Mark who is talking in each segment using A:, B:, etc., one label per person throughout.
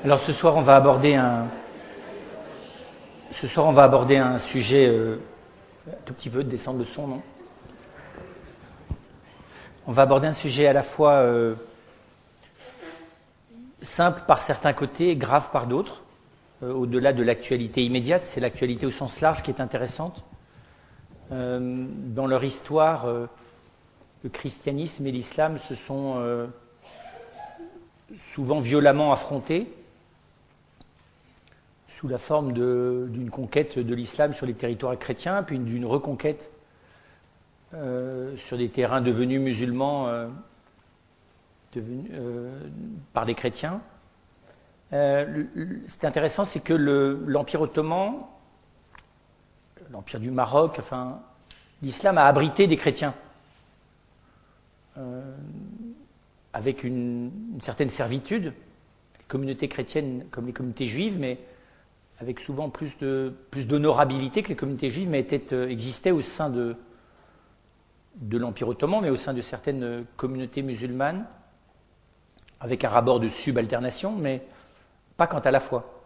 A: Alors ce soir, on va aborder un sujet, un tout petit peu de descendre le son, non? On va aborder un sujet à la fois simple par certains côtés et grave par d'autres, au-delà de l'actualité immédiate. C'est l'actualité au sens large qui est intéressante. Dans leur histoire, le christianisme et l'islam se sont souvent violemment affrontés sous la forme d'une conquête de l'islam sur les territoires chrétiens, puis d'une reconquête sur des terrains devenus musulmans par des chrétiens. C'est intéressant, c'est que l'Empire ottoman, l'Empire du Maroc, enfin, l'islam a abrité des chrétiens avec une certaine servitude, les communautés chrétiennes comme les communautés juives, mais avec souvent plus d'honorabilité que les communautés juives, mais existaient au sein de l'Empire ottoman, mais au sein de certaines communautés musulmanes, avec un rapport de subalternation, mais pas quant à la foi.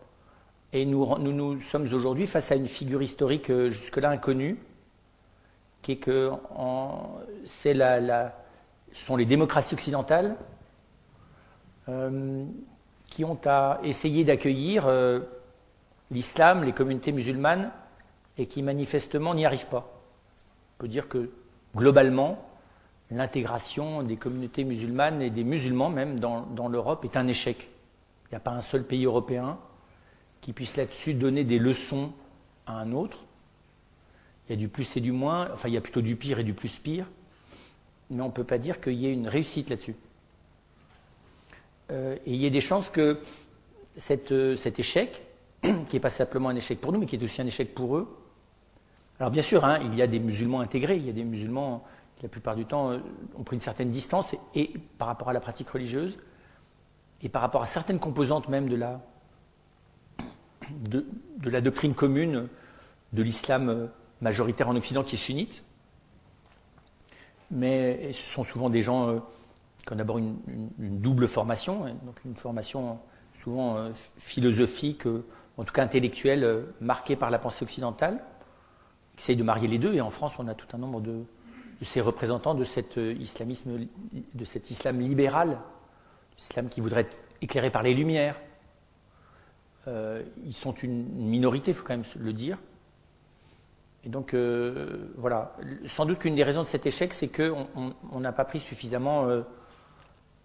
A: Et nous sommes aujourd'hui face à une figure historique jusque-là inconnue, qui est que sont les démocraties occidentales qui ont à essayer d'accueillir l'islam, les communautés musulmanes, et qui manifestement n'y arrivent pas. On peut dire que globalement, l'intégration des communautés musulmanes et des musulmans même dans l'Europe est un échec. Il n'y a pas un seul pays européen qui puisse là-dessus donner des leçons à un autre. Il y a du plus et du moins, enfin il y a plutôt du pire et du plus pire, mais on ne peut pas dire qu'il y ait une réussite là-dessus. Et il y a des chances que cet échec, qui n'est pas simplement un échec pour nous, mais qui est aussi un échec pour eux. Alors bien sûr, il y a des musulmans intégrés, il y a des musulmans qui la plupart du temps ont pris une certaine distance et par rapport à la pratique religieuse et par rapport à certaines composantes même de la doctrine commune de l'islam majoritaire en Occident qui est sunnite. Mais ce sont souvent des gens qui ont d'abord une double formation, donc une formation souvent philosophique, en tout cas intellectuelle, marquée par la pensée occidentale, qui essaye de marier les deux. Et en France, on a tout un nombre de ces représentants de cet islamisme, de cet islam libéral, l'islam qui voudrait être éclairé par les Lumières. Ils sont une minorité, il faut quand même le dire. Et donc, voilà. Sans doute qu'une des raisons de cet échec, c'est qu'on n'a pas pris suffisamment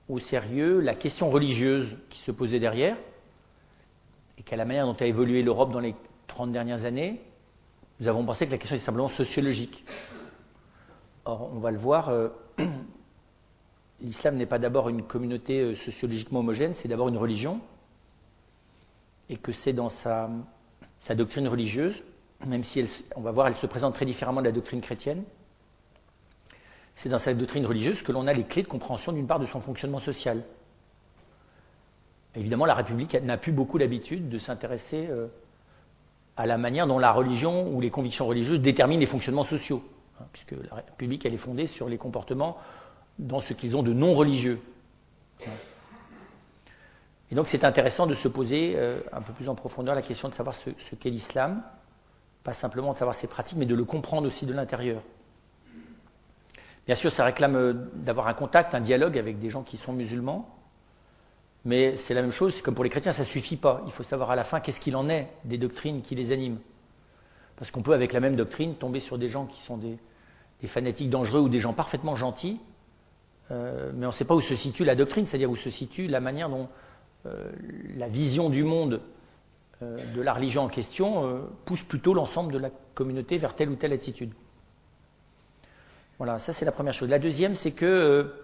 A: au sérieux la question religieuse qui se posait derrière, et qu'à la manière dont a évolué l'Europe dans les 30 dernières années, nous avons pensé que la question est simplement sociologique. Or, on va le voir, l'islam n'est pas d'abord une communauté sociologiquement homogène, c'est d'abord une religion, et que c'est dans sa doctrine religieuse, même si on va voir, elle se présente très différemment de la doctrine chrétienne, c'est dans sa doctrine religieuse que l'on a les clés de compréhension d'une part de son fonctionnement social. Évidemment, la République n'a plus beaucoup l'habitude de s'intéresser à la manière dont la religion ou les convictions religieuses déterminent les fonctionnements sociaux, puisque la République, elle est fondée sur les comportements dans ce qu'ils ont de non religieux. Et donc, c'est intéressant de se poser un peu plus en profondeur la question de savoir ce qu'est l'islam, pas simplement de savoir ses pratiques, mais de le comprendre aussi de l'intérieur. Bien sûr, ça réclame d'avoir un contact, un dialogue avec des gens qui sont musulmans, mais c'est la même chose, c'est comme pour les chrétiens, ça ne suffit pas. Il faut savoir à la fin qu'est-ce qu'il en est des doctrines qui les animent. Parce qu'on peut, avec la même doctrine, tomber sur des gens qui sont des fanatiques dangereux ou des gens parfaitement gentils, mais on ne sait pas où se situe la doctrine, c'est-à-dire où se situe la manière dont la vision du monde de la religion en question pousse plutôt l'ensemble de la communauté vers telle ou telle attitude. Voilà, ça c'est la première chose. La deuxième, c'est que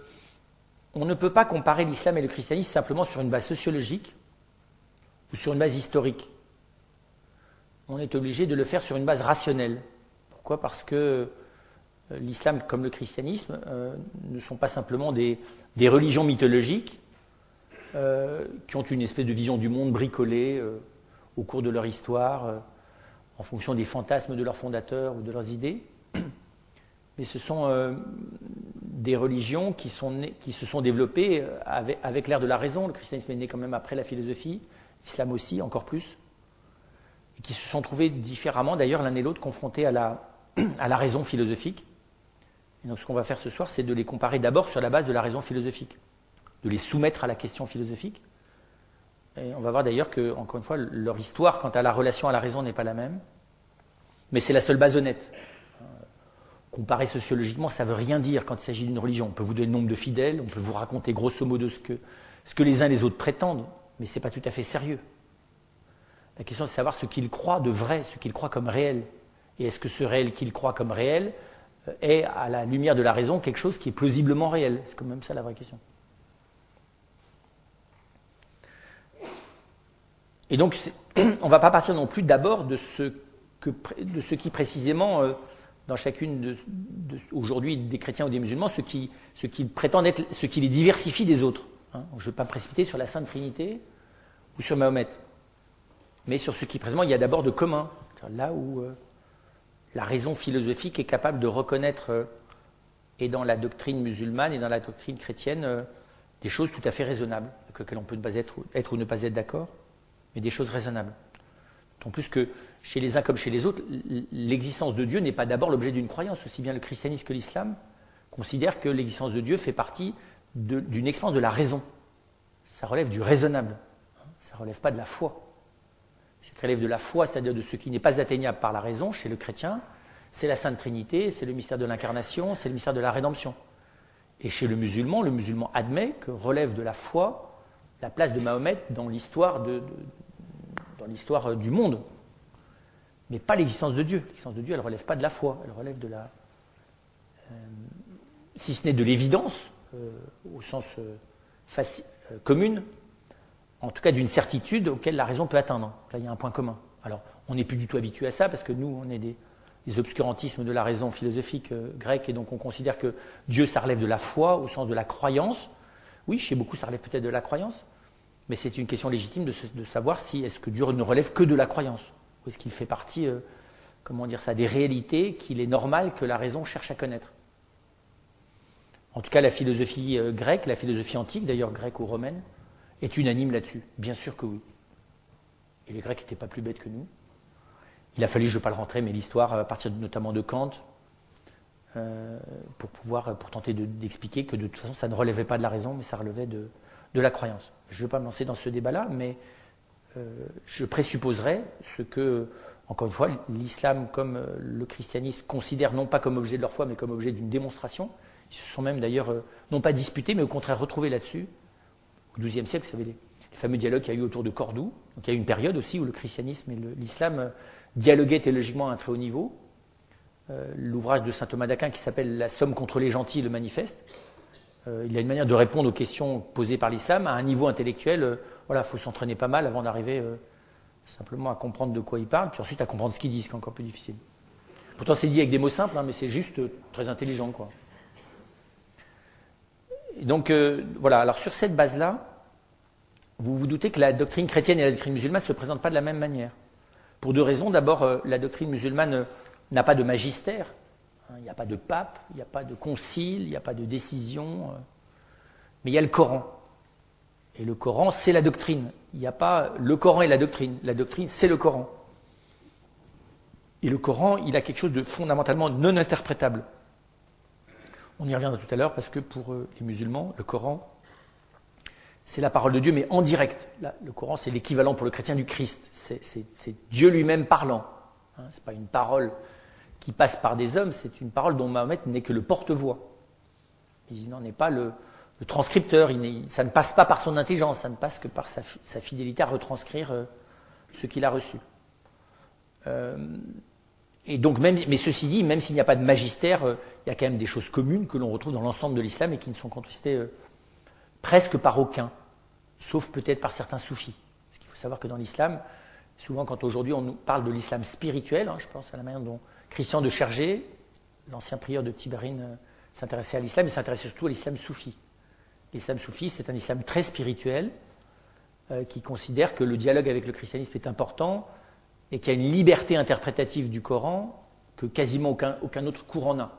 A: on ne peut pas comparer l'islam et le christianisme simplement sur une base sociologique ou sur une base historique. On est obligé de le faire sur une base rationnelle. Pourquoi ? Parce que l'islam, comme le christianisme, ne sont pas simplement des religions mythologiques qui ont une espèce de vision du monde bricolée au cours de leur histoire, en fonction des fantasmes de leurs fondateurs ou de leurs idées. Mais ce sont des religions qui se sont développées avec l'ère de la raison. Le christianisme est né quand même après la philosophie. l'islam aussi, encore plus, et qui se sont trouvés différemment, d'ailleurs, l'un et l'autre, confrontés à la raison philosophique. Et donc ce qu'on va faire ce soir, c'est de les comparer d'abord sur la base de la raison philosophique, de les soumettre à la question philosophique. Et on va voir d'ailleurs que, encore une fois, leur histoire quant à la relation à la raison n'est pas la même, mais c'est la seule base honnête. Comparer sociologiquement, ça ne veut rien dire quand il s'agit d'une religion. On peut vous donner le nombre de fidèles, on peut vous raconter grosso modo ce que les uns et les autres prétendent, mais ce n'est pas tout à fait sérieux. La question, c'est de savoir ce qu'ils croient de vrai, ce qu'ils croient comme réel. Et est-ce que ce réel qu'ils croient comme réel est, à la lumière de la raison, quelque chose qui est plausiblement réel? C'est quand même ça la vraie question. Et donc, on ne va pas partir non plus d'abord de ce qui précisément, dans chacune aujourd'hui des chrétiens ou des musulmans, ce qui prétendent être, ce qui les diversifie des autres. Je ne vais pas me précipiter sur la Sainte Trinité ou sur Mahomet, mais sur ce qui précisément il y a d'abord de commun. Là où la raison philosophique est capable de reconnaître, et dans la doctrine musulmane et dans la doctrine chrétienne, des choses tout à fait raisonnables, avec lesquelles on peut ne pas être ou ne pas être d'accord, mais des choses raisonnables. D'autant plus que chez les uns comme chez les autres, l'existence de Dieu n'est pas d'abord l'objet d'une croyance. Aussi bien le christianisme que l'islam considèrent que l'existence de Dieu fait partie d'une expérience de la raison. Ça relève du raisonnable. Ça ne relève pas de la foi. Ce qui relève de la foi, c'est-à-dire de ce qui n'est pas atteignable par la raison, chez le chrétien, c'est la Sainte Trinité, c'est le mystère de l'incarnation, c'est le mystère de la rédemption. Et chez le musulman admet que relève de la foi la place de Mahomet dans l'histoire du monde, mais pas l'existence de Dieu. L'existence de Dieu, elle ne relève pas de la foi, elle relève de la, si ce n'est de l'évidence, au sens commune, en tout cas d'une certitude auquel la raison peut atteindre. Là, il y a un point commun. Alors, on n'est plus du tout habitué à ça, parce que nous, on est des obscurantismes de la raison philosophique grecque, et donc on considère que Dieu, ça relève de la foi, au sens de la croyance. Oui, chez beaucoup, ça relève peut-être de la croyance, mais c'est une question légitime de savoir si est-ce que Dieu ne relève que de la croyance, ou est-ce qu'il fait partie, des réalités qu'il est normal que la raison cherche à connaître. En tout cas, la philosophie grecque, la philosophie antique, d'ailleurs grecque ou romaine, est unanime là-dessus. Bien sûr que oui. Et les Grecs n'étaient pas plus bêtes que nous. Il a fallu, je ne vais pas le rentrer, mais l'histoire, à partir notamment de Kant, pour tenter d'expliquer que de toute façon, ça ne relevait pas de la raison, mais ça relevait de la croyance. Je ne vais pas me lancer dans ce débat-là, mais je présupposerais ce que, encore une fois, l'islam comme le christianisme considèrent non pas comme objet de leur foi, mais comme objet d'une démonstration. Ils se sont même d'ailleurs, non pas disputés, mais au contraire retrouvés là-dessus. Au XIIe siècle, vous savez, les fameux dialogues qu'il y a eu autour de Cordoue. Donc il y a eu une période aussi où le christianisme et l'islam dialoguaient théologiquement à un très haut niveau. L'ouvrage de saint Thomas d'Aquin qui s'appelle « La Somme contre les gentils » le manifeste. Il a une manière de répondre aux questions posées par l'islam à un niveau intellectuel. Il faut s'entraîner pas mal avant d'arriver simplement à comprendre de quoi il parle, puis ensuite à comprendre ce qu'il dit, ce qui est encore plus difficile. Pourtant c'est dit avec des mots simples, mais c'est juste très intelligent, quoi. Et donc alors sur cette base-là, vous vous doutez que la doctrine chrétienne et la doctrine musulmane ne se présentent pas de la même manière. Pour deux raisons. D'abord, la doctrine musulmane n'a pas de magistère. Il n'y a pas de pape, il n'y a pas de concile, il n'y a pas de décision. Mais il y a le Coran. Et le Coran, c'est la doctrine. Il n'y a pas le Coran et la doctrine. La doctrine, c'est le Coran. Et le Coran, il a quelque chose de fondamentalement non interprétable. On y reviendra tout à l'heure parce que pour les musulmans, le Coran, c'est la parole de Dieu, mais en direct. Là, le Coran, c'est l'équivalent pour le chrétien du Christ. C'est Dieu lui-même parlant. Ce n'est pas une parole qui passe par des hommes, c'est une parole dont Mahomet n'est que le porte-voix. Il n'en est pas le transcripteur, ça ne passe pas par son intelligence, ça ne passe que par sa fidélité à retranscrire ce qu'il a reçu. Et donc, mais ceci dit, même s'il n'y a pas de magistère, il y a quand même des choses communes que l'on retrouve dans l'ensemble de l'islam et qui ne sont contestées presque par aucun, sauf peut-être par certains soufis. Parce qu'il faut savoir que dans l'islam, souvent quand aujourd'hui on nous parle de l'islam spirituel, je pense à la manière dont Christian de Chergé, l'ancien prieur de Tibérine, s'intéressait à l'islam, il s'intéressait surtout à l'islam soufi. L'islam soufi, c'est un islam très spirituel qui considère que le dialogue avec le christianisme est important et qu'il y a une liberté interprétative du Coran que quasiment aucun autre courant n'a.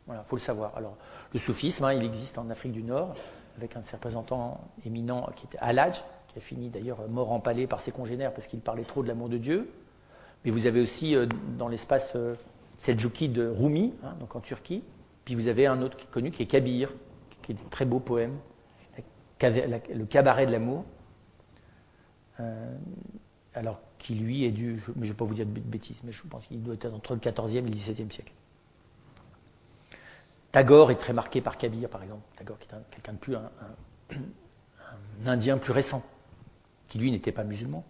A: Voilà, il faut le savoir. Alors, le soufisme, il existe en Afrique du Nord, avec un de ses représentants éminents qui était Al-Hajj, qui a fini d'ailleurs mort empalé par ses congénères parce qu'il parlait trop de l'amour de Dieu. Mais vous avez aussi dans l'espace Selçukide Rumi, donc en Turquie. Puis vous avez un autre qui est connu qui est Kabir, qui est un très beau poème, le cabaret de l'amour. Alors qui lui est mais je ne vais pas vous dire de bêtises, mais je pense qu'il doit être entre le XIVe et le XVIIe siècle. Tagore est très marqué par Kabir, par exemple. Tagore qui est quelqu'un de plus, un Indien plus récent, qui lui n'était pas musulman.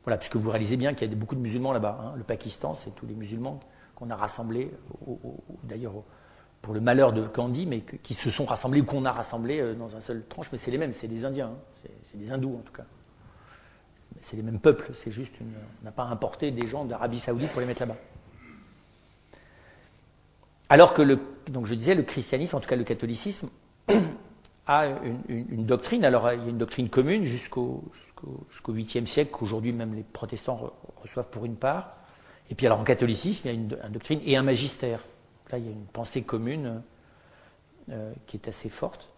A: Voilà, puisque vous réalisez bien qu'il y a beaucoup de musulmans là-bas. Le Pakistan, c'est tous les musulmans qu'on a rassemblés, d'ailleurs pour le malheur de Gandhi, mais qui se sont rassemblés ou qu'on a rassemblés dans un seul tranche, mais c'est les mêmes, c'est des Indiens, c'est des hindous en tout cas. C'est les mêmes peuples, c'est juste on n'a pas importé des gens d'Arabie Saoudite pour les mettre là-bas. Alors que donc je disais, le christianisme, en tout cas le catholicisme, a une doctrine. Alors il y a une doctrine commune jusqu'au 8e siècle, qu'aujourd'hui même les protestants reçoivent pour une part. Et puis alors en catholicisme, il y a une doctrine et un magistère. Là, il y a une pensée commune qui est assez forte.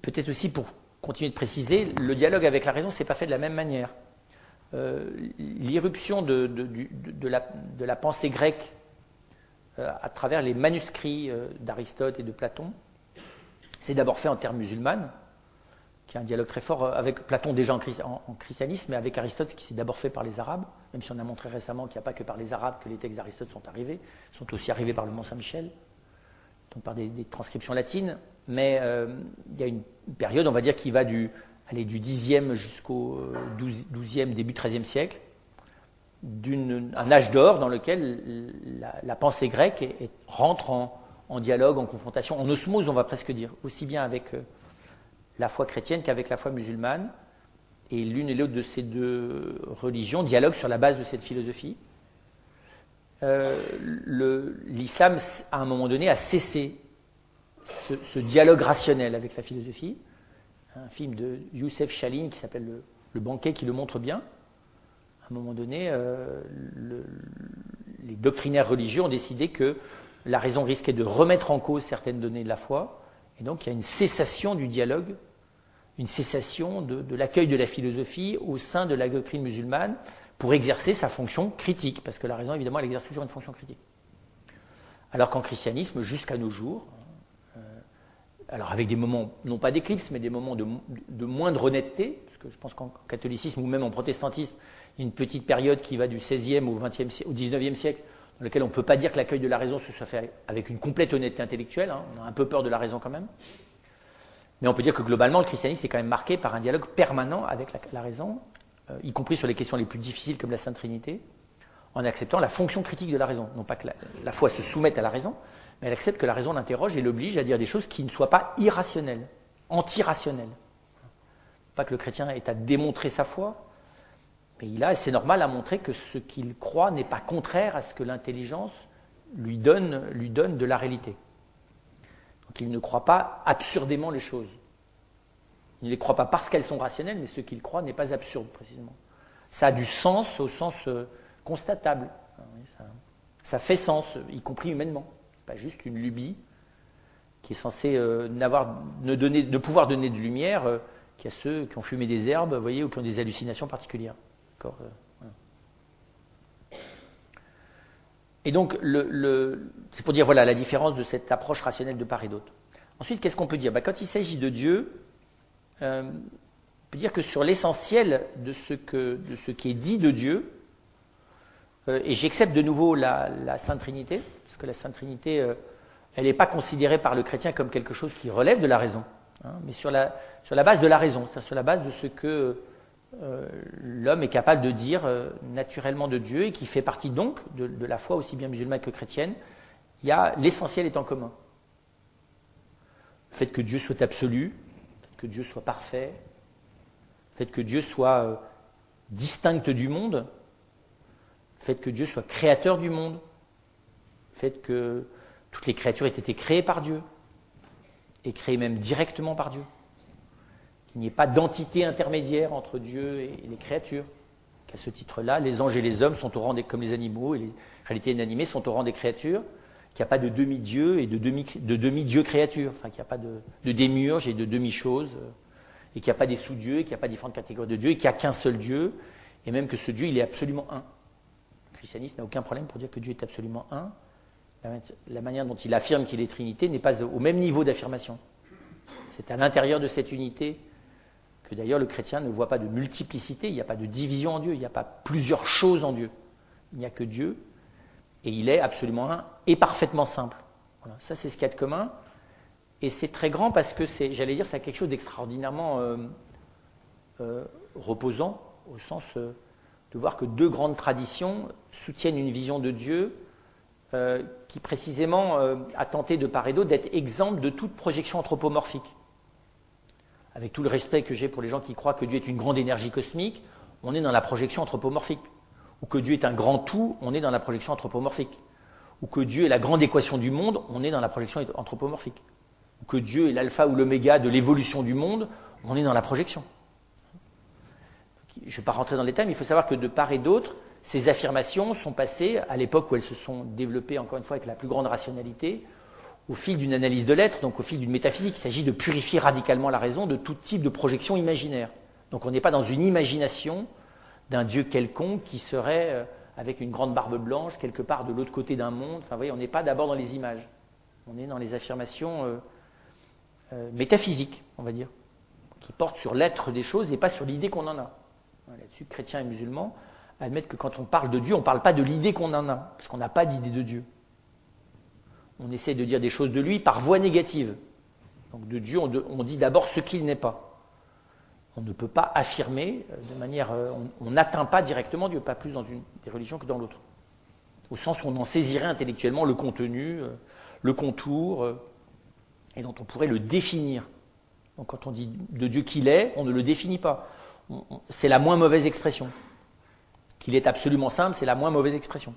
A: Peut-être aussi pour continuer de préciser, le dialogue avec la raison, c'est pas fait de la même manière. L'irruption de la pensée grecque à travers les manuscrits d'Aristote et de Platon, c'est d'abord fait en termes musulmanes, qui a un dialogue très fort avec Platon déjà en christianisme, mais avec Aristote, ce qui s'est d'abord fait par les Arabes, même si on a montré récemment qu'il n'y a pas que par les Arabes que les textes d'Aristote sont arrivés, ils sont aussi arrivés par le Mont-Saint-Michel, donc par des transcriptions latines, mais il y a une période, on va dire, qui va du 10e jusqu'au 12e, début 13e siècle, un âge d'or dans lequel la pensée grecque rentre en dialogue, en confrontation, en osmose, on va presque dire, aussi bien avec la foi chrétienne qu'avec la foi musulmane. Et l'une et l'autre de ces deux religions dialoguent sur la base de cette philosophie. L'islam, à un moment donné, a cessé ce dialogue rationnel avec la philosophie. Un film de Youssef Chahine qui s'appelle Le banquet qui le montre bien. À un moment donné, les doctrinaires religieux ont décidé que la raison risquait de remettre en cause certaines données de la foi, et donc il y a une cessation du dialogue, une cessation de l'accueil de la philosophie au sein de la doctrine musulmane pour exercer sa fonction critique, parce que la raison, évidemment, elle exerce toujours une fonction critique. Alors qu'en christianisme, jusqu'à nos jours, alors avec des moments, non pas d'éclipse, mais des moments de moindre honnêteté, parce que je pense qu'en catholicisme ou même en protestantisme, il y a une petite période qui va du XVIe au XIXe siècle, dans laquelle on ne peut pas dire que l'accueil de la raison se soit fait avec une complète honnêteté intellectuelle. On a un peu peur de la raison quand même. Mais on peut dire que globalement, le christianisme est quand même marqué par un dialogue permanent avec la raison, y compris sur les questions les plus difficiles comme la Sainte Trinité, en acceptant la fonction critique de la raison. Non pas que la foi se soumette à la raison, mais elle accepte que la raison l'interroge et l'oblige à dire des choses qui ne soient pas irrationnelles, antirationnelles. Pas que le chrétien ait à démontrer sa foi, mais il a, et c'est normal, à montrer que ce qu'il croit n'est pas contraire à ce que l'intelligence lui donne de la réalité. Donc il ne croit pas absurdément les choses. Il ne les croit pas parce qu'elles sont rationnelles, mais ce qu'il croit n'est pas absurde, précisément. Ça a du sens au sens constatable. Ça fait sens, y compris humainement. Ce n'est pas juste une lubie qui est censée ne pouvoir donner de lumière qu'à ceux qui ont fumé des herbes, vous voyez, ou qui ont des hallucinations particulières. Voilà. Et donc, c'est pour dire voilà la différence de cette approche rationnelle de part et d'autre. Ensuite, qu'est-ce qu'on peut dire ? Quand il s'agit de Dieu, on peut dire que sur l'essentiel de ce qui est dit de Dieu, et j'accepte de nouveau la Sainte Trinité, parce que la Sainte Trinité, elle n'est pas considérée par le chrétien comme quelque chose qui relève de la raison, mais sur la base de la raison, c'est-à-dire sur la base de ce que l'homme est capable de dire naturellement de Dieu et qui fait partie donc de la foi aussi bien musulmane que chrétienne. L'essentiel est en commun. Le fait que Dieu soit absolu, le fait que Dieu soit parfait, le fait que Dieu soit distinct du monde, le fait que Dieu soit créateur du monde, le fait que toutes les créatures aient été créées par Dieu et créées même directement par Dieu. Il n'y ait pas d'entité intermédiaire entre Dieu et les créatures. Qu'à ce titre-là, les anges et les hommes sont au rang comme les animaux, et les réalités inanimées sont au rang des créatures, qu'il n'y a pas de demi-dieu et de demi-dieu créature, enfin qu'il n'y a pas de démiurge et de demi-chose, et qu'il n'y a pas des sous-dieux, qu'il n'y a pas différentes catégories de dieux, et qu'il n'y a qu'un seul Dieu, et même que ce Dieu, il est absolument un. Le christianisme n'a aucun problème pour dire que Dieu est absolument un. La manière dont il affirme qu'il est Trinité n'est pas au même niveau d'affirmation. C'est à l'intérieur de cette unité que d'ailleurs le chrétien ne voit pas de multiplicité, il n'y a pas de division en Dieu, il n'y a pas plusieurs choses en Dieu. Il n'y a que Dieu, et il est absolument un et parfaitement simple. Voilà. Ça, c'est ce qu'il y a de commun. Et c'est très grand parce que c'est quelque chose d'extraordinairement reposant, au sens de voir que deux grandes traditions soutiennent une vision de Dieu qui précisément a tenté de part et d'autre d'être exempte de toute projection anthropomorphique. Avec tout le respect que j'ai pour les gens qui croient que Dieu est une grande énergie cosmique, on est dans la projection anthropomorphique. Ou que Dieu est un grand tout, on est dans la projection anthropomorphique. Ou que Dieu est la grande équation du monde, on est dans la projection anthropomorphique. Ou que Dieu est l'alpha ou l'oméga de l'évolution du monde, on est dans la projection. Je ne vais pas rentrer dans les détails, mais il faut savoir que de part et d'autre, ces affirmations sont passées, à l'époque où elles se sont développées, encore une fois, avec la plus grande rationalité, au fil d'une analyse de l'être, donc au fil d'une métaphysique. Il s'agit de purifier radicalement la raison de tout type de projection imaginaire. Donc on n'est pas dans une imagination d'un Dieu quelconque qui serait avec une grande barbe blanche, quelque part de l'autre côté d'un monde. Enfin, vous voyez, on n'est pas d'abord dans les images. On est dans les affirmations métaphysiques, on va dire, qui portent sur l'être des choses et pas sur l'idée qu'on en a. Là-dessus, chrétiens et musulmans admettent que quand on parle de Dieu, on ne parle pas de l'idée qu'on en a, parce qu'on n'a pas d'idée de Dieu. On essaie de dire des choses de lui par voie négative. Donc de Dieu, on dit d'abord ce qu'il n'est pas. On ne peut pas affirmer de manière... On n'atteint pas directement Dieu, pas plus dans une des religions que dans l'autre. Au sens où on en saisirait intellectuellement le contenu, le contour, et dont on pourrait le définir. Donc quand on dit de Dieu qu'il est, on ne le définit pas. C'est la moins mauvaise expression. Qu'il est absolument simple, c'est la moins mauvaise expression.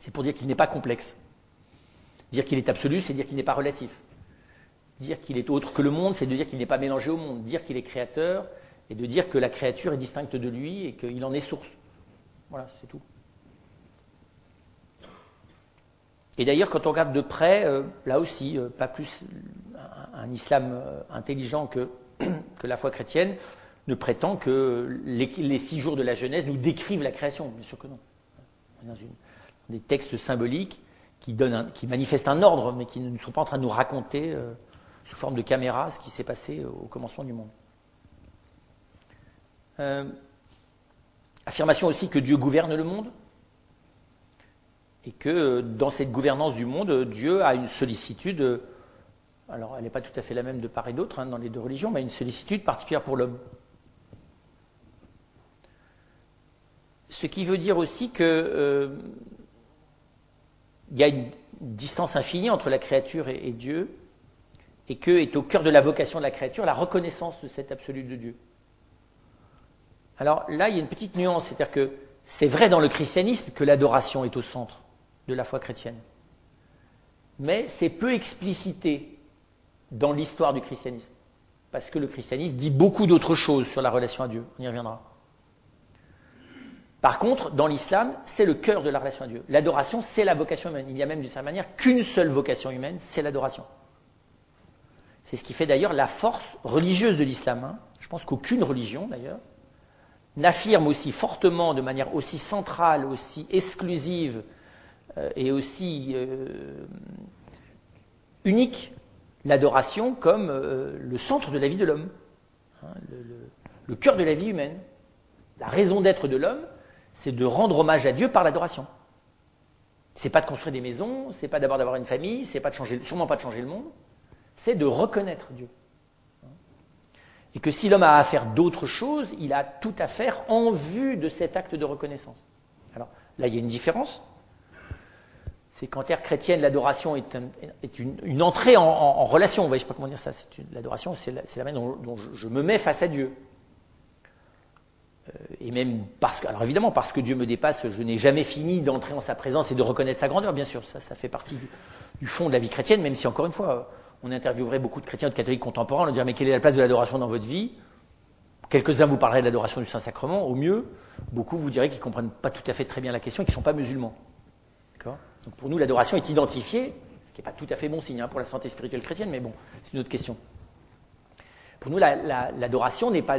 A: C'est pour dire qu'il n'est pas complexe. Dire qu'il est absolu, c'est dire qu'il n'est pas relatif. Dire qu'il est autre que le monde, c'est de dire qu'il n'est pas mélangé au monde. Dire qu'il est créateur, et de dire que la créature est distincte de lui et qu'il en est source. Voilà, c'est tout. Et d'ailleurs, quand on regarde de près, là aussi, pas plus un islam intelligent que la foi chrétienne ne prétend que les 6 jours de la Genèse nous décrivent la création. Bien sûr que non. On est dans des textes symboliques qui manifestent un ordre, mais qui ne sont pas en train de nous raconter sous forme de caméra ce qui s'est passé au commencement du monde. Affirmation aussi que Dieu gouverne le monde, et que dans cette gouvernance du monde, Dieu a une sollicitude, alors elle n'est pas tout à fait la même de part et d'autre dans les deux religions, mais une sollicitude particulière pour l'homme. Ce qui veut dire aussi que il y a une distance infinie entre la créature et Dieu, et que est au cœur de la vocation de la créature la reconnaissance de cet absolu de Dieu. Alors là, il y a une petite nuance, c'est-à-dire que c'est vrai dans le christianisme que l'adoration est au centre de la foi chrétienne, mais c'est peu explicité dans l'histoire du christianisme, parce que le christianisme dit beaucoup d'autres choses sur la relation à Dieu, on y reviendra. Par contre, dans l'islam, c'est le cœur de la relation à Dieu. L'adoration, c'est la vocation humaine. Il y a même d'une certaine manière qu'une seule vocation humaine, c'est l'adoration. C'est ce qui fait d'ailleurs la force religieuse de l'islam. Je pense qu'aucune religion, d'ailleurs, n'affirme aussi fortement, de manière aussi centrale, aussi exclusive et aussi unique, l'adoration comme le centre de la vie de l'homme, le cœur de la vie humaine. La raison d'être de l'homme, c'est de rendre hommage à Dieu par l'adoration. C'est pas de construire des maisons, c'est pas d'abord d'avoir une famille, c'est pas de changer, sûrement pas de changer le monde, c'est de reconnaître Dieu. Et que si l'homme a à faire d'autres choses, il a tout à faire en vue de cet acte de reconnaissance. Alors là, il y a une différence. C'est qu'en terre chrétienne, l'adoration est une entrée en relation. Vous voyez, je ne sais pas comment dire ça. L'adoration, c'est la manière dont je me mets face à Dieu. Et même parce que, alors évidemment, parce que Dieu me dépasse, je n'ai jamais fini d'entrer en sa présence et de reconnaître sa grandeur, bien sûr. Ça fait partie du fond de la vie chrétienne, même si, encore une fois, on interviewerait beaucoup de chrétiens, de catholiques contemporains, on leur dirait, mais quelle est la place de l'adoration dans votre vie? Quelques-uns vous parleraient de l'adoration du Saint-Sacrement, au mieux. Beaucoup vous diraient qu'ils ne comprennent pas tout à fait très bien la question et qu'ils ne sont pas musulmans. D'accord? Donc pour nous, l'adoration est identifiée, ce qui n'est pas tout à fait bon signe pour la santé spirituelle chrétienne, mais bon, c'est une autre question. Pour nous, l'adoration n'est pas...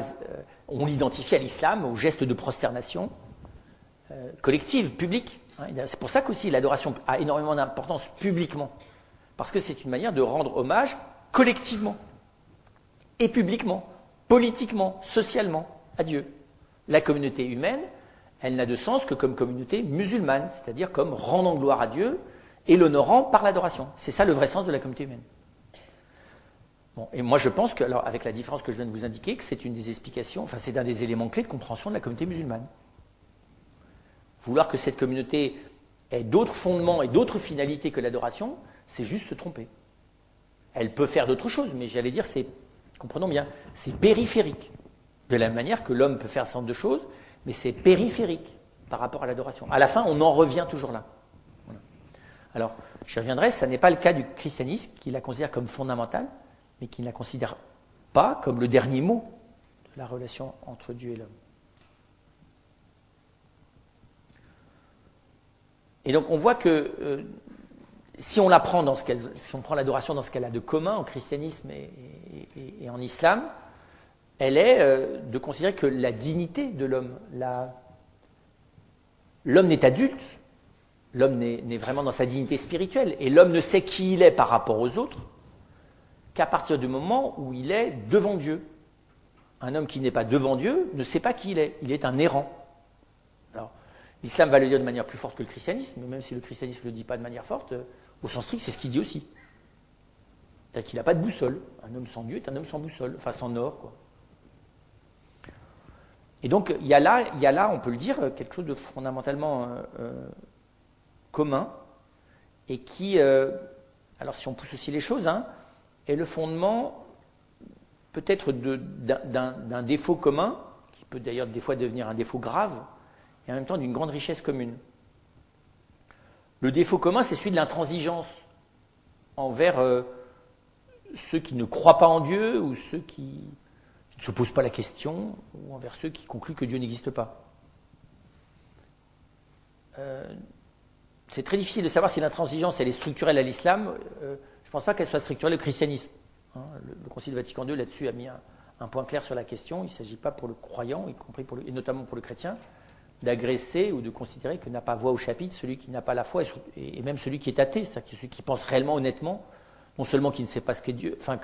A: on l'identifie à l'islam, au geste de prosternation collective, publique. Hein. C'est pour ça qu'aussi l'adoration a énormément d'importance publiquement. Parce que c'est une manière de rendre hommage collectivement et publiquement, politiquement, socialement à Dieu. La communauté humaine, elle n'a de sens que comme communauté musulmane, c'est-à-dire comme rendant gloire à Dieu et l'honorant par l'adoration. C'est ça le vrai sens de la communauté humaine. Bon, et moi je pense que, alors avec la différence que je viens de vous indiquer, que c'est une des explications, enfin c'est un des éléments clés de compréhension de la communauté musulmane. Vouloir que cette communauté ait d'autres fondements et d'autres finalités que l'adoration, c'est juste se tromper. Elle peut faire d'autres choses, mais j'allais dire, c'est, comprenons bien, c'est périphérique. De la même manière que l'homme peut faire un certain nombre de choses, mais c'est périphérique par rapport à l'adoration. À la fin, on en revient toujours là. Voilà. Alors, je reviendrai, ça n'est pas le cas du christianisme, qui la considère comme fondamentale, mais qui ne la considère pas comme le dernier mot de la relation entre Dieu et l'homme. Et donc, on voit que si on la prend dans si on prend l'adoration dans ce qu'elle a de commun en christianisme et en islam, elle est de considérer que la dignité de l'homme, l'homme n'est adulte, l'homme n'est vraiment dans sa dignité spirituelle, et l'homme ne sait qui il est par rapport aux autres qu'à partir du moment où il est devant Dieu. Un homme qui n'est pas devant Dieu ne sait pas qui il est un errant. Alors, l'islam va le dire de manière plus forte que le christianisme, même si le christianisme ne le dit pas de manière forte, au sens strict, c'est ce qu'il dit aussi. C'est-à-dire qu'il n'a pas de boussole. Un homme sans Dieu est un homme sans boussole, enfin sans nord, quoi. Et donc, il y a là, on peut le dire, quelque chose de fondamentalement commun, et qui, alors si on pousse aussi les choses, hein, est le fondement peut-être d'un défaut commun, qui peut d'ailleurs des fois devenir un défaut grave, et en même temps d'une grande richesse commune. Le défaut commun, c'est celui de l'intransigeance envers ceux qui ne croient pas en Dieu, ou ceux qui ne se posent pas la question, ou envers ceux qui concluent que Dieu n'existe pas. C'est très difficile de savoir si l'intransigeance elle est structurelle à l'islam. Je ne pense pas qu'elle soit structurelle au christianisme. Hein, le Concile Vatican II là-dessus a mis un point clair sur la question. Il ne s'agit pas pour le croyant, y compris et notamment pour le chrétien, d'agresser ou de considérer que n'a pas voix au chapitre celui qui n'a pas la foi et même celui qui est athée, c'est-à-dire celui qui pense réellement, honnêtement, non seulement qui ne sait pas ce qu'est Dieu, enfin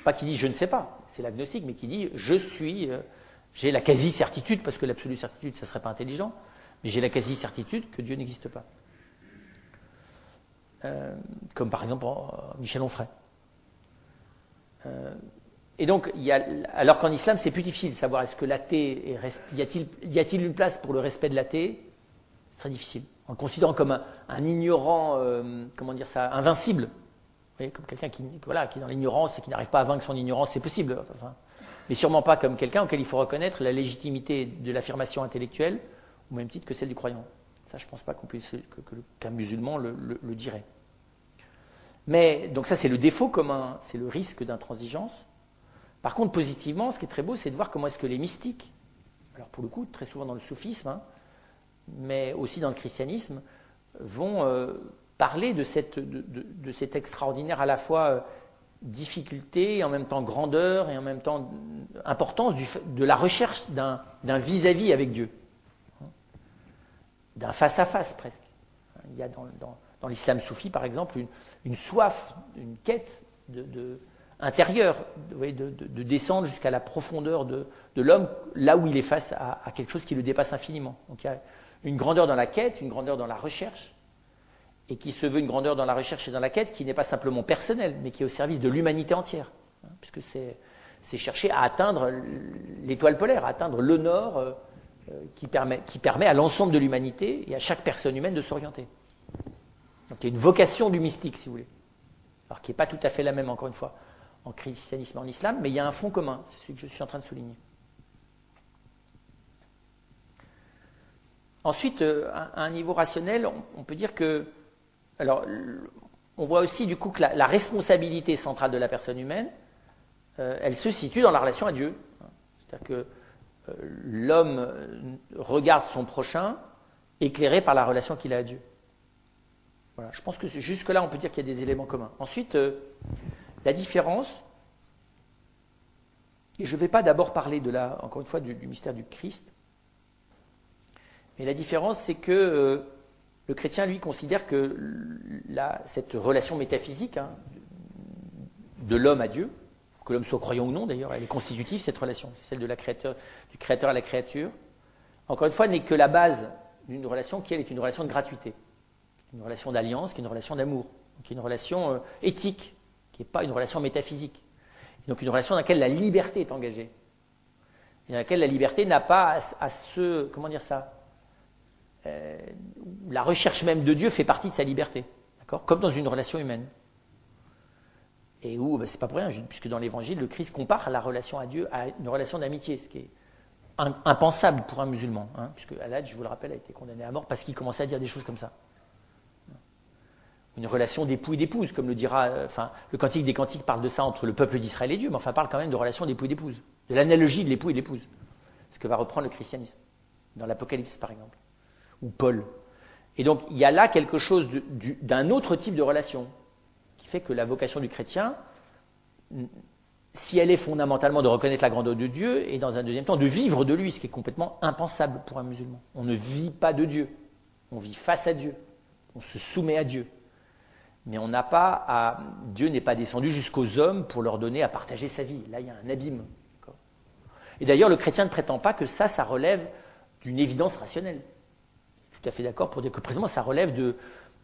A: pas qui dit je ne sais pas, c'est l'agnostique, mais qui dit j'ai la quasi-certitude, parce que l'absolue certitude, ça ne serait pas intelligent, mais j'ai la quasi-certitude que Dieu n'existe pas. Comme par exemple Michel Onfray. Et donc, alors qu'en islam, c'est plus difficile de savoir est-ce que l'athée, y a-t-il une place pour le respect de l'athée? C'est très difficile. En le considérant comme un ignorant, invincible. Vous voyez, comme quelqu'un qui est dans l'ignorance et qui n'arrive pas à vaincre son ignorance, c'est possible. Enfin, mais sûrement pas comme quelqu'un auquel il faut reconnaître la légitimité de l'affirmation intellectuelle, au même titre que celle du croyant. Ça, je ne pense pas qu'un musulman le dirait. Mais, donc ça, c'est le défaut commun, c'est le risque d'intransigeance. Par contre, positivement, ce qui est très beau, c'est de voir comment est-ce que les mystiques, alors pour le coup, très souvent dans le soufisme, hein, mais aussi dans le christianisme, vont parler de cette extraordinaire à la fois difficulté, et en même temps grandeur, et en même temps importance de la recherche d'un vis-à-vis avec Dieu. D'un face-à-face presque. Il y a dans l'islam soufi, par exemple, une soif, une quête intérieure, de descendre jusqu'à la profondeur de l'homme, là où il est face à quelque chose qui le dépasse infiniment. Donc il y a une grandeur dans la quête, une grandeur dans la recherche, et qui se veut une grandeur dans la recherche et dans la quête qui n'est pas simplement personnelle, mais qui est au service de l'humanité entière. Puisque c'est chercher à atteindre l'étoile polaire, à atteindre le nord, qui permet à l'ensemble de l'humanité et à chaque personne humaine de s'orienter. Donc il y a une vocation du mystique, si vous voulez. Alors qui n'est pas tout à fait la même, encore une fois, en christianisme et en islam, mais il y a un fond commun, c'est celui que je suis en train de souligner. Ensuite, à un niveau rationnel, on peut dire que... Alors, on voit aussi du coup que la responsabilité centrale de la personne humaine, elle se situe dans la relation à Dieu. C'est-à-dire que l'homme regarde son prochain éclairé par la relation qu'il a à Dieu. Voilà, je pense que jusque-là, on peut dire qu'il y a des éléments communs. Ensuite, la différence, Et je ne vais pas d'abord parler encore une fois, du mystère du Christ. Mais la différence, c'est que le chrétien, lui, considère que cette relation métaphysique de l'homme à Dieu, que l'homme soit croyant ou non d'ailleurs, elle est constitutive, cette relation, celle du créateur à la créature, encore une fois, n'est que la base d'une relation qui, elle, est une relation de gratuité, une relation d'alliance, qui est une relation d'amour, qui est une relation éthique, qui n'est pas une relation métaphysique. Donc une relation dans laquelle la liberté est engagée, et dans laquelle la liberté n'a pas à se... Comment dire ça la recherche même de Dieu fait partie de sa liberté, d'accord, comme dans une relation humaine. Et où, c'est pas pour rien, puisque dans l'Évangile, le Christ compare la relation à Dieu à une relation d'amitié, ce qui est impensable pour un musulman, puisque Al-Hadj, je vous le rappelle, a été condamné à mort parce qu'il commençait à dire des choses comme ça. Une relation d'époux et d'épouse, comme le dira, le Cantique des Cantiques parle de ça entre le peuple d'Israël et Dieu, mais enfin parle quand même de relation d'époux et d'épouse, de l'analogie de l'époux et de l'épouse, ce que va reprendre le christianisme, dans l'Apocalypse par exemple, ou Paul. Et donc il y a là quelque chose d'un autre type de relation, qui fait que la vocation du chrétien, si elle est fondamentalement de reconnaître la grandeur de Dieu, et dans un deuxième temps de vivre de lui, ce qui est complètement impensable pour un musulman. On ne vit pas de Dieu, on vit face à Dieu, on se soumet à Dieu. Mais Dieu n'est pas descendu jusqu'aux hommes pour leur donner à partager sa vie. Là, il y a un abîme. Et d'ailleurs, le chrétien ne prétend pas que ça relève d'une évidence rationnelle. Tout à fait d'accord pour dire que précisément ça relève de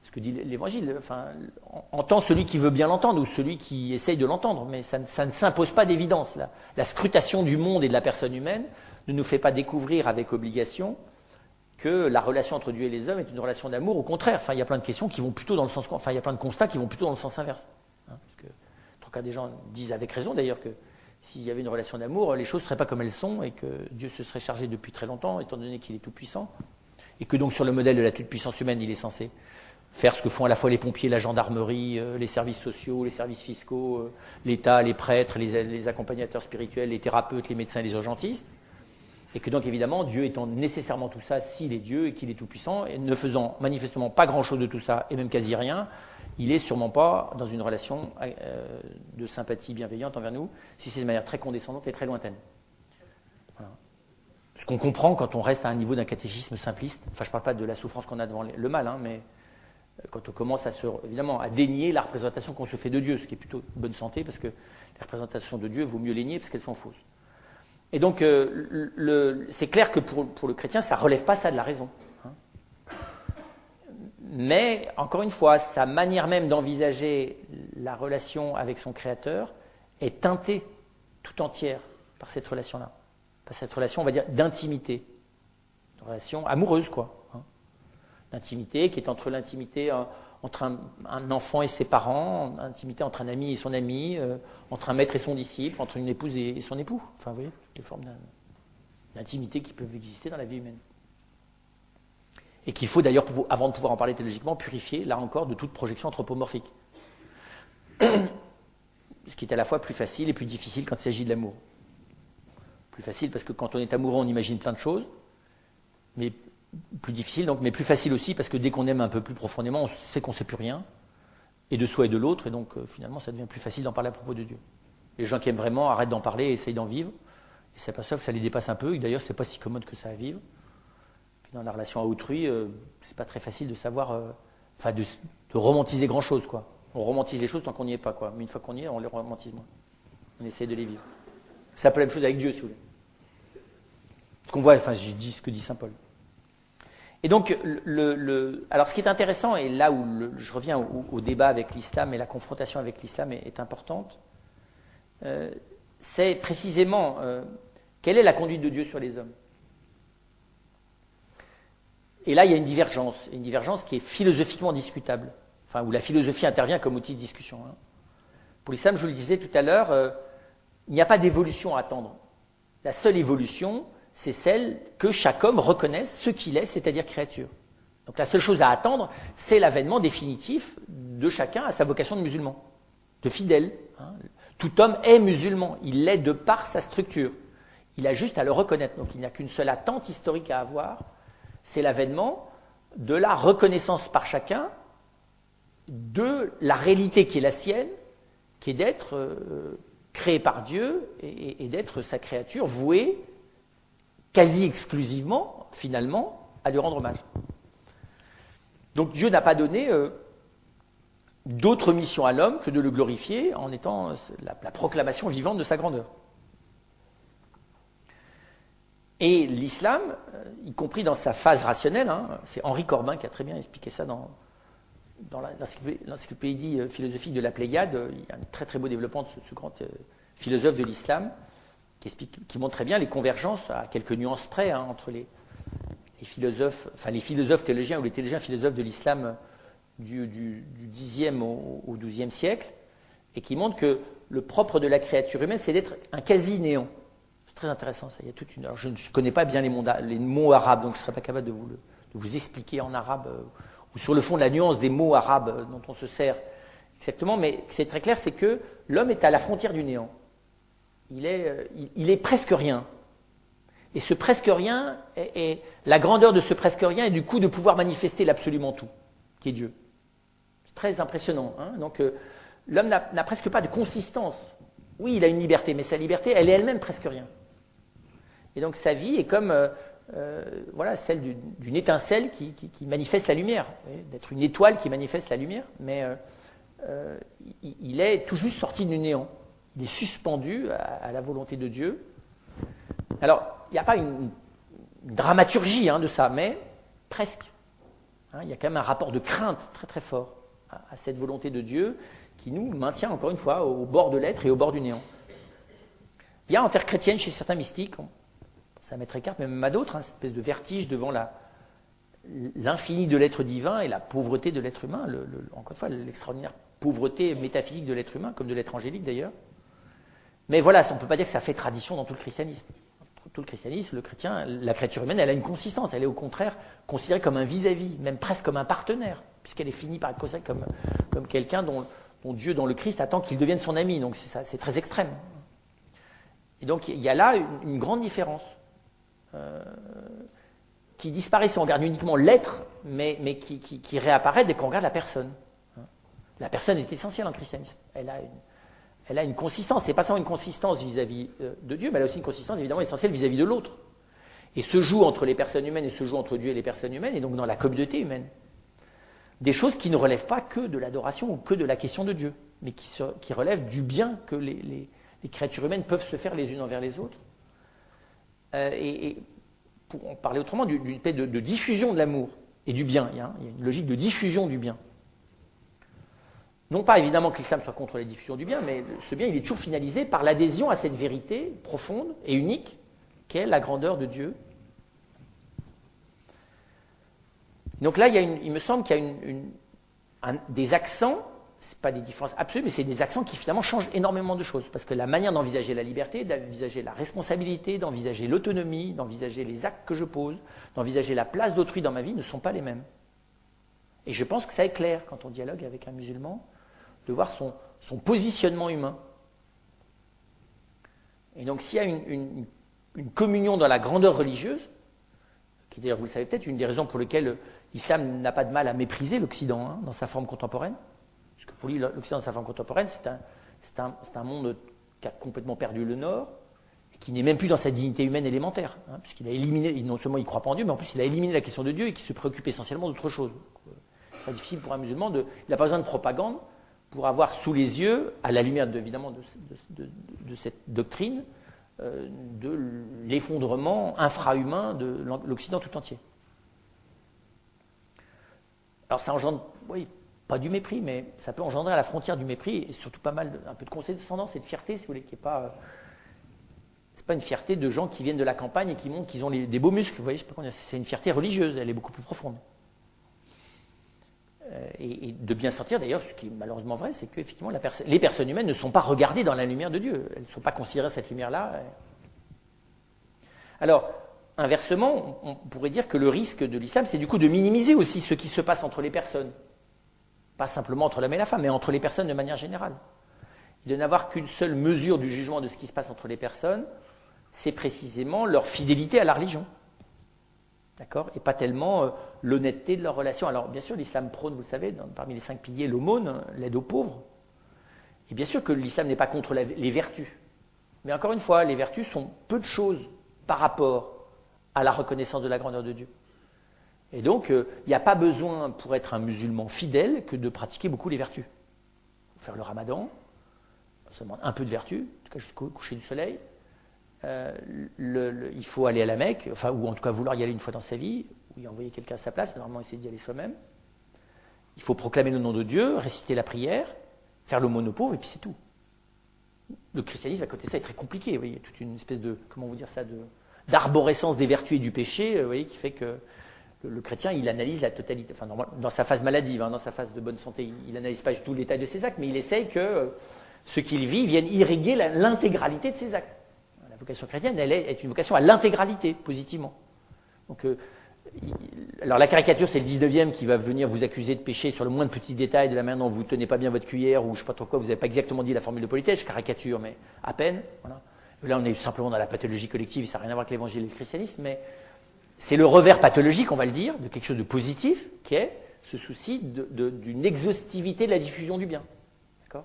A: ce que dit l'Évangile. Entend celui qui veut bien l'entendre ou celui qui essaye de l'entendre, mais ça ne s'impose pas d'évidence. La scrutation du monde et de la personne humaine ne nous fait pas découvrir avec obligation que la relation entre Dieu et les hommes est une relation d'amour. Au contraire, il y a plein de questions qui vont plutôt dans le sens, il y a plein de constats qui vont plutôt dans le sens inverse. Parce que, en tout cas, des gens disent avec raison d'ailleurs que s'il y avait une relation d'amour, les choses ne seraient pas comme elles sont et que Dieu se serait chargé depuis très longtemps, étant donné qu'il est tout puissant. Et que donc sur le modèle de la toute-puissance humaine, il est censé faire ce que font à la fois les pompiers, la gendarmerie, les services sociaux, les services fiscaux, l'État, les prêtres, les accompagnateurs spirituels, les thérapeutes, les médecins et les urgentistes. Et que donc évidemment, Dieu étant nécessairement tout ça, s'il est Dieu et qu'il est tout-puissant, et ne faisant manifestement pas grand-chose de tout ça, et même quasi rien, il n'est sûrement pas dans une relation de sympathie bienveillante envers nous, si c'est de manière très condescendante et très lointaine. Voilà. Ce qu'on comprend quand on reste à un niveau d'un catéchisme simpliste, je ne parle pas de la souffrance qu'on a devant le mal, mais quand on commence évidemment à dénier la représentation qu'on se fait de Dieu, ce qui est plutôt bonne santé, parce que les représentations de Dieu, vaut mieux les nier parce qu'elles sont fausses. Et donc, c'est clair que pour le chrétien, ça ne relève pas ça de la raison. Mais, encore une fois, sa manière même d'envisager la relation avec son Créateur est teintée tout entière par cette relation-là. Par cette relation, on va dire, d'intimité. Une relation amoureuse, quoi. D'intimité, qui est entre l'intimité entre un enfant et ses parents, l'intimité entre un ami et son ami, entre un maître et son disciple, entre une épouse et son époux. Enfin, vous voyez, les formes d'intimité qui peuvent exister dans la vie humaine. Et qu'il faut d'ailleurs, avant de pouvoir en parler théologiquement, purifier, là encore, de toute projection anthropomorphique. Ce qui est à la fois plus facile et plus difficile quand il s'agit de l'amour. Plus facile parce que quand on est amoureux, on imagine plein de choses, mais plus difficile, donc, mais plus facile aussi parce que dès qu'on aime un peu plus profondément, on sait qu'on ne sait plus rien, et de soi et de l'autre, et donc finalement ça devient plus facile d'en parler à propos de Dieu. Les gens qui aiment vraiment arrêtent d'en parler et essayent d'en vivre, et c'est pas ça, ça les dépasse un peu, et d'ailleurs c'est pas si commode que ça à vivre. Dans la relation à autrui, c'est pas très facile de savoir, de romantiser grand chose, quoi. On romantise les choses tant qu'on n'y est pas, quoi. Mais une fois qu'on y est, on les romantise moins. On essaie de les vivre. C'est un peu la même chose avec Dieu, si vous voulez. Ce qu'on voit, je dis ce que dit saint Paul. Et donc, alors ce qui est intéressant, et là où je reviens au débat avec l'islam, et la confrontation avec l'islam est importante, c'est précisément quelle est la conduite de Dieu sur les hommes. Et là, il y a une divergence qui est philosophiquement discutable, où la philosophie intervient comme outil de discussion. Pour l'islam, je vous le disais tout à l'heure, il n'y a pas d'évolution à attendre. La seule évolution, c'est celle que chaque homme reconnaisse ce qu'il est, c'est-à-dire créature. Donc la seule chose à attendre, c'est l'avènement définitif de chacun à sa vocation de musulman, de fidèle. Tout homme est musulman, il l'est de par sa structure. Il a juste à le reconnaître. Donc il n'y a qu'une seule attente historique à avoir, c'est l'avènement de la reconnaissance par chacun de la réalité qui est la sienne, qui est d'être créé par Dieu et d'être sa créature vouée quasi exclusivement, finalement, à lui rendre hommage. Donc Dieu n'a pas donné d'autre mission à l'homme que de le glorifier en étant la proclamation vivante de sa grandeur. Et l'islam, y compris dans sa phase rationnelle, c'est Henri Corbin qui a très bien expliqué ça dans l'encyclopédie philosophique de la Pléiade. Il y a un très très beau développement de ce grand philosophe de l'islam qui montre très bien les convergences à quelques nuances près entre les philosophes théologiens ou les théologiens philosophes de l'islam du Xe au XIIe siècle, et qui montre que le propre de la créature humaine, c'est d'être un quasi-néant. C'est très intéressant ça. Il y a toute une. Alors, je ne connais pas bien les mots arabes, donc je ne serais pas capable de vous expliquer en arabe ou sur le fond de la nuance des mots arabes dont on se sert exactement, mais c'est très clair, c'est que l'homme est à la frontière du néant. Il est presque rien. Et ce presque rien, la grandeur de ce presque rien est du coup de pouvoir manifester l'absolument tout, qui est Dieu. C'est très impressionnant. Donc l'homme n'a presque pas de consistance. Oui, il a une liberté, mais sa liberté, elle est elle-même presque rien. Et donc sa vie est comme celle d'une étincelle qui manifeste la lumière, d'être une étoile qui manifeste la lumière, mais il est tout juste sorti du néant. Il est suspendu à la volonté de Dieu. Alors, il n'y a pas une dramaturgie de ça, mais presque. Il y a quand même un rapport de crainte très très fort à cette volonté de Dieu qui nous maintient encore une fois au bord de l'être et au bord du néant. Il y a en terre chrétienne, chez certains mystiques, ça met très carte, mais même à d'autres, cette espèce de vertige devant l'infini de l'être divin et la pauvreté de l'être humain, encore une fois, l'extraordinaire pauvreté métaphysique de l'être humain, comme de l'être angélique d'ailleurs. Mais voilà, on ne peut pas dire que ça fait tradition dans tout le christianisme. Tout le christianisme, le chrétien, la créature humaine, elle a une consistance, elle est au contraire considérée comme un vis-à-vis, même presque comme un partenaire, puisqu'elle est finie par être considérée comme quelqu'un dont Dieu, dans le Christ, attend qu'il devienne son ami. Donc c'est très extrême. Et donc il y a là une grande différence qui disparaît si on regarde uniquement l'être, mais qui réapparaît dès qu'on regarde la personne. La personne est essentielle en christianisme. Elle a une consistance, et pas seulement une consistance vis-à-vis de Dieu, mais elle a aussi une consistance évidemment essentielle vis-à-vis de l'autre. Et se joue entre les personnes humaines et se joue entre Dieu et les personnes humaines, et donc dans la communauté humaine. Des choses qui ne relèvent pas que de l'adoration ou que de la question de Dieu, mais qui relèvent du bien que les créatures humaines peuvent se faire les unes envers les autres. Et pour en parler autrement, d'une paix de diffusion de l'amour et du bien. Il y a une logique de diffusion du bien. Non pas évidemment que l'islam soit contre la diffusion du bien, mais ce bien il est toujours finalisé par l'adhésion à cette vérité profonde et unique qu'est la grandeur de Dieu. Donc là, il me semble qu'il y a des accents, ce pas des différences absolues, mais c'est des accents qui finalement changent énormément de choses. Parce que la manière d'envisager la liberté, d'envisager la responsabilité, d'envisager l'autonomie, d'envisager les actes que je pose, d'envisager la place d'autrui dans ma vie ne sont pas les mêmes. Et je pense que ça est clair quand on dialogue avec un musulman, de voir son positionnement humain. Et donc s'il y a une communion dans la grandeur religieuse, qui d'ailleurs, vous le savez peut-être, une des raisons pour lesquelles l'islam n'a pas de mal à mépriser l'Occident dans sa forme contemporaine, parce que pour lui, l'Occident dans sa forme contemporaine, c'est un monde qui a complètement perdu le Nord, et qui n'est même plus dans sa dignité humaine élémentaire, puisqu'il a éliminé, non seulement il ne croit pas en Dieu, mais en plus il a éliminé la question de Dieu et qui se préoccupe essentiellement d'autre chose. C'est très difficile pour un musulman, il n'a pas besoin de propagande pour avoir sous les yeux, à la lumière évidemment de cette doctrine, de l'effondrement infrahumain de l'Occident tout entier. Alors ça engendre, oui, pas du mépris, mais ça peut engendrer à la frontière du mépris, et surtout un peu de condescendance et de fierté, si vous voulez, qui n'est pas... c'est pas une fierté de gens qui viennent de la campagne et qui montrent qu'ils ont des beaux muscles, vous voyez, je sais pas comment dire, c'est une fierté religieuse, elle est beaucoup plus profonde. Et de bien sentir d'ailleurs, ce qui est malheureusement vrai, c'est qu'effectivement les personnes humaines ne sont pas regardées dans la lumière de Dieu. Elles ne sont pas considérées cette lumière-là. Alors, inversement, on pourrait dire que le risque de l'islam, c'est du coup de minimiser aussi ce qui se passe entre les personnes. Pas simplement entre l'homme et la femme, mais entre les personnes de manière générale. Et de n'avoir qu'une seule mesure du jugement de ce qui se passe entre les personnes, c'est précisément leur fidélité à la religion. D'accord ? Et pas tellement l'honnêteté de leur relation. Alors, bien sûr, l'islam prône, vous le savez, parmi les 5 piliers, l'aumône, l'aide aux pauvres. Et bien sûr que l'islam n'est pas contre les vertus. Mais encore une fois, les vertus sont peu de choses par rapport à la reconnaissance de la grandeur de Dieu. Et donc, il n'y a pas besoin, pour être un musulman fidèle, que de pratiquer beaucoup les vertus. Faire le ramadan, ça demande un peu de vertu, en tout cas jusqu'au coucher du soleil. Il faut aller à la Mecque, enfin, ou en tout cas vouloir y aller une fois dans sa vie, ou y envoyer quelqu'un à sa place, mais normalement essayer d'y aller soi-même. Il faut proclamer le nom de Dieu, réciter la prière, faire l'aumône aux pauvres, et puis c'est tout. Le christianisme, à côté de ça, est très compliqué. Vous voyez, toute une espèce de, comment vous dire ça, d'arborescence des vertus et du péché, vous voyez, qui fait que le chrétien, il analyse la totalité, enfin, dans sa phase maladive, dans sa phase de bonne santé, il n'analyse pas tout le détail de ses actes, mais il essaye que ce qu'il vit vienne irriguer l'intégralité de ses actes. La vocation chrétienne, elle est une vocation à l'intégralité, positivement. Donc, alors la caricature, c'est le 19e qui va venir vous accuser de péché sur le moindre petit détail de la manière dont vous ne tenez pas bien votre cuillère, ou je ne sais pas trop quoi, vous n'avez pas exactement dit la formule de politesse, je caricature, mais à peine. Voilà. Là, on est simplement dans la pathologie collective, ça n'a rien à voir avec l'évangile et le christianisme, mais c'est le revers pathologique, on va le dire, de quelque chose de positif, qui est ce souci d'une exhaustivité de la diffusion du bien. D'accord ?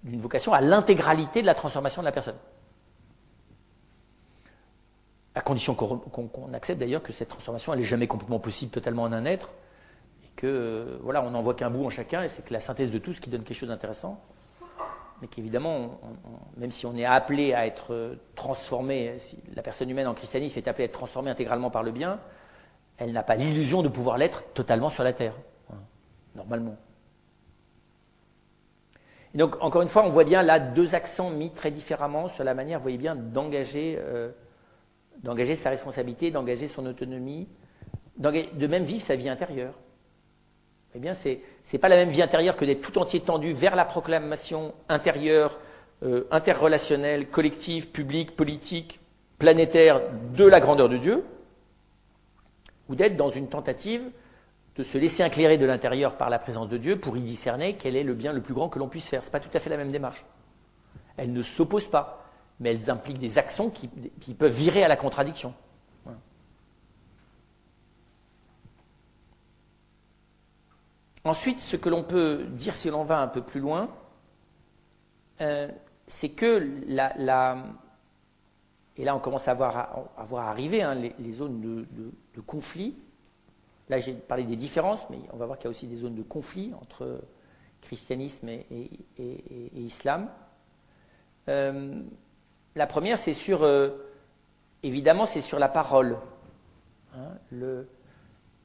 A: D'une vocation à l'intégralité de la transformation de la personne. À condition qu'on accepte d'ailleurs que cette transformation, elle n'est jamais complètement possible totalement en un être, et que, voilà, on n'en voit qu'un bout en chacun, et c'est que la synthèse de tout ce qui donne quelque chose d'intéressant, mais qu'évidemment, même si on est appelé à être transformé, si la personne humaine en christianisme est appelée à être transformée intégralement par le bien, elle n'a pas l'illusion de pouvoir l'être totalement sur la terre, voilà, normalement. Et donc, encore une fois, on voit bien là deux accents mis très différemment sur la manière, vous voyez bien, d'engager sa responsabilité, d'engager son autonomie, de même vivre sa vie intérieure. Eh bien, c'est pas la même vie intérieure que d'être tout entier tendu vers la proclamation intérieure, interrelationnelle, collective, publique, politique, planétaire de la grandeur de Dieu, ou d'être dans une tentative de se laisser éclairer de l'intérieur par la présence de Dieu pour y discerner quel est le bien le plus grand que l'on puisse faire. Ce n'est pas tout à fait la même démarche. Elles ne s'opposent pas, mais elles impliquent des actions qui peuvent virer à la contradiction. Voilà. Ensuite, ce que l'on peut dire si l'on va un peu plus loin, c'est que et là on commence à voir arriver les zones de conflit. Là j'ai parlé des différences, mais on va voir qu'il y a aussi des zones de conflit entre christianisme et islam. La première, c'est évidemment, c'est sur la parole.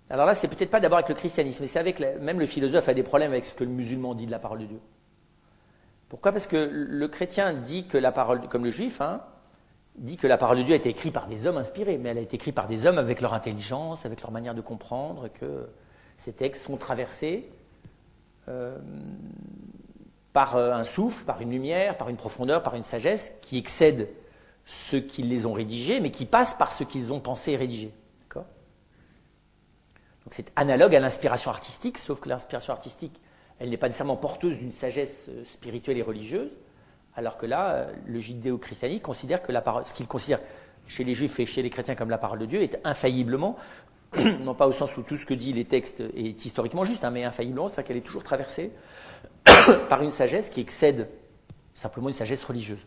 A: Alors là, c'est peut-être pas d'abord avec le christianisme, mais c'est avec même le philosophe a des problèmes avec ce que le musulman dit de la parole de Dieu. Pourquoi ? Parce que le chrétien dit que la parole, comme le juif, dit que la parole de Dieu a été écrite par des hommes inspirés, mais elle a été écrite par des hommes avec leur intelligence, avec leur manière de comprendre, que ces textes sont traversés par un souffle, par une lumière, par une profondeur, par une sagesse qui excède ceux qui les ont rédigés, mais qui passe par ce qu'ils ont pensé et rédigé. D'accord ? Donc c'est analogue à l'inspiration artistique, sauf que l'inspiration artistique, elle n'est pas nécessairement porteuse d'une sagesse spirituelle et religieuse, alors que là, le judéo-christianisme considère que la parole, ce qu'il considère chez les juifs et chez les chrétiens comme la parole de Dieu, est infailliblement, non pas au sens où tout ce que dit les textes est historiquement juste, mais infailliblement, c'est-à-dire qu'elle est toujours traversée par une sagesse qui excède simplement une sagesse religieuse.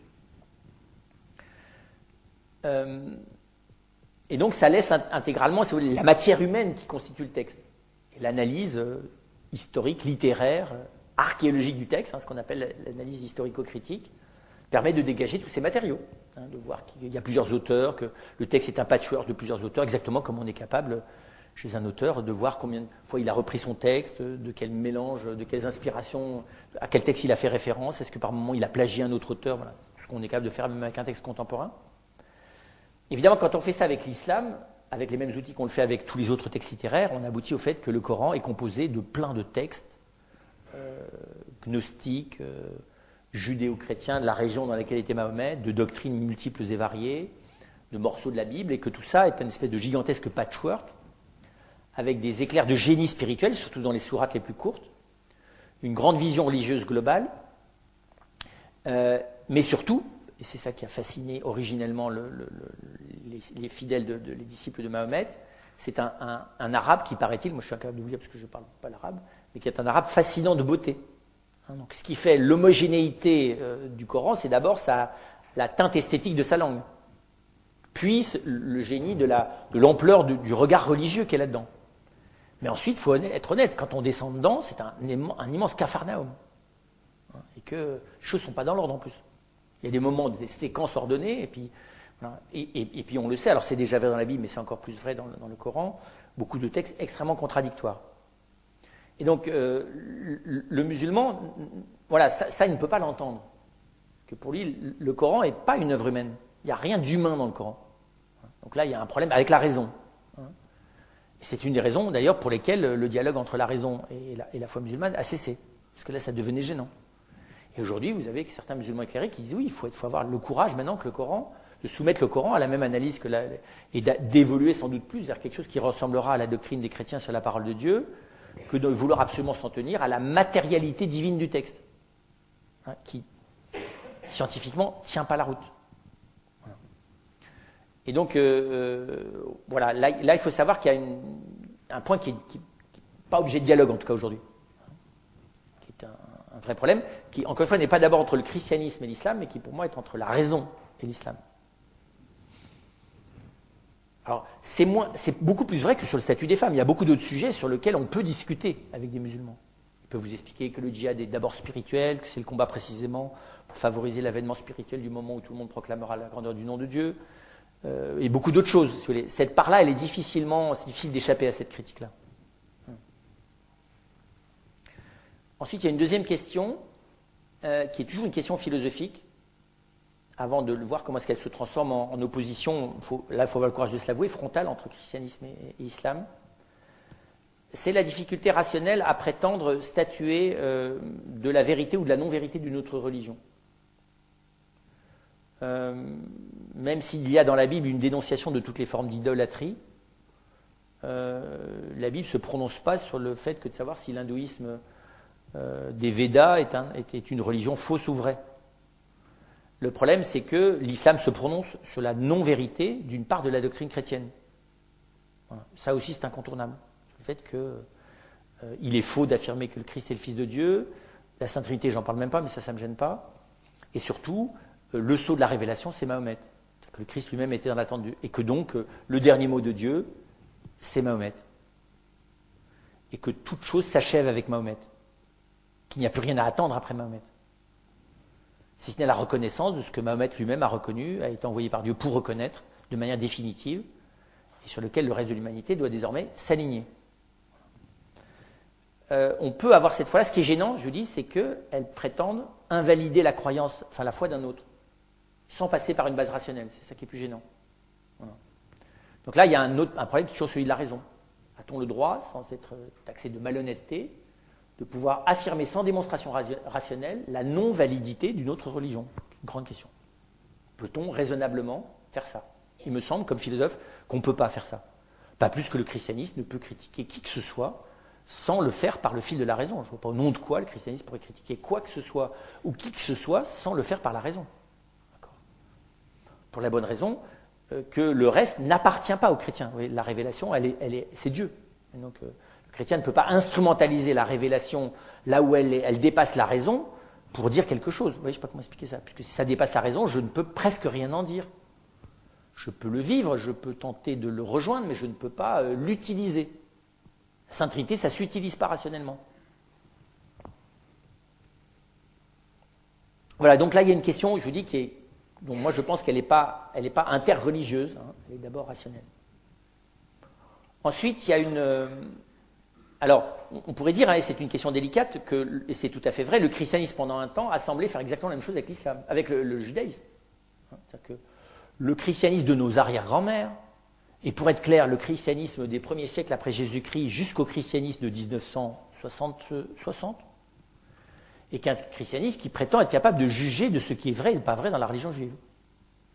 A: Et donc ça laisse intégralement la matière humaine qui constitue le texte. Et l'analyse historique, littéraire, archéologique du texte, ce qu'on appelle l'analyse historico-critique, permet de dégager tous ces matériaux, de voir qu'il y a plusieurs auteurs, que le texte est un patchwork de plusieurs auteurs, exactement comme on est capable chez un auteur de voir combien de fois il a repris son texte, de quel mélange, de quelles inspirations, à quel texte il a fait référence, est-ce que par moment il a plagié un autre auteur, voilà, ce qu'on est capable de faire même avec un texte contemporain. Évidemment, quand on fait ça avec l'islam, avec les mêmes outils qu'on le fait avec tous les autres textes littéraires, on aboutit au fait que le Coran est composé de plein de textes gnostiques, judéo-chrétiens, de la région dans laquelle était Mahomet, de doctrines multiples et variées, de morceaux de la Bible, et que tout ça est une espèce de gigantesque patchwork, avec des éclairs de génie spirituel, surtout dans les sourates les plus courtes, une grande vision religieuse globale, mais surtout, et c'est ça qui a fasciné originellement les fidèles, les disciples de Mahomet, c'est un arabe qui, paraît-il, moi je suis incapable de vous dire parce que je ne parle pas l'arabe, mais qui est un arabe fascinant de beauté. Donc, ce qui fait l'homogénéité du Coran, c'est d'abord la teinte esthétique de sa langue, puis le génie de l'ampleur du regard religieux qu'il y a là-dedans. Mais ensuite, il faut être honnête, quand on descend dedans, c'est un immense capharnaüm. Et que les choses ne sont pas dans l'ordre en plus. Il y a des moments, des séquences ordonnées, et puis, voilà, et puis on le sait, alors c'est déjà vrai dans la Bible, mais c'est encore plus vrai dans le Coran, beaucoup de textes extrêmement contradictoires. Et donc, le musulman, voilà, ça, il ne peut pas l'entendre. Que pour lui, le Coran n'est pas une œuvre humaine. Il n'y a rien d'humain dans le Coran. Donc là, il y a un problème avec la raison. Et c'est une des raisons, d'ailleurs, pour lesquelles le dialogue entre la raison et la foi musulmane a cessé. Parce que là, ça devenait gênant. Et aujourd'hui, vous avez certains musulmans éclairés qui disent oui, il faut avoir le courage maintenant que le Coran, de soumettre le Coran à la même analyse et d'évoluer sans doute plus vers quelque chose qui ressemblera à la doctrine des chrétiens sur la parole de Dieu, que de vouloir absolument s'en tenir à la matérialité divine du texte, qui scientifiquement ne tient pas la route. Voilà. Et donc, voilà, là, il faut savoir qu'il y a un point qui n'est pas objet de dialogue, en tout cas aujourd'hui, qui est un vrai problème, qui, encore une fois, n'est pas d'abord entre le christianisme et l'islam, mais qui, pour moi, est entre la raison et l'islam. Alors, c'est beaucoup plus vrai que sur le statut des femmes. Il y a beaucoup d'autres sujets sur lesquels on peut discuter avec des musulmans. Ils peuvent vous expliquer que le djihad est d'abord spirituel, que c'est le combat précisément pour favoriser l'avènement spirituel du moment où tout le monde proclamera la grandeur du nom de Dieu, et beaucoup d'autres choses. Si vous voulez. Cette part-là, c'est difficile d'échapper à cette critique-là. Ensuite, il y a une deuxième question, qui est toujours une question philosophique. Avant de voir comment est-ce qu'elle se transforme en opposition, il faut avoir le courage de se l'avouer, frontale entre christianisme et islam. C'est la difficulté rationnelle à prétendre statuer de la vérité ou de la non-vérité d'une autre religion. Même s'il y a dans la Bible une dénonciation de toutes les formes d'idolâtrie, la Bible ne se prononce pas sur le fait que de savoir si l'hindouisme des Védas était une religion fausse ou vraie. Le problème, c'est que l'islam se prononce sur la non-vérité d'une part de la doctrine chrétienne. Voilà. Ça aussi, c'est incontournable. Le fait qu'il est faux d'affirmer que le Christ est le Fils de Dieu, la Sainte Trinité, j'en parle même pas, mais ça ne me gêne pas. Et surtout, le sceau de la révélation, c'est Mahomet. C'est-à-dire que le Christ lui-même était dans l'attente de Dieu. Et que donc, le dernier mot de Dieu, c'est Mahomet. Et que toute chose s'achève avec Mahomet. Qu'il n'y a plus rien à attendre après Mahomet. Si ce n'est la reconnaissance de ce que Mahomet lui-même a reconnu, a été envoyé par Dieu pour reconnaître de manière définitive, et sur lequel le reste de l'humanité doit désormais s'aligner. On peut avoir cette foi-là, ce qui est gênant, je dis, c'est qu'elles prétendent invalider la croyance, enfin la foi d'un autre, sans passer par une base rationnelle. C'est ça qui est plus gênant. Voilà. Donc là, il y a un problème qui est toujours celui de la raison. A-t-on le droit, sans être taxé de malhonnêteté, de pouvoir affirmer sans démonstration rationnelle la non-validité d'une autre religion? Une grande question. Peut-on raisonnablement faire ça? Il me semble, comme philosophe, qu'on ne peut pas faire ça. Pas plus que le christianisme ne peut critiquer qui que ce soit sans le faire par le fil de la raison. Je ne vois pas au nom de quoi le christianisme pourrait critiquer quoi que ce soit ou qui que ce soit sans le faire par la raison. D'accord. Pour la bonne raison que le reste n'appartient pas aux chrétiens. Vous voyez, la révélation, c'est Dieu. Et donc, le chrétien ne peut pas instrumentaliser la révélation là où elle dépasse la raison pour dire quelque chose. Vous voyez, je ne sais pas comment expliquer ça. Puisque si ça dépasse la raison, je ne peux presque rien en dire. Je peux le vivre, je peux tenter de le rejoindre, mais je ne peux pas l'utiliser. La Sainte Trinité, ça ne s'utilise pas rationnellement. Voilà, donc là, il y a une question, je vous dis, dont moi je pense qu'elle n'est pas interreligieuse, hein, elle est d'abord rationnelle. Ensuite, il y a une... alors, on pourrait dire, hein, et c'est une question délicate, et c'est tout à fait vrai, le christianisme pendant un temps a semblé faire exactement la même chose avec l'islam, avec le judaïsme. Hein, c'est-à-dire que le christianisme de nos arrière-grands-mères, et pour être clair, le christianisme des premiers siècles après Jésus-Christ jusqu'au christianisme de 1960, et qu'un christianisme qui prétend être capable de juger de ce qui est vrai et pas vrai dans la religion juive.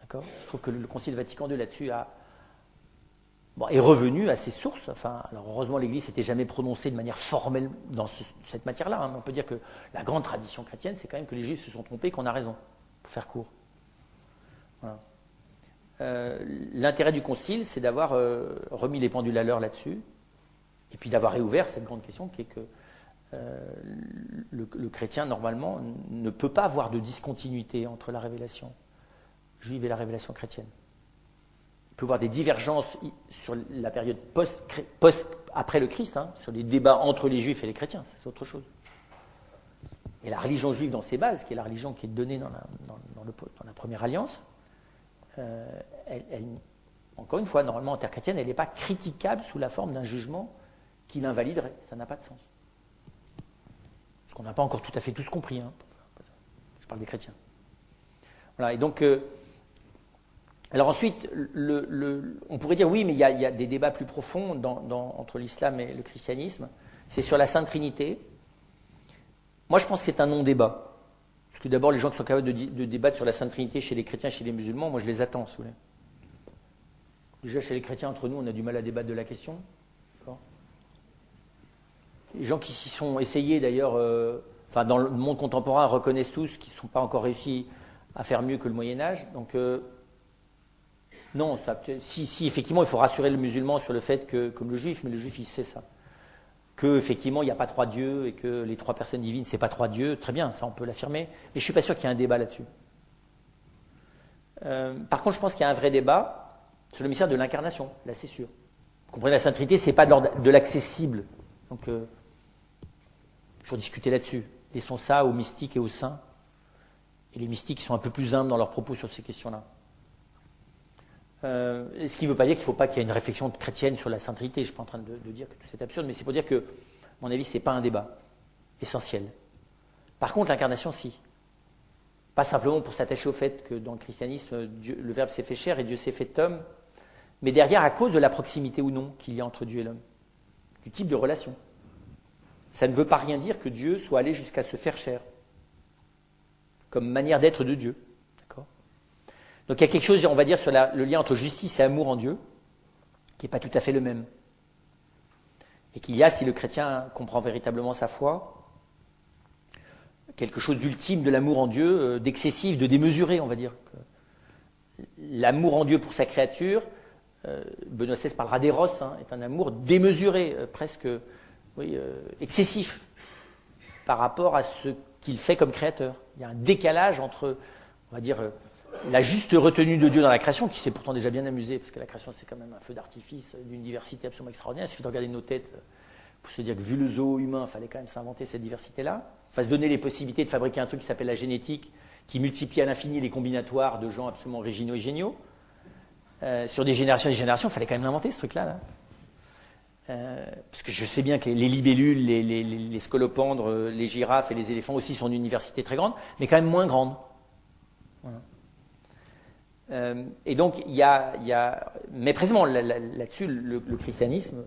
A: D'accord ? Je trouve que le Concile Vatican II là-dessus est revenu à ses sources. Enfin, alors heureusement, l'Église s'était jamais prononcée de manière formelle dans cette matière-là. Hein. On peut dire que la grande tradition chrétienne, c'est quand même que les Juifs se sont trompés, qu'on a raison, pour faire court. Voilà. L'intérêt du Concile, c'est d'avoir remis les pendules à l'heure là-dessus, et puis d'avoir réouvert cette grande question qui est que le chrétien, normalement, ne peut pas avoir de discontinuité entre la révélation juive et la révélation chrétienne. Il peut y avoir des divergences sur la période après le Christ, sur les débats entre les juifs et les chrétiens, ça, c'est autre chose. Et la religion juive dans ses bases, qui est la religion qui est donnée dans la première alliance, encore une fois, normalement en terre chrétienne, elle n'est pas critiquable sous la forme d'un jugement qui l'invaliderait. Ça n'a pas de sens. Parce qu'on n'a pas encore tout à fait tous compris. Je parle des chrétiens. Voilà, et donc, alors ensuite, on pourrait dire oui, mais il y a des débats plus profonds entre l'islam et le christianisme. C'est sur la Sainte Trinité. Moi, je pense que c'est un non-débat. Parce que d'abord, les gens qui sont capables de débattre sur la Sainte Trinité chez les chrétiens, chez les musulmans, moi, je les attends, si vous voulez. Déjà, chez les chrétiens, entre nous, on a du mal à débattre de la question. D'accord. Les gens qui s'y sont essayés, d'ailleurs, dans le monde contemporain, reconnaissent tous qu'ils ne sont pas encore réussi à faire mieux que le Moyen-Âge. Donc, non, si, effectivement, il faut rassurer le musulman sur le fait que, comme le juif, mais le juif, il sait ça, que effectivement il n'y a pas trois dieux et que les trois personnes divines, c'est pas trois dieux, très bien, ça on peut l'affirmer, mais je ne suis pas sûr qu'il y ait un débat là-dessus. Par contre, je pense qu'il y a un vrai débat sur le mystère de l'incarnation, là c'est sûr. Vous comprenez, la Sainte Trinité, c'est pas de l'accessible. Donc, je vais discuter là-dessus. Laissons ça aux mystiques et aux saints. Et les mystiques sont un peu plus humbles dans leurs propos sur ces questions-là. Ce qui ne veut pas dire qu'il ne faut pas qu'il y ait une réflexion chrétienne sur la Sainte Trinité. Je ne suis pas en train de dire que tout c'est absurde, mais c'est pour dire que, à mon avis, ce n'est pas un débat essentiel. Par contre, l'incarnation, si. Pas simplement pour s'attacher au fait que dans le christianisme, le Verbe s'est fait chair et Dieu s'est fait homme, mais derrière, à cause de la proximité ou non qu'il y a entre Dieu et l'homme, du type de relation. Ça ne veut pas rien dire que Dieu soit allé jusqu'à se faire chair, comme manière d'être de Dieu. Donc il y a quelque chose, on va dire, sur le lien entre justice et amour en Dieu, qui n'est pas tout à fait le même. Et qu'il y a, si le chrétien comprend véritablement sa foi, quelque chose d'ultime de l'amour en Dieu, d'excessif, de démesuré, on va dire. L'amour en Dieu pour sa créature, Benoît XVI parlera d'éros, est un amour démesuré, presque excessif, par rapport à ce qu'il fait comme créateur. Il y a un décalage entre, on va dire, la juste retenue de Dieu dans la création, qui s'est pourtant déjà bien amusée, parce que la création c'est quand même un feu d'artifice d'une diversité absolument extraordinaire. Il suffit de regarder nos têtes pour se dire que vu le zoo humain, il fallait quand même s'inventer cette diversité-là. Enfin, se donner les possibilités de fabriquer un truc qui s'appelle la génétique, qui multiplie à l'infini les combinatoires de gens absolument originaux et géniaux. Sur des générations, il fallait quand même l'inventer ce truc-là. Parce que je sais bien que les libellules, les scolopendres, les girafes et les éléphants aussi sont d'une diversité très grande, mais quand même moins grande. Voilà. Et donc, mais précisément là-dessus, le christianisme,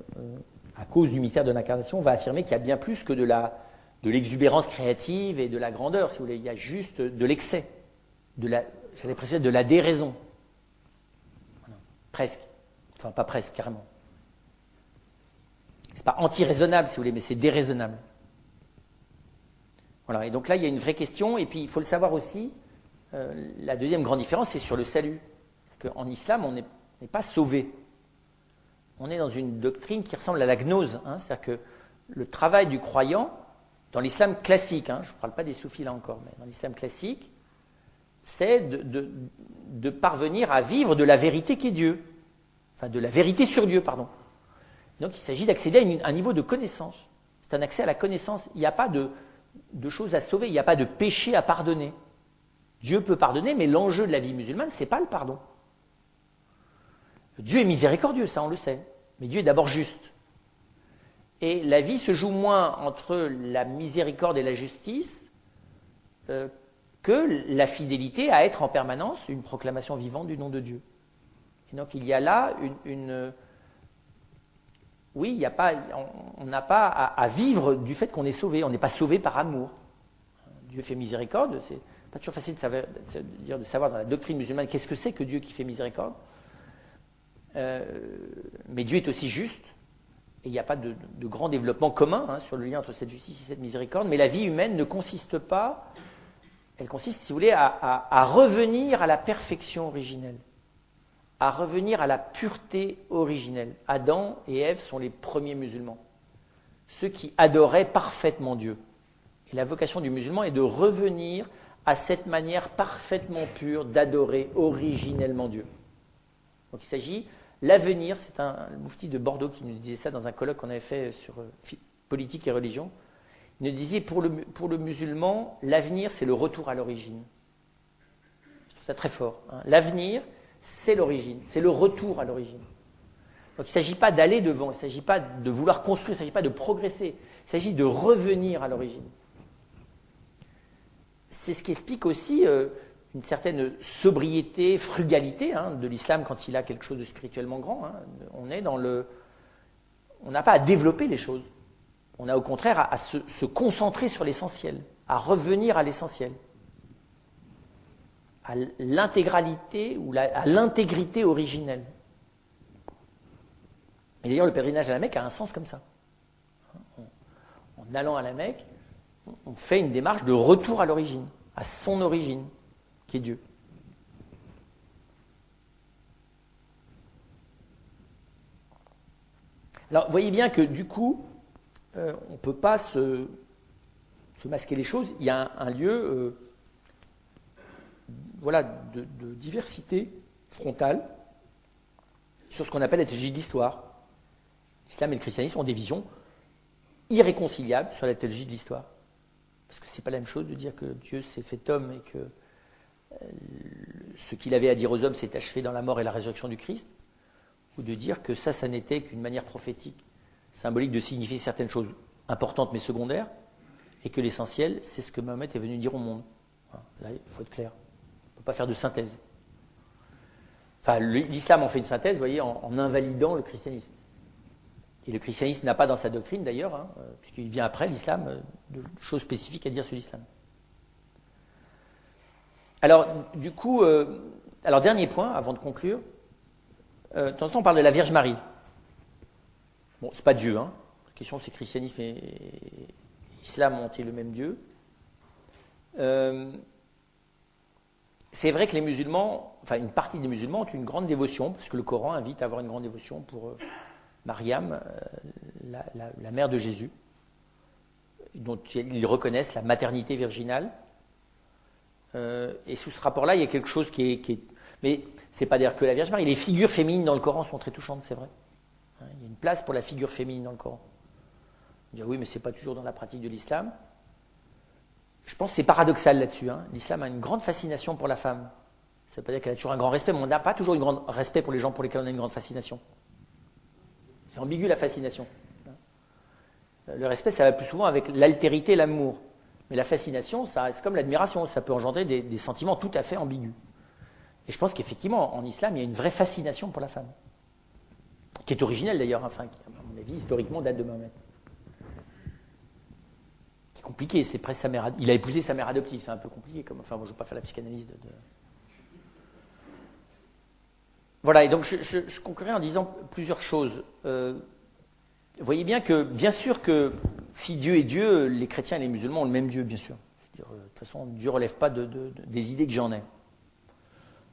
A: à cause du mystère de l'incarnation, va affirmer qu'il y a bien plus que de l'exubérance créative et de la grandeur, si vous voulez. Il y a juste de l'excès, j'allais préciser, de la déraison. Voilà. Presque. Enfin, pas presque, carrément. C'est pas anti-raisonnable, si vous voulez, mais c'est déraisonnable. Voilà. Et donc là, il y a une vraie question, et puis il faut le savoir aussi. La deuxième grande différence, c'est sur le salut. En islam, on n'est pas sauvé. On est dans une doctrine qui ressemble à la gnose. C'est-à-dire que le travail du croyant, dans l'islam classique, je ne parle pas des soufis là encore, mais dans l'islam classique, c'est de parvenir à vivre de la vérité qu'est Dieu. Enfin, de la vérité sur Dieu, pardon. Donc il s'agit d'accéder à un niveau de connaissance. C'est un accès à la connaissance. Il n'y a pas de choses à sauver, il n'y a pas de péché à pardonner. Dieu peut pardonner, mais l'enjeu de la vie musulmane, ce n'est pas le pardon. Dieu est miséricordieux, ça on le sait, mais Dieu est d'abord juste. Et la vie se joue moins entre la miséricorde et la justice que la fidélité à être en permanence une proclamation vivante du nom de Dieu. Et donc il y a là oui, on n'a pas à vivre du fait qu'on est sauvé, on n'est pas sauvé par amour. Dieu fait miséricorde, c'est pas toujours facile de savoir dans la doctrine musulmane qu'est-ce que c'est que Dieu qui fait miséricorde. Mais Dieu est aussi juste, et il n'y a pas de grand développement commun sur le lien entre cette justice et cette miséricorde, mais la vie humaine ne consiste pas, elle consiste, si vous voulez, à revenir à la perfection originelle, à revenir à la pureté originelle. Adam et Ève sont les premiers musulmans. ceux qui adoraient parfaitement Dieu. Et la vocation du musulman est de revenir à cette manière parfaitement pure d'adorer originellement Dieu. Donc il s'agit, l'avenir, c'est le moufti de Bordeaux qui nous disait ça dans un colloque qu'on avait fait sur politique et religion. Il nous disait, pour le musulman, l'avenir, c'est le retour à l'origine. Je trouve ça très fort. Hein. L'avenir, c'est l'origine, c'est le retour à l'origine. Donc il ne s'agit pas d'aller devant, il ne s'agit pas de vouloir construire, il ne s'agit pas de progresser, il s'agit de revenir à l'origine. C'est ce qui explique aussi une certaine sobriété, frugalité de l'islam quand il a quelque chose de spirituellement grand. Hein. On n'a pas à développer les choses. On a au contraire à se concentrer sur l'essentiel, à revenir à l'essentiel, à l'intégralité ou à l'intégrité originelle. Et d'ailleurs, le pèlerinage à la Mecque a un sens comme ça. En allant à la Mecque, on fait une démarche de retour à l'origine, à son origine, qui est Dieu. Alors, vous voyez bien que du coup, on ne peut pas se masquer les choses. Il y a un lieu de diversité frontale sur ce qu'on appelle la théologie de l'histoire. L'islam et le christianisme ont des visions irréconciliables sur la théologie de l'histoire. Parce que ce n'est pas la même chose de dire que Dieu s'est fait homme et que ce qu'il avait à dire aux hommes s'est achevé dans la mort et la résurrection du Christ, ou de dire que ça n'était qu'une manière prophétique, symbolique de signifier certaines choses importantes mais secondaires, et que l'essentiel, c'est ce que Mahomet est venu dire au monde. Là, il faut être clair. On ne peut pas faire de synthèse. Enfin, l'islam en fait une synthèse, vous voyez, en invalidant le christianisme. Et le christianisme n'a pas dans sa doctrine, d'ailleurs, puisqu'il vient après l'islam, de choses spécifiques à dire sur l'islam. Alors, du coup, dernier point, avant de conclure, de temps en temps, on parle de la Vierge Marie. Bon, c'est pas Dieu, hein. La question, c'est christianisme et islam ont-ils le même Dieu ? C'est vrai que les musulmans, enfin une partie des musulmans ont une grande dévotion, parce que le Coran invite à avoir une grande dévotion pour Mariam, la mère de Jésus, dont ils reconnaissent la maternité virginale. Et sous ce rapport-là, il y a quelque chose qui est... Mais c'est pas d'ailleurs que la Vierge Marie. Les figures féminines dans le Coran sont très touchantes, c'est vrai. Il y a une place pour la figure féminine dans le Coran. On dit oui, mais c'est pas toujours dans la pratique de l'islam. Je pense que c'est paradoxal là-dessus. L'islam a une grande fascination pour la femme. Ça veut pas dire qu'elle a toujours un grand respect, mais on n'a pas toujours un grand respect pour les gens pour lesquels on a une grande fascination. C'est ambigu la fascination. Le respect, ça va plus souvent avec l'altérité et l'amour. Mais la fascination, c'est comme l'admiration, ça peut engendrer des sentiments tout à fait ambigus. Et je pense qu'effectivement, en islam, il y a une vraie fascination pour la femme, qui est originelle d'ailleurs, qui, à mon avis, historiquement, date de Mahomet. C'est compliqué, c'est presque sa mère. Il a épousé sa mère adoptive, c'est un peu compliqué. Moi, je ne veux pas faire la psychanalyse de... Voilà, et donc je conclurai en disant plusieurs choses. Vous voyez bien que, bien sûr que si Dieu est Dieu, les chrétiens et les musulmans ont le même Dieu, bien sûr. De toute façon, Dieu ne relève pas des idées que j'en ai.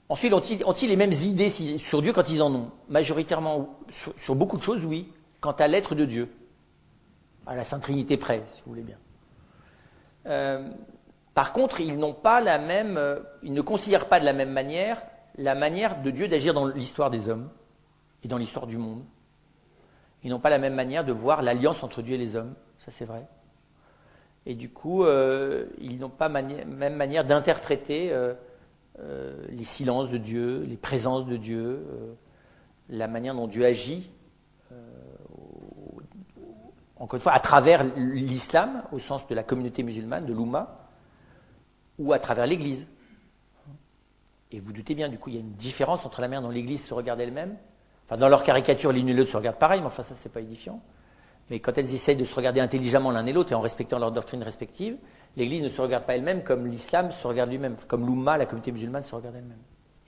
A: Ensuite, ont-ils les mêmes idées sur Dieu quand ils en ont ? Majoritairement, sur beaucoup de choses, oui. Quant à l'être de Dieu, à la Sainte Trinité près, si vous voulez bien. Par contre, ils ne considèrent pas de la même manière la manière de Dieu d'agir dans l'histoire des hommes et dans l'histoire du monde. Ils n'ont pas la même manière de voir l'alliance entre Dieu et les hommes, ça c'est vrai. Et du coup, ils n'ont pas même manière d'interpréter les silences de Dieu, les présences de Dieu, la manière dont Dieu agit, encore une fois, à travers l'islam, au sens de la communauté musulmane, de l'Oumma, ou à travers l'Église. Et vous doutez bien, du coup, il y a une différence entre la manière dont l'Église se regarde elle-même. Enfin, dans leur caricature, l'une et l'autre se regardent pareil, mais enfin, ça, c'est pas édifiant. Mais quand elles essayent de se regarder intelligemment l'un et l'autre et en respectant leurs doctrines respectives, l'Église ne se regarde pas elle-même comme l'islam se regarde lui-même, comme l'Oumma, la communauté musulmane, se regarde elle-même.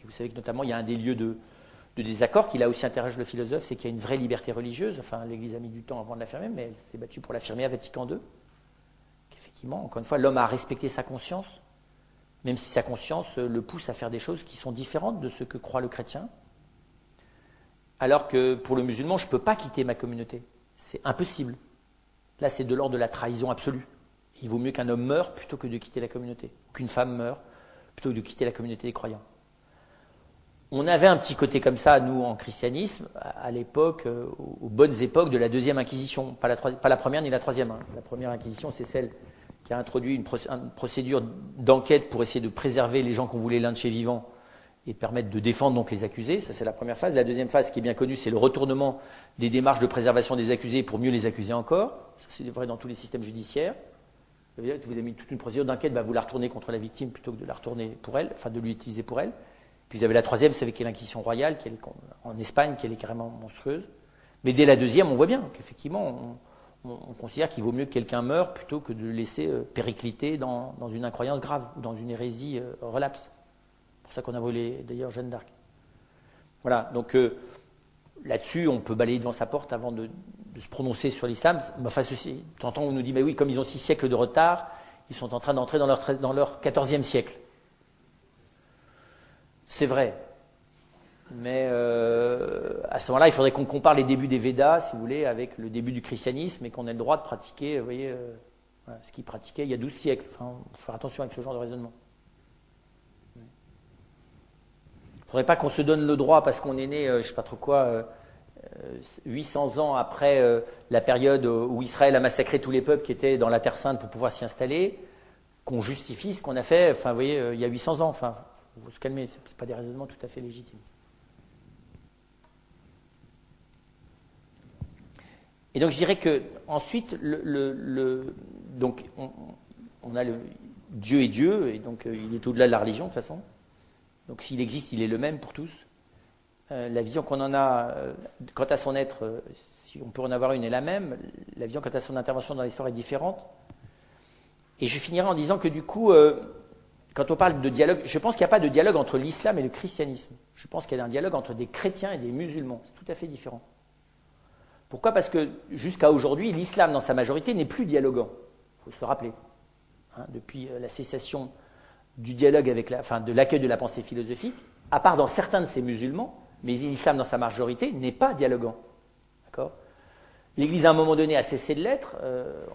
A: Et vous savez que notamment, il y a un des lieux de désaccord qui là aussi interroge le philosophe, c'est qu'il y a une vraie liberté religieuse. Enfin, l'Église a mis du temps avant de l'affirmer, mais elle s'est battue pour l'affirmer à Vatican II. Qu'effectivement, encore une fois, l'homme a respecté sa conscience, même si sa conscience le pousse à faire des choses qui sont différentes de ce que croit le chrétien. Alors que pour le musulman, je ne peux pas quitter ma communauté. C'est impossible. Là, c'est de l'ordre de la trahison absolue. Il vaut mieux qu'un homme meure plutôt que de quitter la communauté, ou qu'une femme meure plutôt que de quitter la communauté des croyants. On avait un petit côté comme ça, nous, en christianisme, à l'époque, aux bonnes époques de la deuxième Inquisition. Pas la première ni la troisième. Hein. La première Inquisition, c'est celle qui a introduit une procédure d'enquête pour essayer de préserver les gens qu'on voulait lyncher vivants et de permettre de défendre donc les accusés. Ça, c'est la première phase. La deuxième phase, qui est bien connue, c'est le retournement des démarches de préservation des accusés pour mieux les accuser encore. Ça, c'est vrai dans tous les systèmes judiciaires. Vous avez mis toute une procédure d'enquête, vous la retournez contre la victime plutôt que de la retourner pour elle, enfin de l'utiliser pour elle. Puis vous avez la troisième, c'est avec l'Inquisition royale, qui est en Espagne, qui est carrément monstrueuse. Mais dès la deuxième, on voit bien qu'effectivement, on considère qu'il vaut mieux que quelqu'un meure plutôt que de le laisser péricliter dans une incroyance grave ou dans une hérésie relapse. C'est pour ça qu'on a volé d'ailleurs Jeanne d'Arc. Voilà, donc là-dessus, on peut balayer devant sa porte avant de se prononcer sur l'islam. Enfin, t'entends, on nous dit, mais oui, comme ils ont 6 siècles de retard, ils sont en train d'entrer dans leur 14e siècle. C'est vrai. Mais à ce moment-là, il faudrait qu'on compare les débuts des Védas, si vous voulez, avec le début du christianisme et qu'on ait le droit de pratiquer, vous voyez, voilà, ce qu'ils pratiquaient il y a 12 siècles. Enfin, il faut faire attention avec ce genre de raisonnement. Il ne faudrait pas qu'on se donne le droit, parce qu'on est né, je ne sais pas trop quoi, 800 ans après la période où Israël a massacré tous les peuples qui étaient dans la Terre Sainte pour pouvoir s'y installer, qu'on justifie ce qu'on a fait, enfin, vous voyez, il y a 800 ans. Enfin, il faut se calmer, ce n'est pas des raisonnements tout à fait légitimes. Et donc je dirais que ensuite, donc on a le Dieu est Dieu, et donc il est au-delà de la religion de toute façon. Donc s'il existe, il est le même pour tous. La vision qu'on en a quant à son être, si on peut en avoir une, est la même. La vision quant à son intervention dans l'histoire est différente. Et je finirai en disant que du coup, quand on parle de dialogue, je pense qu'il n'y a pas de dialogue entre l'islam et le christianisme. Je pense qu'il y a un dialogue entre des chrétiens et des musulmans. C'est tout à fait différent. Pourquoi ? Parce que jusqu'à aujourd'hui, l'islam dans sa majorité n'est plus dialoguant. Il faut se le rappeler. Depuis la cessation du dialogue de l'accueil de la pensée philosophique, à part dans certains de ces musulmans, mais l'islam dans sa majorité n'est pas dialoguant. D'accord ? L'Église à un moment donné a cessé de l'être,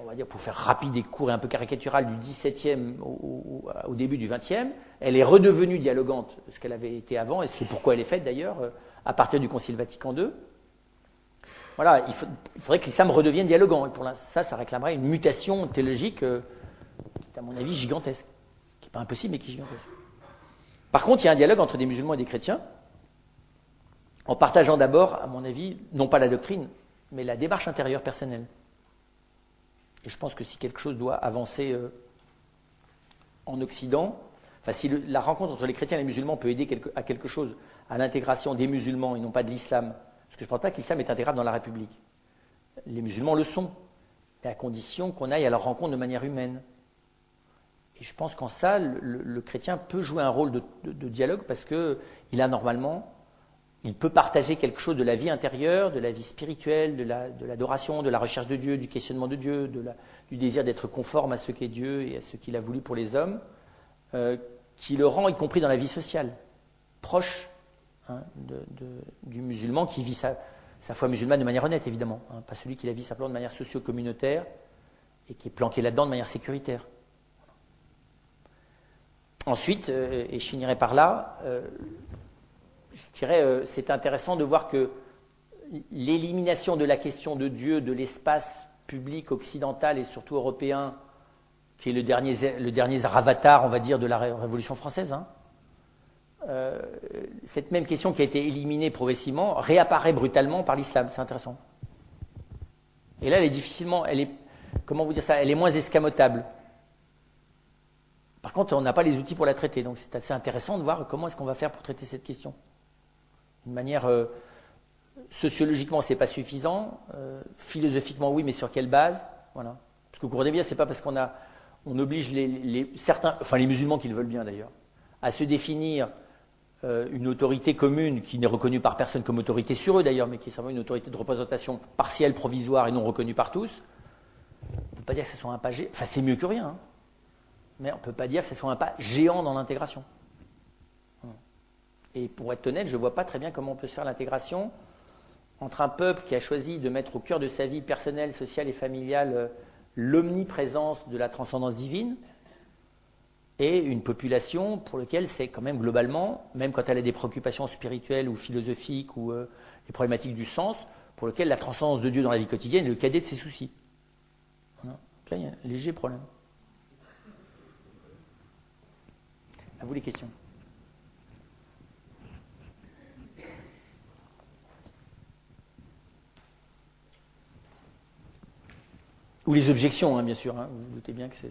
A: on va dire pour faire rapide et court et un peu caricatural, du XVIIe au début du XXe. Elle est redevenue dialogante, ce qu'elle avait été avant, et c'est pourquoi elle est faite d'ailleurs, à partir du Concile Vatican II. Voilà, il faudrait que l'islam redevienne dialogant. Et pour ça réclamerait une mutation théologique qui est, à mon avis, gigantesque. Qui n'est pas impossible, mais qui est gigantesque. Par contre, il y a un dialogue entre des musulmans et des chrétiens, en partageant d'abord, à mon avis, non pas la doctrine, mais la démarche intérieure personnelle. Et je pense que si quelque chose doit avancer en Occident, enfin si la rencontre entre les chrétiens et les musulmans peut aider à quelque chose, à l'intégration des musulmans et non pas de l'islam, parce que je ne pense pas que l'islam est intégrable dans la République. Les musulmans le sont, mais à condition qu'on aille à leur rencontre de manière humaine. Et je pense qu'en ça, le chrétien peut jouer un rôle de dialogue parce qu'il a normalement, il peut partager quelque chose de la vie intérieure, de la vie spirituelle, de l'adoration, de la recherche de Dieu, du questionnement de Dieu, du désir d'être conforme à ce qu'est Dieu et à ce qu'il a voulu pour les hommes, qui le rend, y compris dans la vie sociale, proche du musulman qui vit sa foi musulmane de manière honnête, évidemment, pas celui qui la vit simplement de manière socio-communautaire et qui est planqué là-dedans de manière sécuritaire. Ensuite, et je finirai par là, je dirais, c'est intéressant de voir que l'élimination de la question de Dieu de l'espace public occidental et surtout européen, qui est le dernier ravatar, on va dire, de la Révolution française, cette même question qui a été éliminée progressivement réapparaît brutalement par l'islam. C'est intéressant. Et là, elle est comment vous dire ça, elle est moins escamotable. Par contre, on n'a pas les outils pour la traiter, donc c'est assez intéressant de voir comment est-ce qu'on va faire pour traiter cette question. D'une manière sociologiquement, c'est pas suffisant. Philosophiquement, oui, mais sur quelle base ? Voilà. Parce que vous comprenez bien, c'est pas parce on oblige certains, enfin les musulmans qui le veulent bien d'ailleurs, à se définir une autorité commune qui n'est reconnue par personne comme autorité sur eux d'ailleurs, mais qui est simplement une autorité de représentation partielle, provisoire et non reconnue par tous. On ne peut pas dire que ce soit un pas géant. Enfin, c'est mieux que rien, mais on ne peut pas dire que ce soit un pas géant dans l'intégration. Et pour être honnête, je ne vois pas très bien comment on peut se faire l'intégration entre un peuple qui a choisi de mettre au cœur de sa vie personnelle, sociale et familiale l'omniprésence de la transcendance divine, et une population pour laquelle c'est quand même globalement, même quand elle a des préoccupations spirituelles ou philosophiques ou les problématiques du sens, pour lequel la transcendance de Dieu dans la vie quotidienne est le cadet de ses soucis. Voilà. Là, il y a un léger problème. À vous les questions. Ou les objections, hein, bien sûr. Hein. Vous vous doutez bien que c'est...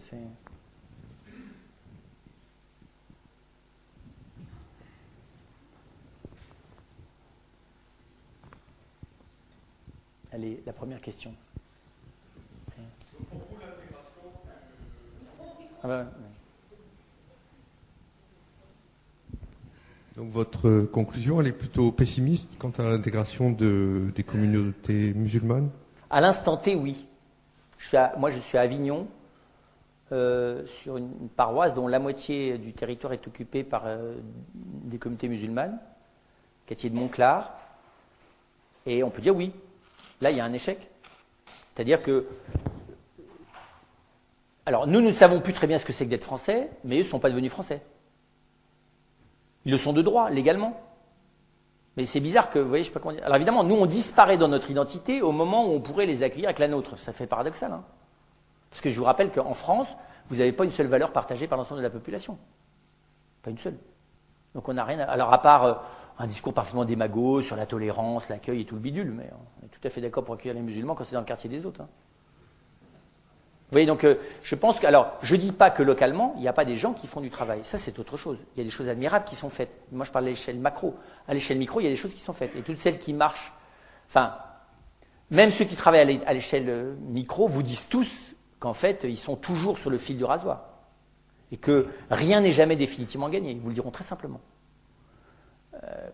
A: Allez, la première question.
B: Pour vous, l'intégration...
A: Ah bah, ouais.
B: Donc votre conclusion, elle est plutôt pessimiste quant à l'intégration des communautés musulmanes?
A: À l'instant T, oui. Moi, je suis à Avignon, sur une paroisse dont la moitié du territoire est occupée par des communautés musulmanes, quartier de Montclar, et on peut dire oui. Là, il y a un échec. C'est-à-dire que... Alors, nous ne savons plus très bien ce que c'est que d'être français, mais eux ne sont pas devenus français. Ils le sont de droit, légalement. Mais c'est bizarre que, vous voyez, je ne sais pas comment dire. Alors évidemment, nous, on disparaît dans notre identité au moment où on pourrait les accueillir avec la nôtre. Ça fait paradoxal. Hein. Parce que je vous rappelle qu'en France, vous n'avez pas une seule valeur partagée par l'ensemble de la population. Pas une seule. Donc on n'a rien à... Alors à part un discours parfaitement démago sur la tolérance, l'accueil et tout le bidule, mais on est tout à fait d'accord pour accueillir les musulmans quand c'est dans le quartier des autres. Hein. Vous voyez, donc je pense que... Alors, je ne dis pas que localement, il n'y a pas des gens qui font du travail. Ça, c'est autre chose. Il y a des choses admirables qui sont faites. Moi, je parle à l'échelle macro. À l'échelle micro, il y a des choses qui sont faites. Et toutes celles qui marchent... Enfin, même ceux qui travaillent à l'échelle micro vous disent tous qu'en fait, ils sont toujours sur le fil du rasoir. Et que rien n'est jamais définitivement gagné. Ils vous le diront très simplement.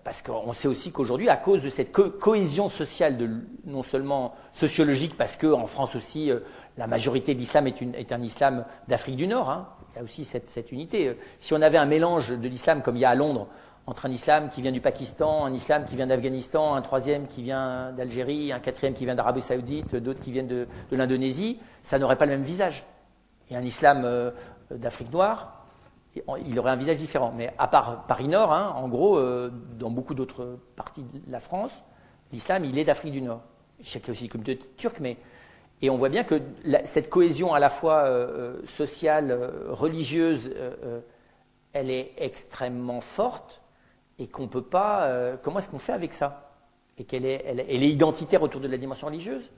A: Parce qu'on sait aussi qu'aujourd'hui, à cause de cette cohésion sociale, non seulement sociologique, parce qu'en France aussi, la majorité de l'islam est un islam d'Afrique du Nord, hein. Il y a aussi cette unité. Si on avait un mélange de l'islam, comme il y a à Londres, entre un islam qui vient du Pakistan, un islam qui vient d'Afghanistan, un troisième qui vient d'Algérie, un quatrième qui vient d'Arabie Saoudite, d'autres qui viennent de l'Indonésie, ça n'aurait pas le même visage. Et un islam d'Afrique noire, il aurait un visage différent. Mais à part Paris-Nord, hein, en gros, dans beaucoup d'autres parties de la France, l'islam, il est d'Afrique du Nord. Je sais qu'il y a aussi une communauté turque, mais... Et on voit bien que cette cohésion à la fois sociale, religieuse, elle est extrêmement forte et qu'on ne peut pas... comment est-ce qu'on fait avec ça? Et qu'elle est identitaire autour de la dimension religieuse.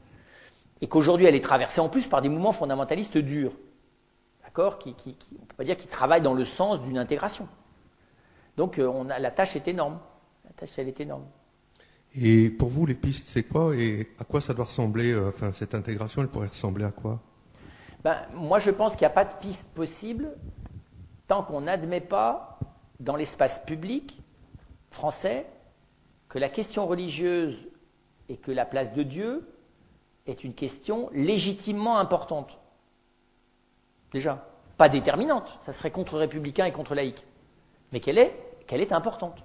A: Et qu'aujourd'hui, elle est traversée en plus par des mouvements fondamentalistes durs. D'accord, on ne peut pas dire qu'ils travaillent dans le sens d'une intégration. Donc la tâche est énorme. La tâche, elle est énorme.
B: Et pour vous, les pistes, c'est quoi? Et à quoi ça doit ressembler? Enfin, cette intégration, elle pourrait ressembler à quoi?
A: Moi, je pense qu'il n'y a pas de piste possible tant qu'on n'admet pas, dans l'espace public français, que la question religieuse et que la place de Dieu est une question légitimement importante. Déjà, pas déterminante, ça serait contre-républicain et contre-laïque, mais qu'elle est importante.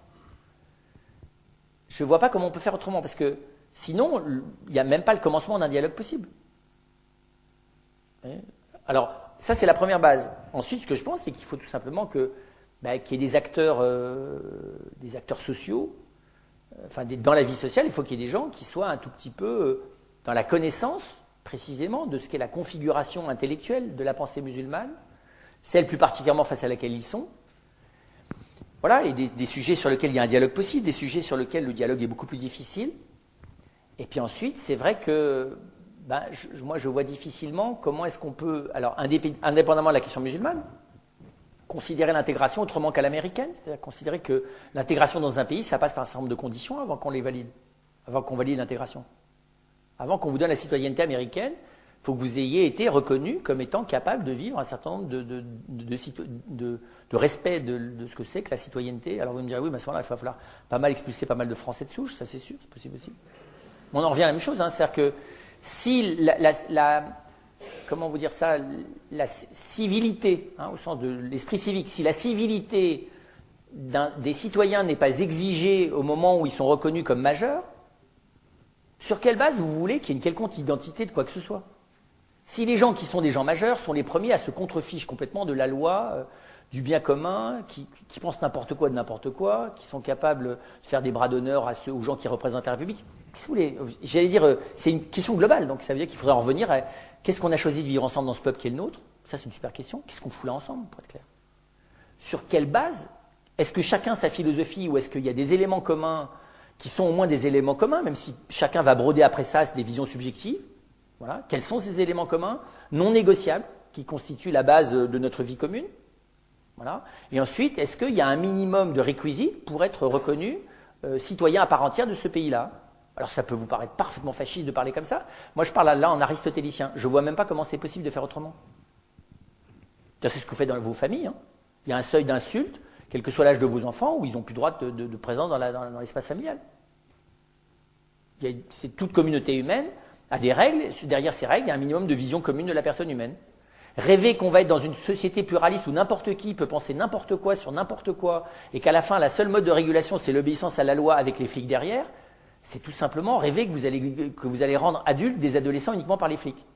A: Je ne vois pas comment on peut faire autrement, parce que sinon, il n'y a même pas le commencement d'un dialogue possible. Alors, ça c'est la première base. Ensuite, ce que je pense, c'est qu'il faut tout simplement qu'il y ait des acteurs sociaux, dans la vie sociale, il faut qu'il y ait des gens qui soient un tout petit peu dans la connaissance, précisément, de ce qu'est la configuration intellectuelle de la pensée musulmane, celle plus particulièrement face à laquelle ils sont. Voilà, et des sujets sur lesquels il y a un dialogue possible, des sujets sur lesquels le dialogue est beaucoup plus difficile. Et puis ensuite, c'est vrai que moi je vois difficilement comment est-ce qu'on peut, alors indépendamment de la question musulmane, considérer l'intégration autrement qu'à l'américaine, c'est-à-dire considérer que l'intégration dans un pays, ça passe par un certain nombre de conditions avant qu'on les valide, avant qu'on valide l'intégration. Avant qu'on vous donne la citoyenneté américaine, il faut que vous ayez été reconnu comme étant capable de vivre un certain nombre de respect de ce que c'est que la citoyenneté. Alors vous me direz, oui, mais à ce moment-là, il va falloir pas mal expulser pas mal de Français de souche, ça c'est sûr, c'est possible aussi. On en revient à la même chose, hein, c'est-à-dire que si comment vous dire ça, la civilité, hein, au sens de l'esprit civique, si la civilité des citoyens n'est pas exigée au moment où ils sont reconnus comme majeurs, Sur quelle base vous voulez qu'il y ait une quelconque identité de quoi que ce soit? Si les gens qui sont des gens majeurs sont les premiers à se contreficher complètement de la loi, du bien commun, qui pensent n'importe quoi de n'importe quoi, qui sont capables de faire des bras d'honneur aux gens qui représentent la République, qu'est-ce que vous voulez? J'allais dire, c'est une question globale, donc ça veut dire qu'il faudrait en revenir à qu'est-ce qu'on a choisi de vivre ensemble dans ce peuple qui est le nôtre? Ça, c'est une super question. Qu'est-ce qu'on fout là ensemble, pour être clair? Sur quelle base? Est-ce que chacun sa philosophie ou est-ce qu'il y a des éléments communs qui sont au moins des éléments communs, même si chacun va broder après ça des visions subjectives? Voilà. Quels sont ces éléments communs non négociables qui constituent la base de notre vie commune? Voilà. Et ensuite, est-ce qu'il y a un minimum de réquisites pour être reconnu citoyen à part entière de ce pays-là? Alors ça peut vous paraître parfaitement fasciste de parler comme ça. Moi je parle là en aristotélicien. Je ne vois même pas comment c'est possible de faire autrement. C'est ce que vous faites dans vos familles. Hein. Il y a un seuil d'insulte, quel que soit l'âge de vos enfants, où ils n'ont plus droit de présence dans l'espace familial. Toute communauté humaine a des règles. Derrière ces règles, il y a un minimum de vision commune de la personne humaine. Rêver qu'on va être dans une société pluraliste où n'importe qui peut penser n'importe quoi sur n'importe quoi et qu'à la fin, la seule mode de régulation, c'est l'obéissance à la loi avec les flics derrière, c'est tout simplement rêver que vous allez rendre adultes des adolescents uniquement par les flics.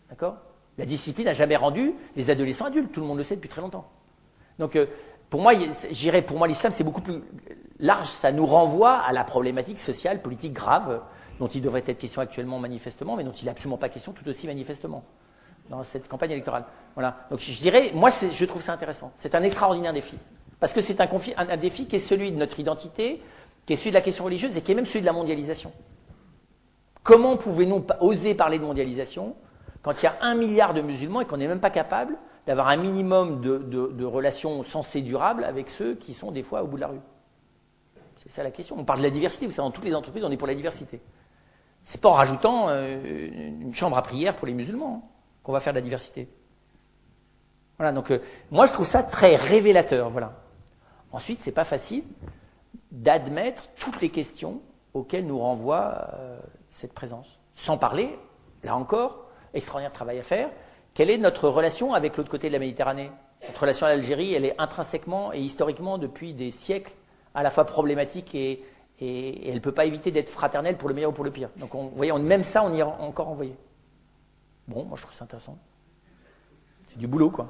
A: D'accord? La discipline n'a jamais rendu les adolescents adultes, tout le monde le sait depuis très longtemps. Donc, pour moi, l'islam, c'est beaucoup plus large. Ça nous renvoie à la problématique sociale, politique grave, dont il devrait être question actuellement manifestement, mais dont il n'est absolument pas question tout aussi manifestement dans cette campagne électorale. Voilà. Donc, je dirais, moi, je trouve ça intéressant. C'est un extraordinaire défi. Parce que c'est un défi qui est celui de notre identité, qui est celui de la question religieuse et qui est même celui de la mondialisation. Comment pouvons-nous oser parler de mondialisation quand il y a 1 milliard de musulmans et qu'on n'est même pas capable d'avoir un minimum de relations sensées durables avec ceux qui sont des fois au bout de la rue? C'est ça la question. On parle de la diversité, vous savez, dans toutes les entreprises, on est pour la diversité. C'est pas en rajoutant une chambre à prière pour les musulmans qu'on va faire de la diversité. Voilà, donc moi je trouve ça très révélateur. Voilà. Ensuite, c'est pas facile d'admettre toutes les questions auxquelles nous renvoie cette présence. Sans parler, là encore, extraordinaire travail à faire, quelle est notre relation avec l'autre côté de la Méditerranée? Notre relation à l'Algérie, elle est intrinsèquement et historiquement, depuis des siècles, à la fois problématique et elle ne peut pas éviter d'être fraternelle pour le meilleur ou pour le pire. Donc, vous voyez, même ça, on y est encore envoyé. Bon, moi, je trouve ça intéressant. C'est du boulot, quoi.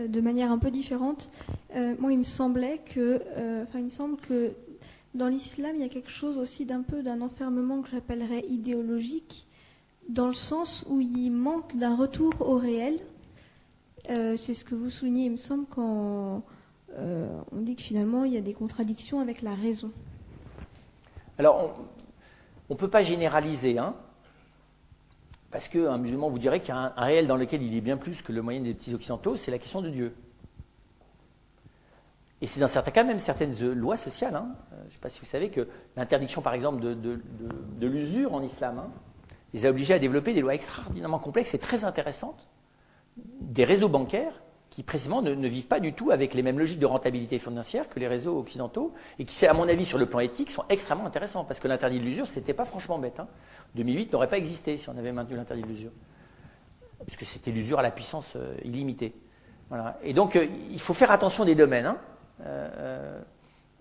C: De manière un peu différente, moi, il me semble que dans l'islam, il y a quelque chose aussi d'un enfermement que j'appellerais idéologique, dans le sens où il manque d'un retour au réel. C'est ce que vous soulignez, il me semble, quand on dit que finalement, il y a des contradictions avec la raison.
A: Alors, on ne peut pas généraliser, hein, parce qu'un musulman vous dirait qu'il y a un réel dans lequel il est bien plus que le moyen des petits occidentaux, c'est la question de Dieu. Et c'est dans certains cas même certaines lois sociales. Hein. Je ne sais pas si vous savez que l'interdiction, par exemple, de l'usure en islam, hein, les a obligés à développer des lois extraordinairement complexes et très intéressantes, des réseaux bancaires qui précisément ne vivent pas du tout avec les mêmes logiques de rentabilité financière que les réseaux occidentaux, et qui, à mon avis, sur le plan éthique, sont extrêmement intéressants, parce que l'interdit de l'usure, c'était pas franchement bête. Hein. 2008 n'aurait pas existé si on avait maintenu l'interdit de l'usure, parce que c'était l'usure à la puissance illimitée. Voilà. Et donc, il faut faire attention des domaines. Hein.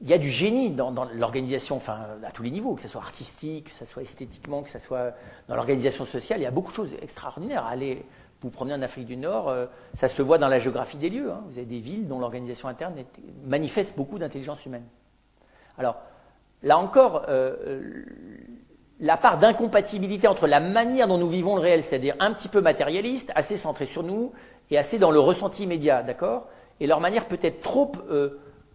A: Il y a du génie dans l'organisation, enfin, à tous les niveaux, que ce soit artistique, que ce soit esthétiquement, que ce soit dans l'organisation sociale. Il y a beaucoup de choses extraordinaires. Allez vous promener en Afrique du Nord, ça se voit dans la géographie des lieux. Hein. Vous avez des villes dont l'organisation interne manifeste beaucoup d'intelligence humaine. Alors, là encore, la part d'incompatibilité entre la manière dont nous vivons le réel, c'est-à-dire un petit peu matérialiste, assez centré sur nous, et assez dans le ressenti immédiat, d'accord, et leur manière peut-être trop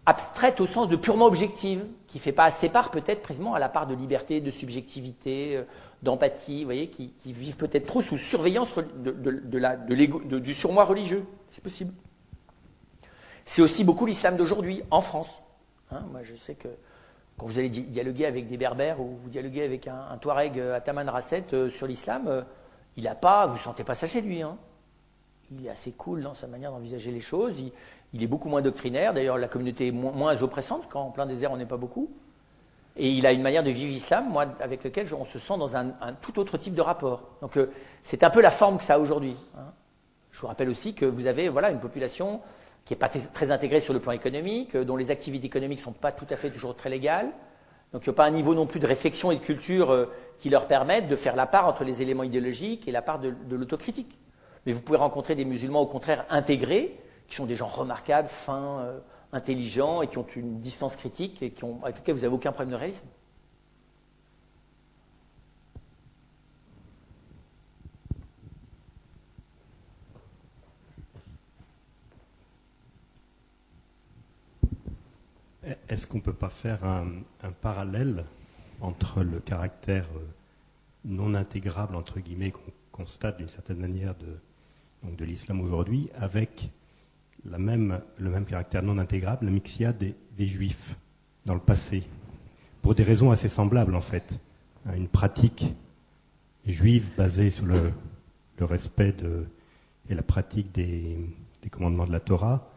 A: abstraite au sens de purement objective, qui fait pas assez part peut-être précisément à la part de liberté, de subjectivité, d'empathie, vous voyez, qui vivent peut-être trop sous surveillance du surmoi religieux. C'est possible. C'est aussi beaucoup l'islam d'aujourd'hui, en France. Hein, moi, je sais que quand vous allez dialoguer avec des berbères ou vous dialoguez avec un Touareg à Taman Rasset sur l'islam, vous ne sentez pas ça chez lui. Hein. Il est assez cool dans sa manière d'envisager les choses. Il est beaucoup moins doctrinaire. D'ailleurs, la communauté est moins oppressante, quand en plein désert, on n'est pas beaucoup. Et il a une manière de vivre l'islam, moi, avec lequel on se sent dans un tout autre type de rapport. Donc, c'est un peu la forme que ça a aujourd'hui. Hein. Je vous rappelle aussi que vous avez une population qui n'est pas très intégrée sur le plan économique, dont les activités économiques ne sont pas tout à fait toujours très légales, Donc il n'y a pas un niveau non plus de réflexion et de culture qui leur permettent de faire la part entre les éléments idéologiques et la part de l'autocritique. Mais vous pouvez rencontrer des musulmans au contraire intégrés, qui sont des gens remarquables, fins, intelligents et qui ont une distance critique et avec lesquels vous n'avez aucun problème de réalisme.
D: Est-ce qu'on ne peut pas faire un parallèle entre le caractère non intégrable, entre guillemets, qu'on constate d'une certaine manière de l'islam aujourd'hui, avec le même caractère non intégrable, la mixia des juifs dans le passé, pour des raisons assez semblables en fait. Une pratique juive basée sur le respect et la pratique des commandements de la Torah,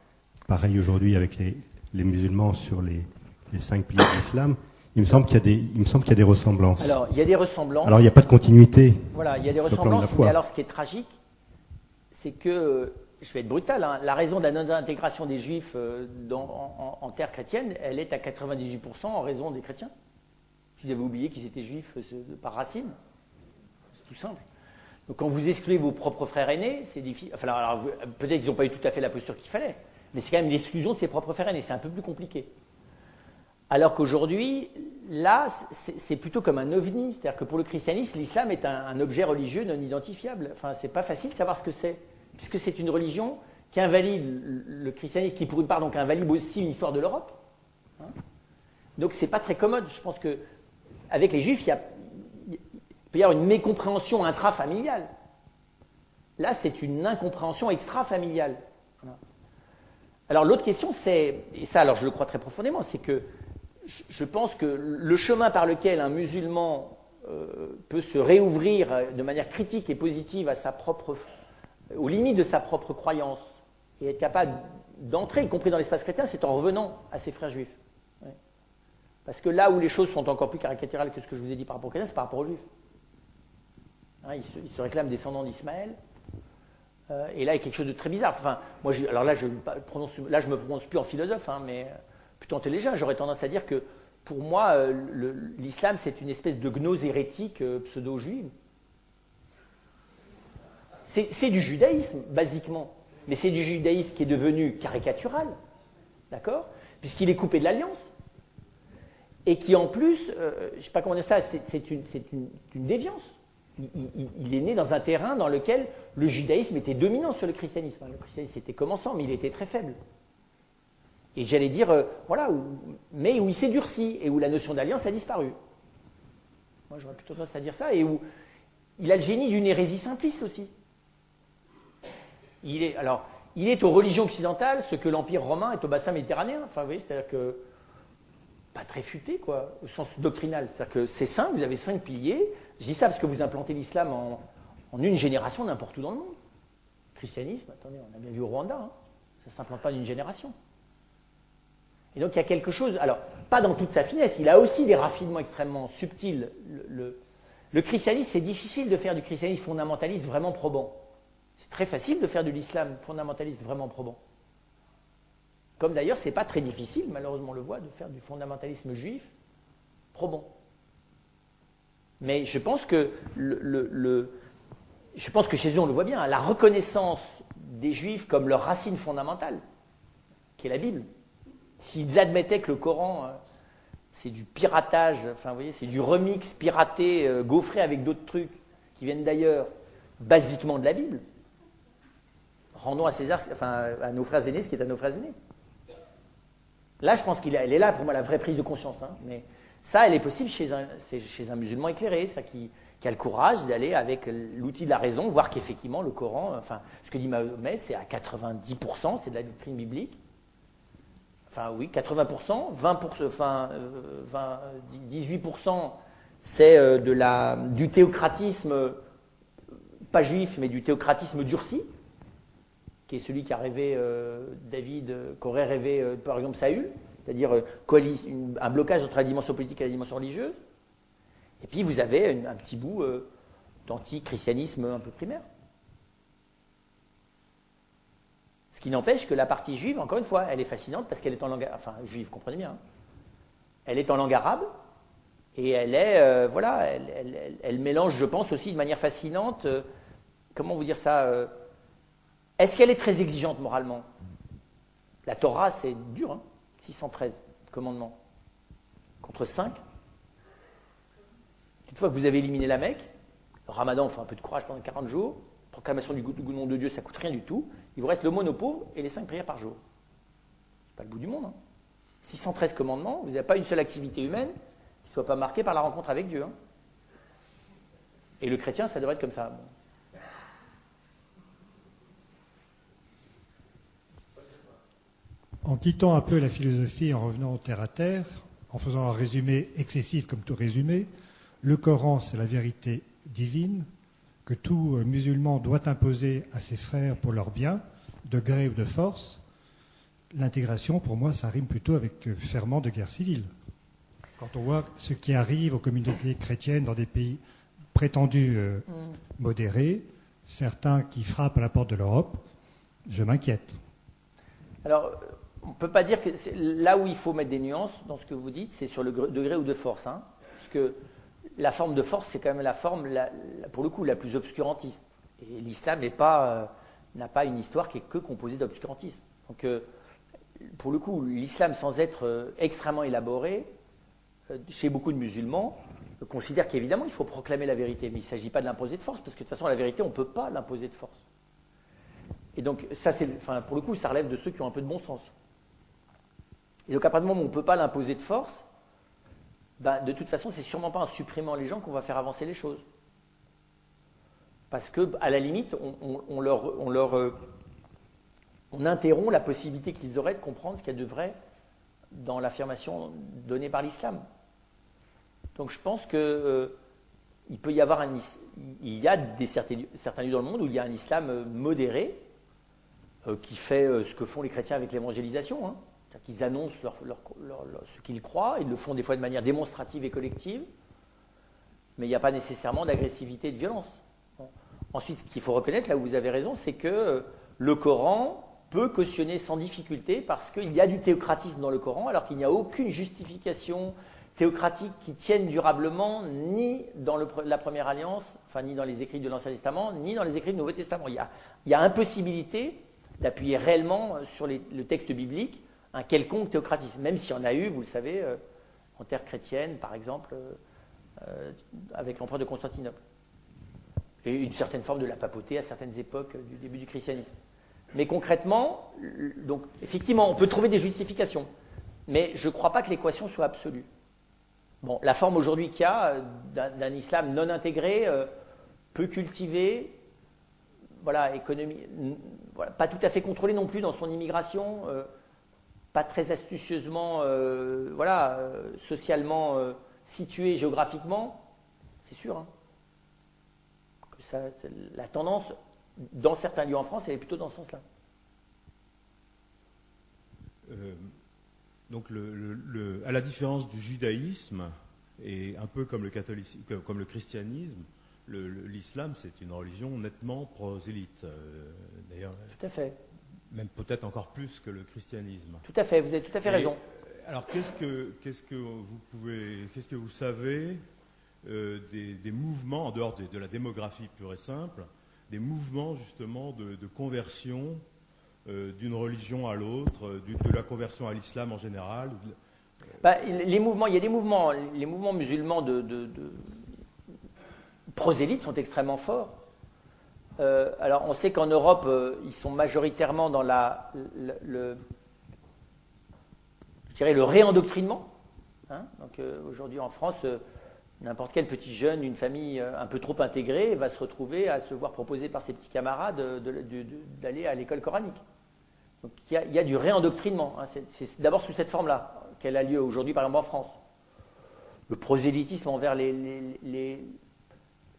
D: pareil aujourd'hui avec les musulmans sur les 5 piliers de l'islam. Il me semble qu'il y a des ressemblances.
A: Alors, il y a des ressemblances.
D: Alors, il n'y a pas de continuité.
A: Voilà, il y a des ressemblances. Mais alors, ce qui est tragique, c'est que, je vais être brutal, hein, la raison de la non-intégration des Juifs en terre chrétienne, elle est à 98% en raison des chrétiens. Vous avez oublié qu'ils étaient Juifs par racine. C'est tout simple. Donc, quand vous excluez vos propres frères aînés, c'est difficile. Enfin, alors, peut-être qu'ils n'ont pas eu tout à fait la posture qu'il fallait, mais c'est quand même l'exclusion de ses propres frères aînés. C'est un peu plus compliqué. Alors qu'aujourd'hui, là, c'est plutôt comme un ovni. C'est-à-dire que pour le christianisme, l'islam est un objet religieux non identifiable. Enfin, c'est pas facile de savoir ce que c'est, puisque c'est une religion qui invalide le christianisme, qui pour une part donc invalide aussi une histoire de l'Europe. Hein, donc c'est pas très commode. Je pense que avec les Juifs, il peut y avoir une mécompréhension intrafamiliale. Là, c'est une incompréhension extrafamiliale. Voilà. Alors l'autre question, c'est, et ça alors je le crois très profondément, c'est que je pense que le chemin par lequel un musulman peut se réouvrir de manière critique et positive aux limites de sa propre croyance et être capable d'entrer, y compris dans l'espace chrétien, c'est en revenant à ses frères juifs. Ouais. Parce que là où les choses sont encore plus caricaturales que ce que je vous ai dit par rapport aux chrétiens, c'est par rapport aux juifs. Hein, ils se réclament descendants d'Ismaël. Et là, il y a quelque chose de très bizarre. Enfin, moi, alors là, je me prononce plus en philosophe, hein, mais plutôt en théologien. J'aurais tendance à dire que, pour moi, l'islam, c'est une espèce de gnose hérétique pseudo-juive. C'est du judaïsme, basiquement. Mais c'est du judaïsme qui est devenu caricatural, d'accord ? Puisqu'il est coupé de l'alliance. Et qui, en plus, je ne sais pas comment dire ça, c'est une déviance. Il est né dans un terrain dans lequel le judaïsme était dominant sur le christianisme. Le christianisme était commençant, mais il était très faible. Et j'allais dire, voilà, mais où il s'est durci et où la notion d'alliance a disparu. Moi, j'aurais plutôt tendance à dire ça, et où il a le génie d'une hérésie simpliste aussi. Il est aux religions occidentales ce que l'Empire romain est au bassin méditerranéen. Enfin, vous voyez, c'est-à-dire que pas très futé, quoi, au sens doctrinal. C'est-à-dire que c'est simple, vous avez 5 piliers. Je dis ça parce que vous implantez l'islam en une génération n'importe où dans le monde. Le christianisme, attendez, on a bien vu au Rwanda, hein, ça ne s'implante pas en une génération. Et donc il y a quelque chose, alors pas dans toute sa finesse, il a aussi des raffinements extrêmement subtils. Le christianisme, c'est difficile de faire du christianisme fondamentaliste vraiment probant. C'est très facile de faire de l'islam fondamentaliste vraiment probant. Comme d'ailleurs, c'est pas très difficile, malheureusement on le voit, de faire du fondamentalisme juif probant. Mais je pense que chez eux, on le voit bien, la reconnaissance des Juifs comme leur racine fondamentale, qui est la Bible. S'ils admettaient que le Coran, c'est du piratage, enfin, vous voyez, c'est du remix piraté, gaufré avec d'autres trucs qui viennent d'ailleurs, basiquement de la Bible, rendons à César, enfin, à nos frères aînés ce qui est à nos frères aînés. Là, je pense elle est là pour moi la vraie prise de conscience, hein, mais ça, elle est possible chez un musulman éclairé, ça, qui a le courage d'aller avec l'outil de la raison, voir qu'effectivement le Coran, enfin, ce que dit Mahomet, c'est à 90%, c'est de la doctrine biblique. Enfin oui, 80%, 20%, enfin 18%, c'est du théocratisme, pas juif, mais du théocratisme durci, qui est celui qu'a rêvé David, qu'aurait rêvé par exemple Saül, c'est-à-dire un blocage entre la dimension politique et la dimension religieuse. Et puis vous avez un petit bout d'antichristianisme un peu primaire. Ce qui n'empêche que la partie juive, encore une fois, elle est fascinante parce qu'elle est en langue, enfin juive, comprenez bien, hein, elle est en langue arabe, Et elle est, elle mélange, je pense aussi de manière fascinante, comment vous dire ça, est-ce qu'elle est très exigeante moralement? La Torah, c'est dur, hein, 613 commandements, contre 5. Une fois que vous avez éliminé la Mecque, le Ramadan, on fait un peu de courage pendant 40 jours, proclamation du nom de Dieu, ça ne coûte rien du tout, il vous reste l'aumône aux pauvres et les 5 prières par jour. C'est pas le bout du monde. Hein. 613 commandements, vous n'avez pas une seule activité humaine qui ne soit pas marquée par la rencontre avec Dieu. Hein. Et le chrétien, ça devrait être comme ça. Bon.
E: En quittant un peu la philosophie, en revenant terre à terre, en faisant un résumé excessif comme tout résumé, le Coran, c'est la vérité divine que tout musulman doit imposer à ses frères pour leur bien, de gré ou de force. L'intégration, pour moi, ça rime plutôt avec ferment de guerre civile. Quand on voit ce qui arrive aux communautés chrétiennes dans des pays prétendus modérés, certains qui frappent à la porte de l'Europe, je m'inquiète.
A: Alors, on ne peut pas dire que là où il faut mettre des nuances dans ce que vous dites, c'est sur le degré ou de force. Hein, parce que la forme de force, c'est quand même la forme, pour le coup, la plus obscurantiste. Et l'islam n'a pas une histoire qui est que composée d'obscurantisme. Donc, pour le coup, l'islam, sans être extrêmement élaboré, chez beaucoup de musulmans, considère qu'évidemment, il faut proclamer la vérité. Mais il ne s'agit pas de l'imposer de force, parce que de toute façon, la vérité, on ne peut pas l'imposer de force. Et donc, ça, pour le coup, ça relève de ceux qui ont un peu de bon sens. Et donc, à partir du moment où on ne peut pas l'imposer de force, de toute façon, c'est sûrement pas en supprimant les gens qu'on va faire avancer les choses. Parce que, à la limite, on interrompt la possibilité qu'ils auraient de comprendre ce qu'il y a de vrai dans l'affirmation donnée par l'islam. Donc, je pense que il peut y avoir il y a certains lieux dans le monde où il y a un islam modéré qui fait ce que font les chrétiens avec l'évangélisation. Hein. C'est-à-dire qu'ils annoncent ce qu'ils croient, ils le font des fois de manière démonstrative et collective, mais il n'y a pas nécessairement d'agressivité et de violence. Bon. Ensuite, ce qu'il faut reconnaître, là où vous avez raison, c'est que le Coran peut cautionner sans difficulté parce qu'il y a du théocratisme dans le Coran, alors qu'il n'y a aucune justification théocratique qui tienne durablement ni dans la Première Alliance, enfin ni dans les écrits de l'Ancien Testament, ni dans les écrits du Nouveau Testament. Il y a impossibilité d'appuyer réellement sur le texte biblique un quelconque théocratisme, même s'il y en a eu, vous le savez, en terre chrétienne, par exemple, avec l'empereur de Constantinople. Et une certaine forme de la papauté à certaines époques du début du christianisme. Mais concrètement, donc, effectivement, on peut trouver des justifications, mais je ne crois pas que l'équation soit absolue. Bon, la forme aujourd'hui qu'il y a d'un islam non intégré, peu cultivé, voilà, voilà, pas tout à fait contrôlé non plus dans son immigration, pas très astucieusement, socialement situé géographiquement, c'est sûr. Hein, que la tendance, dans certains lieux en France, elle est plutôt dans ce sens-là.
F: Donc, à la différence du judaïsme, et un peu comme le catholicisme, comme le christianisme, l'islam, c'est une religion nettement prosélyte. D'ailleurs,
A: tout à fait.
F: Même peut-être encore plus que le christianisme.
A: Tout à fait, vous avez tout à fait raison.
F: Alors, qu'est-ce que vous savez des mouvements, en dehors de la démographie pure et simple, des mouvements justement de conversion d'une religion à l'autre, de la conversion à l'islam en général?
A: Les mouvements, il y a des mouvements, les mouvements musulmans de prosélytes sont extrêmement forts. Alors, on sait qu'en Europe, ils sont majoritairement dans le réendoctrinement. Hein. Donc, aujourd'hui, en France, n'importe quel petit jeune d'une famille un peu trop intégrée va se retrouver à se voir proposer par ses petits camarades d'aller à l'école coranique. Donc, il y a du réendoctrinement. Hein. C'est d'abord sous cette forme-là qu'elle a lieu aujourd'hui, par exemple, en France. Le prosélytisme envers les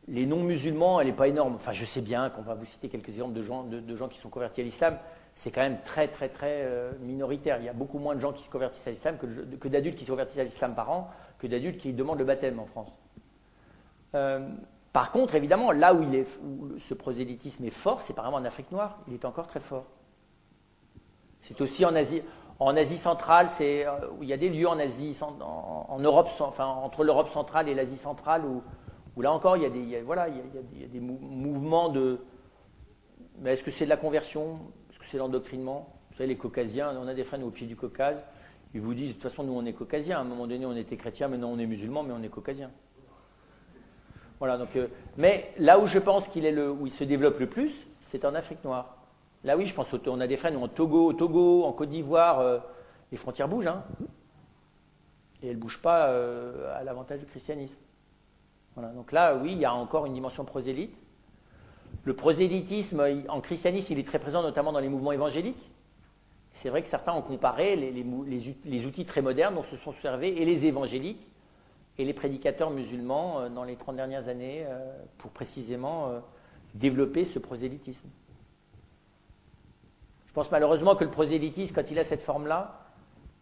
A: non-musulmans, elle n'est pas énorme. Enfin, je sais bien qu'on va vous citer quelques exemples de gens qui sont convertis à l'islam. C'est quand même très, très, très minoritaire. Il y a beaucoup moins de gens qui se convertissent à l'islam que d'adultes qui se convertissent à l'islam par an, que d'adultes qui demandent le baptême en France. Par contre, évidemment, là où ce prosélytisme est fort, c'est par exemple en Afrique noire. Il est encore très fort. C'est aussi en Asie. En Asie centrale, il y a des lieux en Asie, en Europe, enfin entre l'Europe centrale et l'Asie centrale, où là encore, il y a des mouvements de. Mais est-ce que c'est de la conversion? Est-ce que c'est l'endoctrinement? Vous savez, les Caucasiens, on a des frères nous, au pied du Caucase, ils vous disent, de toute façon, nous on est Caucasiens. À un moment donné, on était chrétiens, maintenant on est musulmans, mais on est Caucasiens. Voilà, donc, mais là où je pense où il se développe le plus, c'est en Afrique noire. Là, oui, je pense on a des frères, nous, en Togo, en Côte d'Ivoire, les frontières bougent, hein, et elles ne bougent pas à l'avantage du christianisme. Voilà, donc là, oui, il y a encore une dimension prosélyte. Le prosélytisme, en christianisme, il est très présent, notamment dans les mouvements évangéliques. C'est vrai que certains ont comparé les outils très modernes dont se sont servis, et les évangéliques, et les prédicateurs musulmans dans les 30 dernières années, pour précisément développer ce prosélytisme. Je pense malheureusement que le prosélytisme, quand il a cette forme-là,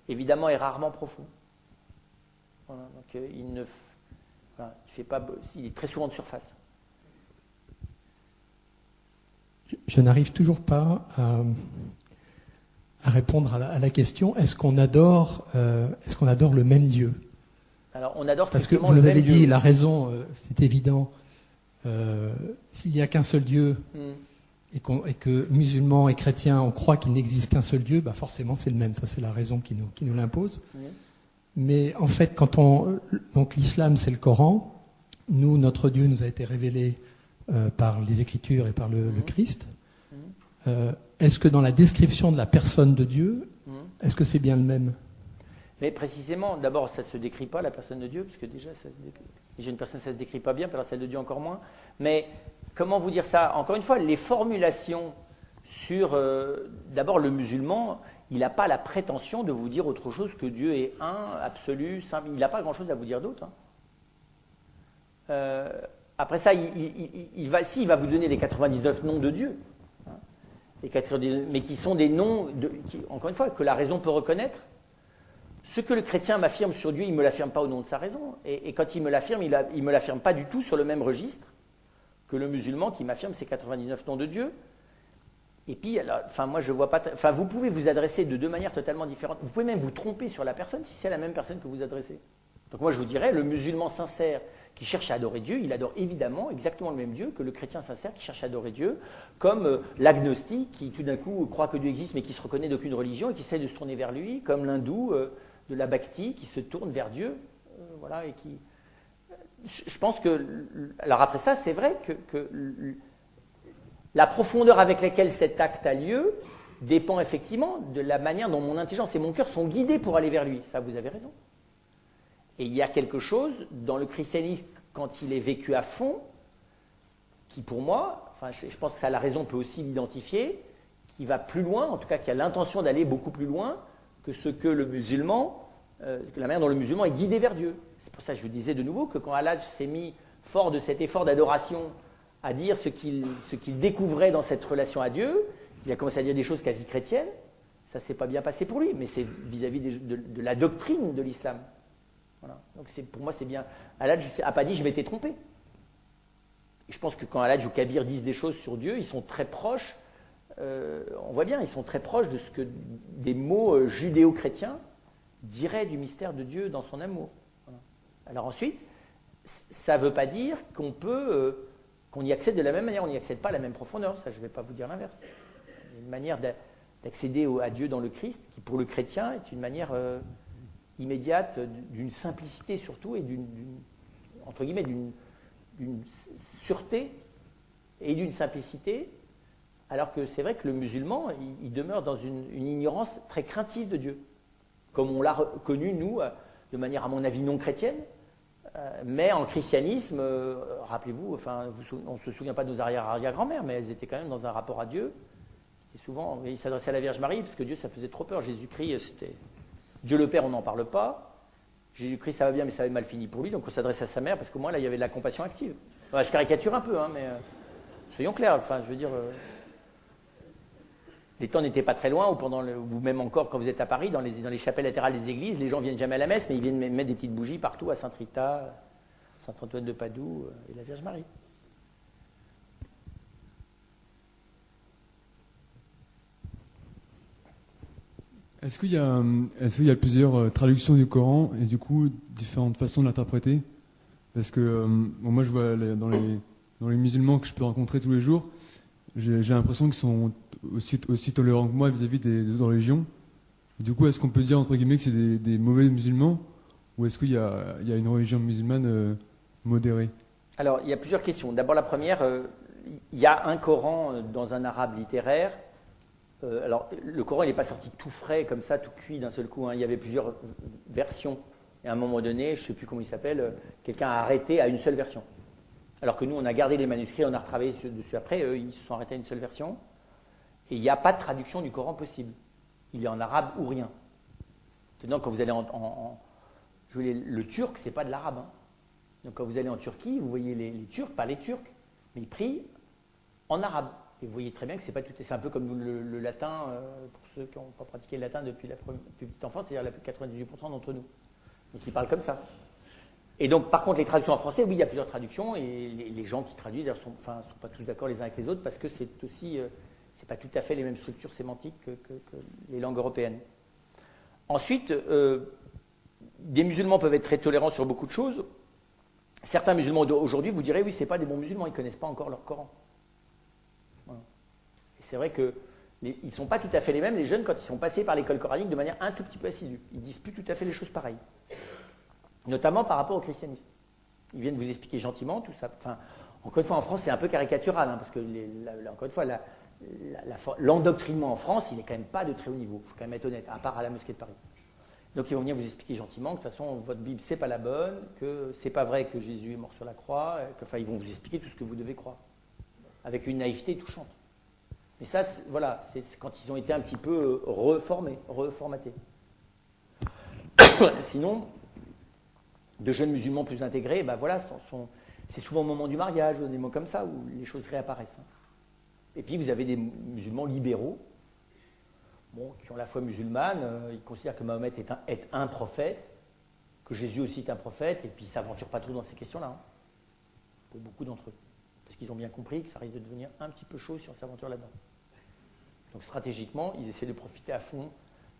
A: évidemment, est rarement profond. Voilà, donc il est très souvent de surface.
G: Je n'arrive toujours pas à répondre à la question, est-ce qu'on adore le même Dieu?
A: Alors, on adore
G: parce que vous nous avez dit, la raison, c'est évident, s'il n'y a qu'un seul Dieu, et que musulmans et chrétiens, on croit qu'il n'existe qu'un seul Dieu, bah forcément c'est le même, ça c'est la raison qui nous l'impose. Mais en fait, donc l'islam c'est le Coran, nous, notre Dieu nous a été révélé par les Écritures et par le Christ. Est-ce que dans la description de la personne de Dieu, est-ce que c'est bien le même?
A: Mais précisément, d'abord, ça ne se décrit pas, la personne de Dieu, parce que déjà, une personne, ça ne se décrit pas bien, puis alors celle de Dieu encore moins. Mais comment vous dire ça? Encore une fois, les formulations sur, d'abord, le musulman, il n'a pas la prétention de vous dire autre chose que Dieu est un, absolu, simple. Il n'a pas grand-chose à vous dire d'autre. Hein. Après ça, il va vous donner les 99 noms de Dieu, hein, mais qui sont des noms, encore une fois, que la raison peut reconnaître. Ce que le chrétien m'affirme sur Dieu, il ne me l'affirme pas au nom de sa raison. Et quand il me l'affirme, il ne me l'affirme pas du tout sur le même registre que le musulman qui m'affirme ses 99 noms de Dieu. Et puis, moi, je vois pas. Vous pouvez vous adresser de deux manières totalement différentes. Vous pouvez même vous tromper sur la personne si c'est la même personne que vous adressez. Donc moi, je vous dirais, le musulman sincère qui cherche à adorer Dieu, il adore évidemment exactement le même Dieu que le chrétien sincère qui cherche à adorer Dieu, comme l'agnostique qui tout d'un coup croit que Dieu existe mais qui ne se reconnaît d'aucune religion et qui essaie de se tourner vers lui, comme l'hindou de la bhakti qui se tourne vers Dieu. Voilà, et qui. Je pense que. Alors après ça, c'est vrai que la profondeur avec laquelle cet acte a lieu dépend effectivement de la manière dont mon intelligence et mon cœur sont guidés pour aller vers lui. Ça, vous avez raison. Et il y a quelque chose dans le christianisme, quand il est vécu à fond, qui pour moi, je pense que ça, la raison peut aussi l'identifier, qui va plus loin, en tout cas qui a l'intention d'aller beaucoup plus loin que ce que le musulman, que la manière dont le musulman est guidé vers Dieu. C'est pour ça que je vous disais de nouveau que quand Al-Hajj s'est mis fort de cet effort d'adoration à dire ce qu'il découvrait dans cette relation à Dieu, il a commencé à dire des choses quasi chrétiennes, ça ne s'est pas bien passé pour lui, mais c'est vis-à-vis de la doctrine de l'islam. Voilà. Donc pour moi, c'est bien. Al-Hajj n'a pas dit je m'étais trompé. Et je pense que quand Al-Hajj ou Kabir disent des choses sur Dieu, ils sont très proches, on voit bien, ils sont très proches de ce que des mots judéo-chrétiens diraient du mystère de Dieu dans son amour. Voilà. Alors ensuite, ça ne veut pas dire qu'on y accède de la même manière, on n'y accède pas à la même profondeur, ça je ne vais pas vous dire l'inverse. Il y a une manière d'accéder à Dieu dans le Christ, qui pour le chrétien est une manière immédiate, d'une simplicité surtout, et entre guillemets, d'une sûreté et d'une simplicité, alors que c'est vrai que le musulman, il demeure dans une ignorance très craintive de Dieu, comme on l'a connu, nous, de manière à mon avis non chrétienne, mais en christianisme, rappelez-vous, on ne se souvient pas de nos arrière-grand-mères, mais elles étaient quand même dans un rapport à Dieu, et souvent, ils s'adressaient à la Vierge Marie, parce que Dieu, ça faisait trop peur. Jésus-Christ, c'était... Dieu le Père, on n'en parle pas. Jésus-Christ, ça va bien, mais ça avait mal fini pour lui, donc on s'adresse à sa mère, parce qu'au moins, là, il y avait de la compassion active. Je caricature un peu, hein, mais soyons clairs, je veux dire... les temps n'étaient pas très loin, ou vous-même encore, quand vous êtes à Paris, dans les chapelles latérales des églises, les gens ne viennent jamais à la messe, mais ils viennent mettre des petites bougies partout, à Sainte Rita, Saint-Antoine de Padoue et la Vierge Marie.
H: Est-ce qu'il y a plusieurs traductions du Coran et du coup différentes façons de l'interpréter? Parce que moi je vois dans les musulmans que je peux rencontrer tous les jours, j'ai l'impression qu'ils sont aussi tolérants que moi vis-à-vis des autres religions. Et du coup, est-ce qu'on peut dire entre guillemets que c'est des mauvais musulmans ou est-ce qu'il y a une religion musulmane modérée?
A: Alors, il y a plusieurs questions. D'abord, la première, il y a un Coran dans un arabe littéraire. Alors, le Coran, il n'est pas sorti tout frais, comme ça, tout cuit d'un seul coup. Il y avait plusieurs versions. Et à un moment donné, je ne sais plus comment il s'appelle, quelqu'un a arrêté à une seule version. Alors que nous, on a gardé les manuscrits, on a retravaillé dessus après. Eux, ils se sont arrêtés à une seule version. Et il n'y a pas de traduction du Coran possible. Il est en arabe ou rien. Maintenant, quand vous allez le turc, c'est pas de l'arabe. Hein. Donc, quand vous allez en Turquie, vous voyez les Turcs, pas les Turcs, mais ils prient en arabe. Et vous voyez très bien que c'est pas tout. C'est un peu comme le latin, pour ceux qui n'ont pas pratiqué le latin depuis petite enfance, c'est-à-dire 98% d'entre nous. Donc, ils parlent comme ça. Et donc, par contre, les traductions en français, oui, il y a plusieurs traductions, et les gens qui traduisent ne sont pas tous d'accord les uns avec les autres, parce que c'est aussi, c'est pas tout à fait les mêmes structures sémantiques que les langues européennes. Ensuite, des musulmans peuvent être très tolérants sur beaucoup de choses. Certains musulmans aujourd'hui vous diraient, oui, c'est pas des bons musulmans, ils ne connaissent pas encore leur Coran. Voilà. Et c'est vrai que ils ne sont pas tout à fait les mêmes, les jeunes, quand ils sont passés par l'école coranique de manière un tout petit peu assidue. Ils ne disent plus tout à fait les choses pareilles. Notamment par rapport au christianisme. Ils viennent vous expliquer gentiment tout ça. Enfin, encore une fois, en France, c'est un peu caricatural, hein, parce que, encore une fois, l'endoctrinement en France, il n'est quand même pas de très haut niveau. Il faut quand même être honnête, à part à la mosquée de Paris. Donc ils vont venir vous expliquer gentiment que de toute façon, votre Bible, c'est pas la bonne, que c'est pas vrai que Jésus est mort sur la croix, ils vont vous expliquer tout ce que vous devez croire. Avec une naïveté touchante. Mais ça, voilà, c'est quand ils ont été un petit peu reformatés. Sinon, de jeunes musulmans plus intégrés, voilà, c'est souvent au moment du mariage ou des mots comme ça où les choses réapparaissent. Et puis vous avez des musulmans libéraux, qui ont la foi musulmane, ils considèrent que Mahomet est un prophète, que Jésus aussi est un prophète, et puis ils ne s'aventurent pas trop dans ces questions-là, pour beaucoup d'entre eux. Parce qu'ils ont bien compris que ça risque de devenir un petit peu chaud si on s'aventure là-dedans. Donc stratégiquement, ils essaient de profiter à fond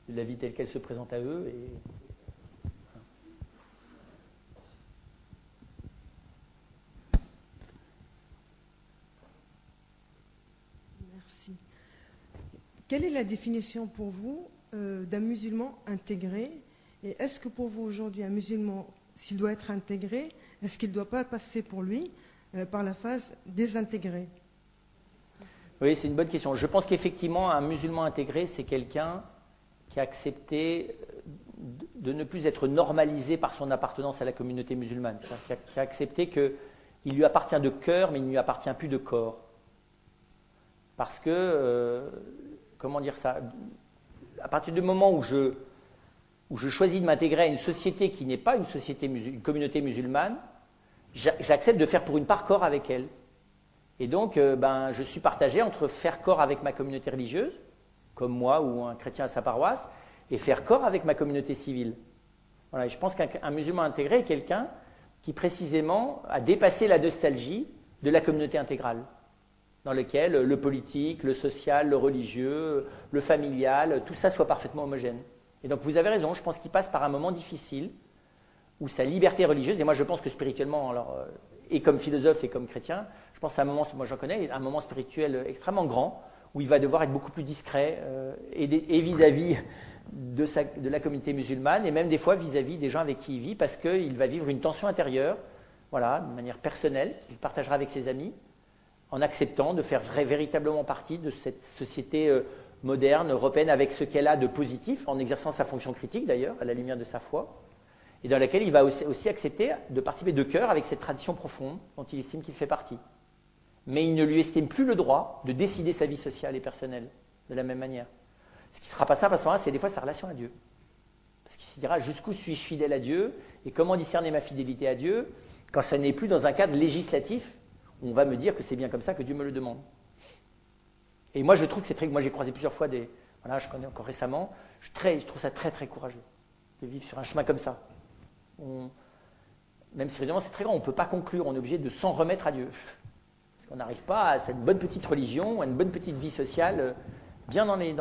A: de la vie telle qu'elle se présente à eux.
I: Merci. Quelle est la définition pour vous d'un musulman intégré? Et est-ce que pour vous aujourd'hui, un musulman, s'il doit être intégré, est-ce qu'il ne doit pas passer pour lui par la phase désintégrée?
A: Oui, c'est une bonne question. Je pense qu'effectivement, un musulman intégré, c'est quelqu'un qui a accepté de ne plus être normalisé par son appartenance à la communauté musulmane. C'est-à-dire qui a accepté qu'il lui appartient de cœur, mais il ne lui appartient plus de corps. Parce que, comment dire ça, à partir du moment où je choisis de m'intégrer à une société qui n'est pas une communauté musulmane, j'accepte de faire pour une part corps avec elle. Et donc, je suis partagé entre faire corps avec ma communauté religieuse, comme moi ou un chrétien à sa paroisse, et faire corps avec ma communauté civile. Voilà, et je pense qu'un musulman intégré est quelqu'un qui précisément a dépassé la nostalgie de la communauté intégrale, dans lequel le politique, le social, le religieux, le familial, tout ça soit parfaitement homogène. Et donc vous avez raison, je pense qu'il passe par un moment difficile où sa liberté religieuse, et moi je pense que spirituellement, et comme philosophe et comme chrétien, je pense à un moment, moi j'en connais, un moment spirituel extrêmement grand, où il va devoir être beaucoup plus discret, et vis-à-vis de la communauté musulmane, et même des fois vis-à-vis des gens avec qui il vit, parce qu'il va vivre une tension intérieure, voilà, de manière personnelle, qu'il partagera avec ses amis, en acceptant de faire véritablement partie de cette société moderne, européenne, avec ce qu'elle a de positif, en exerçant sa fonction critique d'ailleurs, à la lumière de sa foi, et dans laquelle il va aussi accepter de participer de cœur avec cette tradition profonde dont il estime qu'il fait partie. Mais il ne lui estime plus le droit de décider sa vie sociale et personnelle de la même manière. Ce qui sera pas simple à ce moment-là, c'est des fois sa relation à Dieu. Parce qu'il se dira jusqu'où suis-je fidèle à Dieu et comment discerner ma fidélité à Dieu quand ça n'est plus dans un cadre législatif où on va me dire que c'est bien comme ça que Dieu me le demande. Et moi je trouve que c'est très... Moi j'ai croisé plusieurs fois voilà, je connais encore récemment, je trouve ça très très courageux de vivre sur un chemin comme ça. Même si évidemment c'est très grand, on ne peut pas conclure, on est obligé de s'en remettre à Dieu. Parce qu'on n'arrive pas à cette bonne petite religion, à une bonne petite vie sociale, bien dans les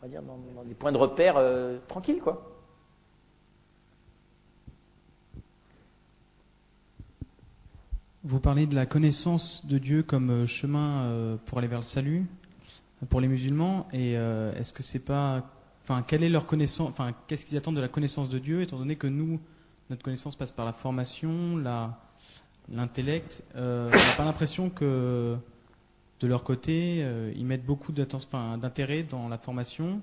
A: va dire, dans des points de repère tranquilles, quoi.
J: Vous parlez de la connaissance de Dieu comme chemin pour aller vers le salut pour les musulmans, et est-ce que c'est pas, enfin, quelle est leur connaissance, enfin, qu'est-ce qu'ils attendent de la connaissance de Dieu, étant donné que nous, notre connaissance passe par la formation, l'intellect. On n'a pas l'impression que de leur côté, ils mettent beaucoup d'intérêt dans la formation,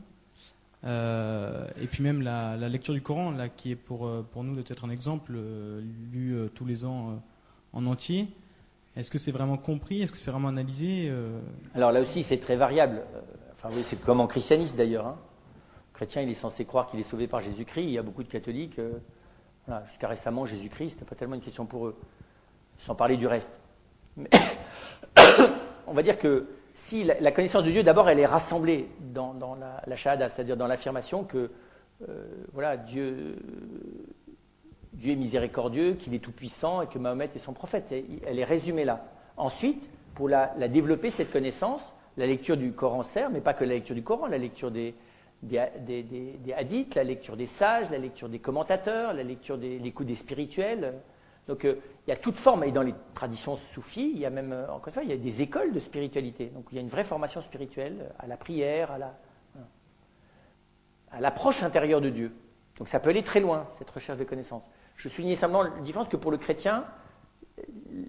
J: et puis même la lecture du Coran, là, qui est pour nous peut-être un exemple, lu tous les ans en entier. Est-ce que c'est vraiment compris? Est-ce que c'est vraiment analysé?
A: Alors là aussi, c'est très variable. Enfin, oui, c'est comme en christianisme d'ailleurs. Hein. Le chrétien, il est censé croire qu'il est sauvé par Jésus-Christ. Il y a beaucoup de catholiques. Voilà, jusqu'à récemment, Jésus-Christ, c'était pas tellement une question pour eux. Sans parler du reste. Mais on va dire que si la connaissance de Dieu, d'abord, elle est rassemblée dans la shahada, c'est-à-dire dans l'affirmation que voilà, Dieu est miséricordieux, qu'il est tout-puissant et que Mahomet est son prophète. Elle est résumée là. Ensuite, pour la développer, cette connaissance, la lecture du Coran sert, mais pas que la lecture du Coran, la lecture des hadiths, la lecture des sages, la lecture des commentateurs, la lecture l'écoute des spirituels. Donc il y a toute forme, et dans les traditions soufis, il y a même, encore une fois, il y a des écoles de spiritualité. Donc il y a une vraie formation spirituelle à la prière, à l'approche intérieure de Dieu. Donc ça peut aller très loin, cette recherche de connaissance. Je soulignais simplement la différence que pour le chrétien,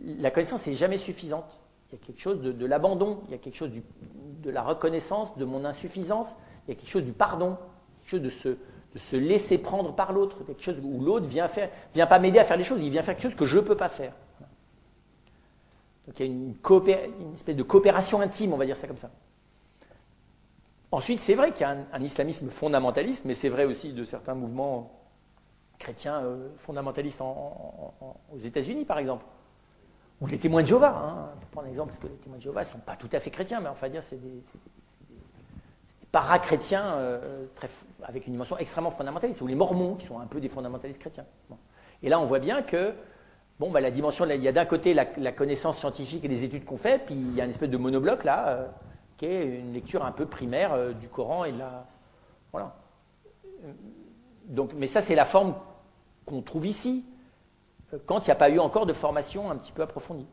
A: la connaissance n'est jamais suffisante. Il y a quelque chose de l'abandon, il y a quelque chose de la reconnaissance de mon insuffisance, il y a quelque chose du pardon, quelque chose de se laisser prendre par l'autre, quelque chose où l'autre vient pas m'aider à faire les choses, il vient faire quelque chose que je ne peux pas faire. Donc il y a une espèce de coopération intime, on va dire ça comme ça. Ensuite, c'est vrai qu'il y a un islamisme fondamentaliste, mais c'est vrai aussi de certains mouvements chrétiens fondamentalistes aux États-Unis, par exemple. Ou les témoins de Jéhovah, hein, pour prendre un exemple, parce que les témoins de Jéhovah ne sont pas tout à fait chrétiens, mais enfin dire c'est des para-chrétiens avec une dimension extrêmement fondamentaliste, ou les mormons, qui sont un peu des fondamentalistes chrétiens. Bon. Et là, on voit bien que la dimension, il y a d'un côté la connaissance scientifique et les études qu'on fait, puis il y a une espèce de monobloc là, qui est une lecture un peu primaire du Coran et de la... Voilà. Donc, mais ça, c'est la forme qu'on trouve ici, quand il n'y a pas eu encore de formation un petit peu approfondie.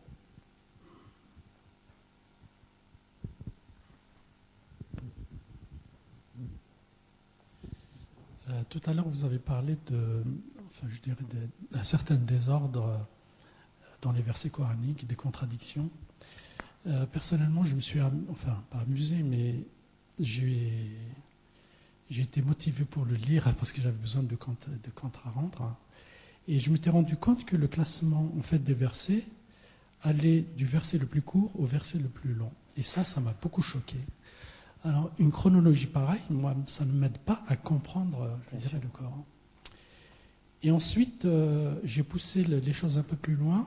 K: Tout à l'heure, vous avez parlé d'un certain désordre dans les versets coraniques, des contradictions. Personnellement, je me suis, pas amusé, mais j'ai été motivé pour le lire parce que j'avais besoin de comptes à rendre. Et je m'étais rendu compte que le classement des versets allait du verset le plus court au verset le plus long. Et ça m'a beaucoup choqué. Alors, une chronologie pareille, moi, ça ne m'aide pas à comprendre, le Coran. Et ensuite, j'ai poussé les choses un peu plus loin.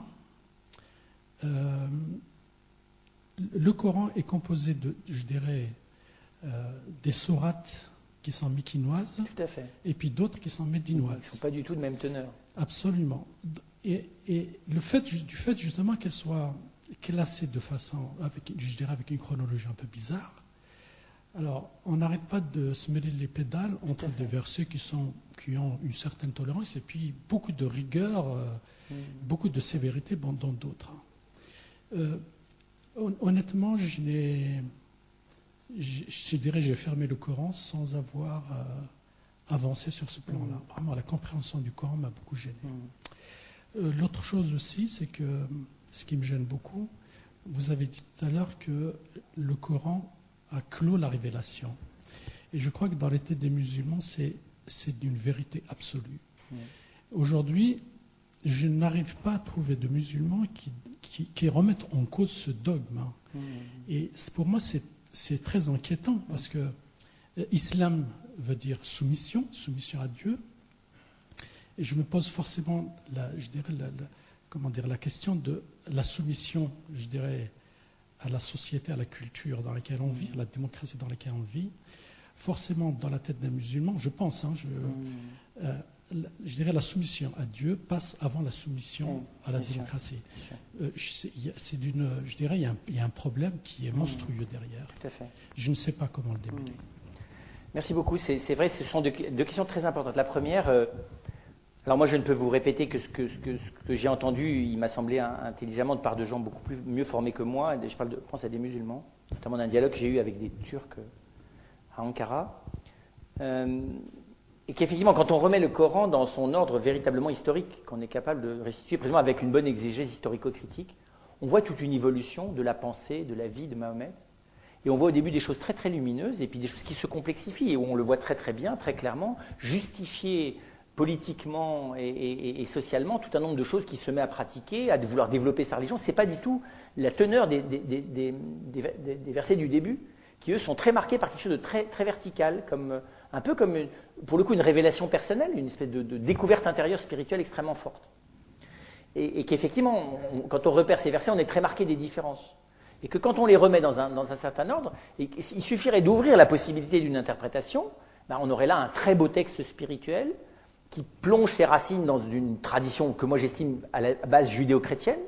K: Le Coran est composé de, des sourates qui sont mikinoises,
A: tout à fait,
K: et puis d'autres qui sont médinoises. Ils
A: ne sont pas du tout de même teneur.
K: Absolument. Et du fait justement qu'elles soient classées de façon, avec une chronologie un peu bizarre, alors on n'arrête pas de se mêler les pédales entre des versets qui ont une certaine tolérance et puis beaucoup de rigueur, beaucoup de sévérité dans d'autres. Honnêtement, j'ai fermé le Coran sans avoir avancé sur ce plan-là. Vraiment, la compréhension du Coran m'a beaucoup gêné. L'autre chose aussi, c'est que ce qui me gêne beaucoup, vous avez dit tout à l'heure que le Coran a clos la révélation. Et je crois que dans les têtes des musulmans, c'est d'une vérité absolue. Aujourd'hui, je n'arrive pas à trouver de musulmans qui remettent en cause ce dogme. Et pour moi, c'est très inquiétant parce que islam veut dire soumission à Dieu. Et je me pose forcément, la question de la soumission, à la société, à la culture dans laquelle on vit, à la démocratie dans laquelle on vit. Forcément, dans la tête d'un musulman, je pense, la soumission à Dieu passe avant la soumission à la démocratie. Il y a un problème qui est monstrueux derrière.
A: Tout à fait.
K: Je ne sais pas comment le démêler.
A: Merci beaucoup. C'est vrai, ce sont deux questions très importantes. La première, alors moi je ne peux vous répéter que ce que j'ai entendu, il m'a semblé intelligemment de part de gens beaucoup mieux formés que moi. Je pense à des musulmans, notamment d'un dialogue que j'ai eu avec des Turcs à Ankara. Et qu'effectivement, quand on remet le Coran dans son ordre véritablement historique, qu'on est capable de restituer, précisément avec une bonne exégèse historico-critique, on voit toute une évolution de la pensée, de la vie de Mahomet. Et on voit au début des choses très très lumineuses, et puis des choses qui se complexifient, et où on le voit très très bien, très clairement, justifier politiquement et socialement tout un nombre de choses qui se met à pratiquer, à vouloir développer sa religion. Ce n'est pas du tout la teneur des versets du début, qui eux sont très marqués par quelque chose de très, très vertical, un peu comme, pour le coup, une révélation personnelle, une espèce de découverte intérieure spirituelle extrêmement forte. Et qu'effectivement, quand on repère ces versets, on est très marqué des différences. Et que quand on les remet dans un certain ordre, il suffirait d'ouvrir la possibilité d'une interprétation, on aurait là un très beau texte spirituel qui plonge ses racines dans une tradition que moi j'estime à la base judéo-chrétienne,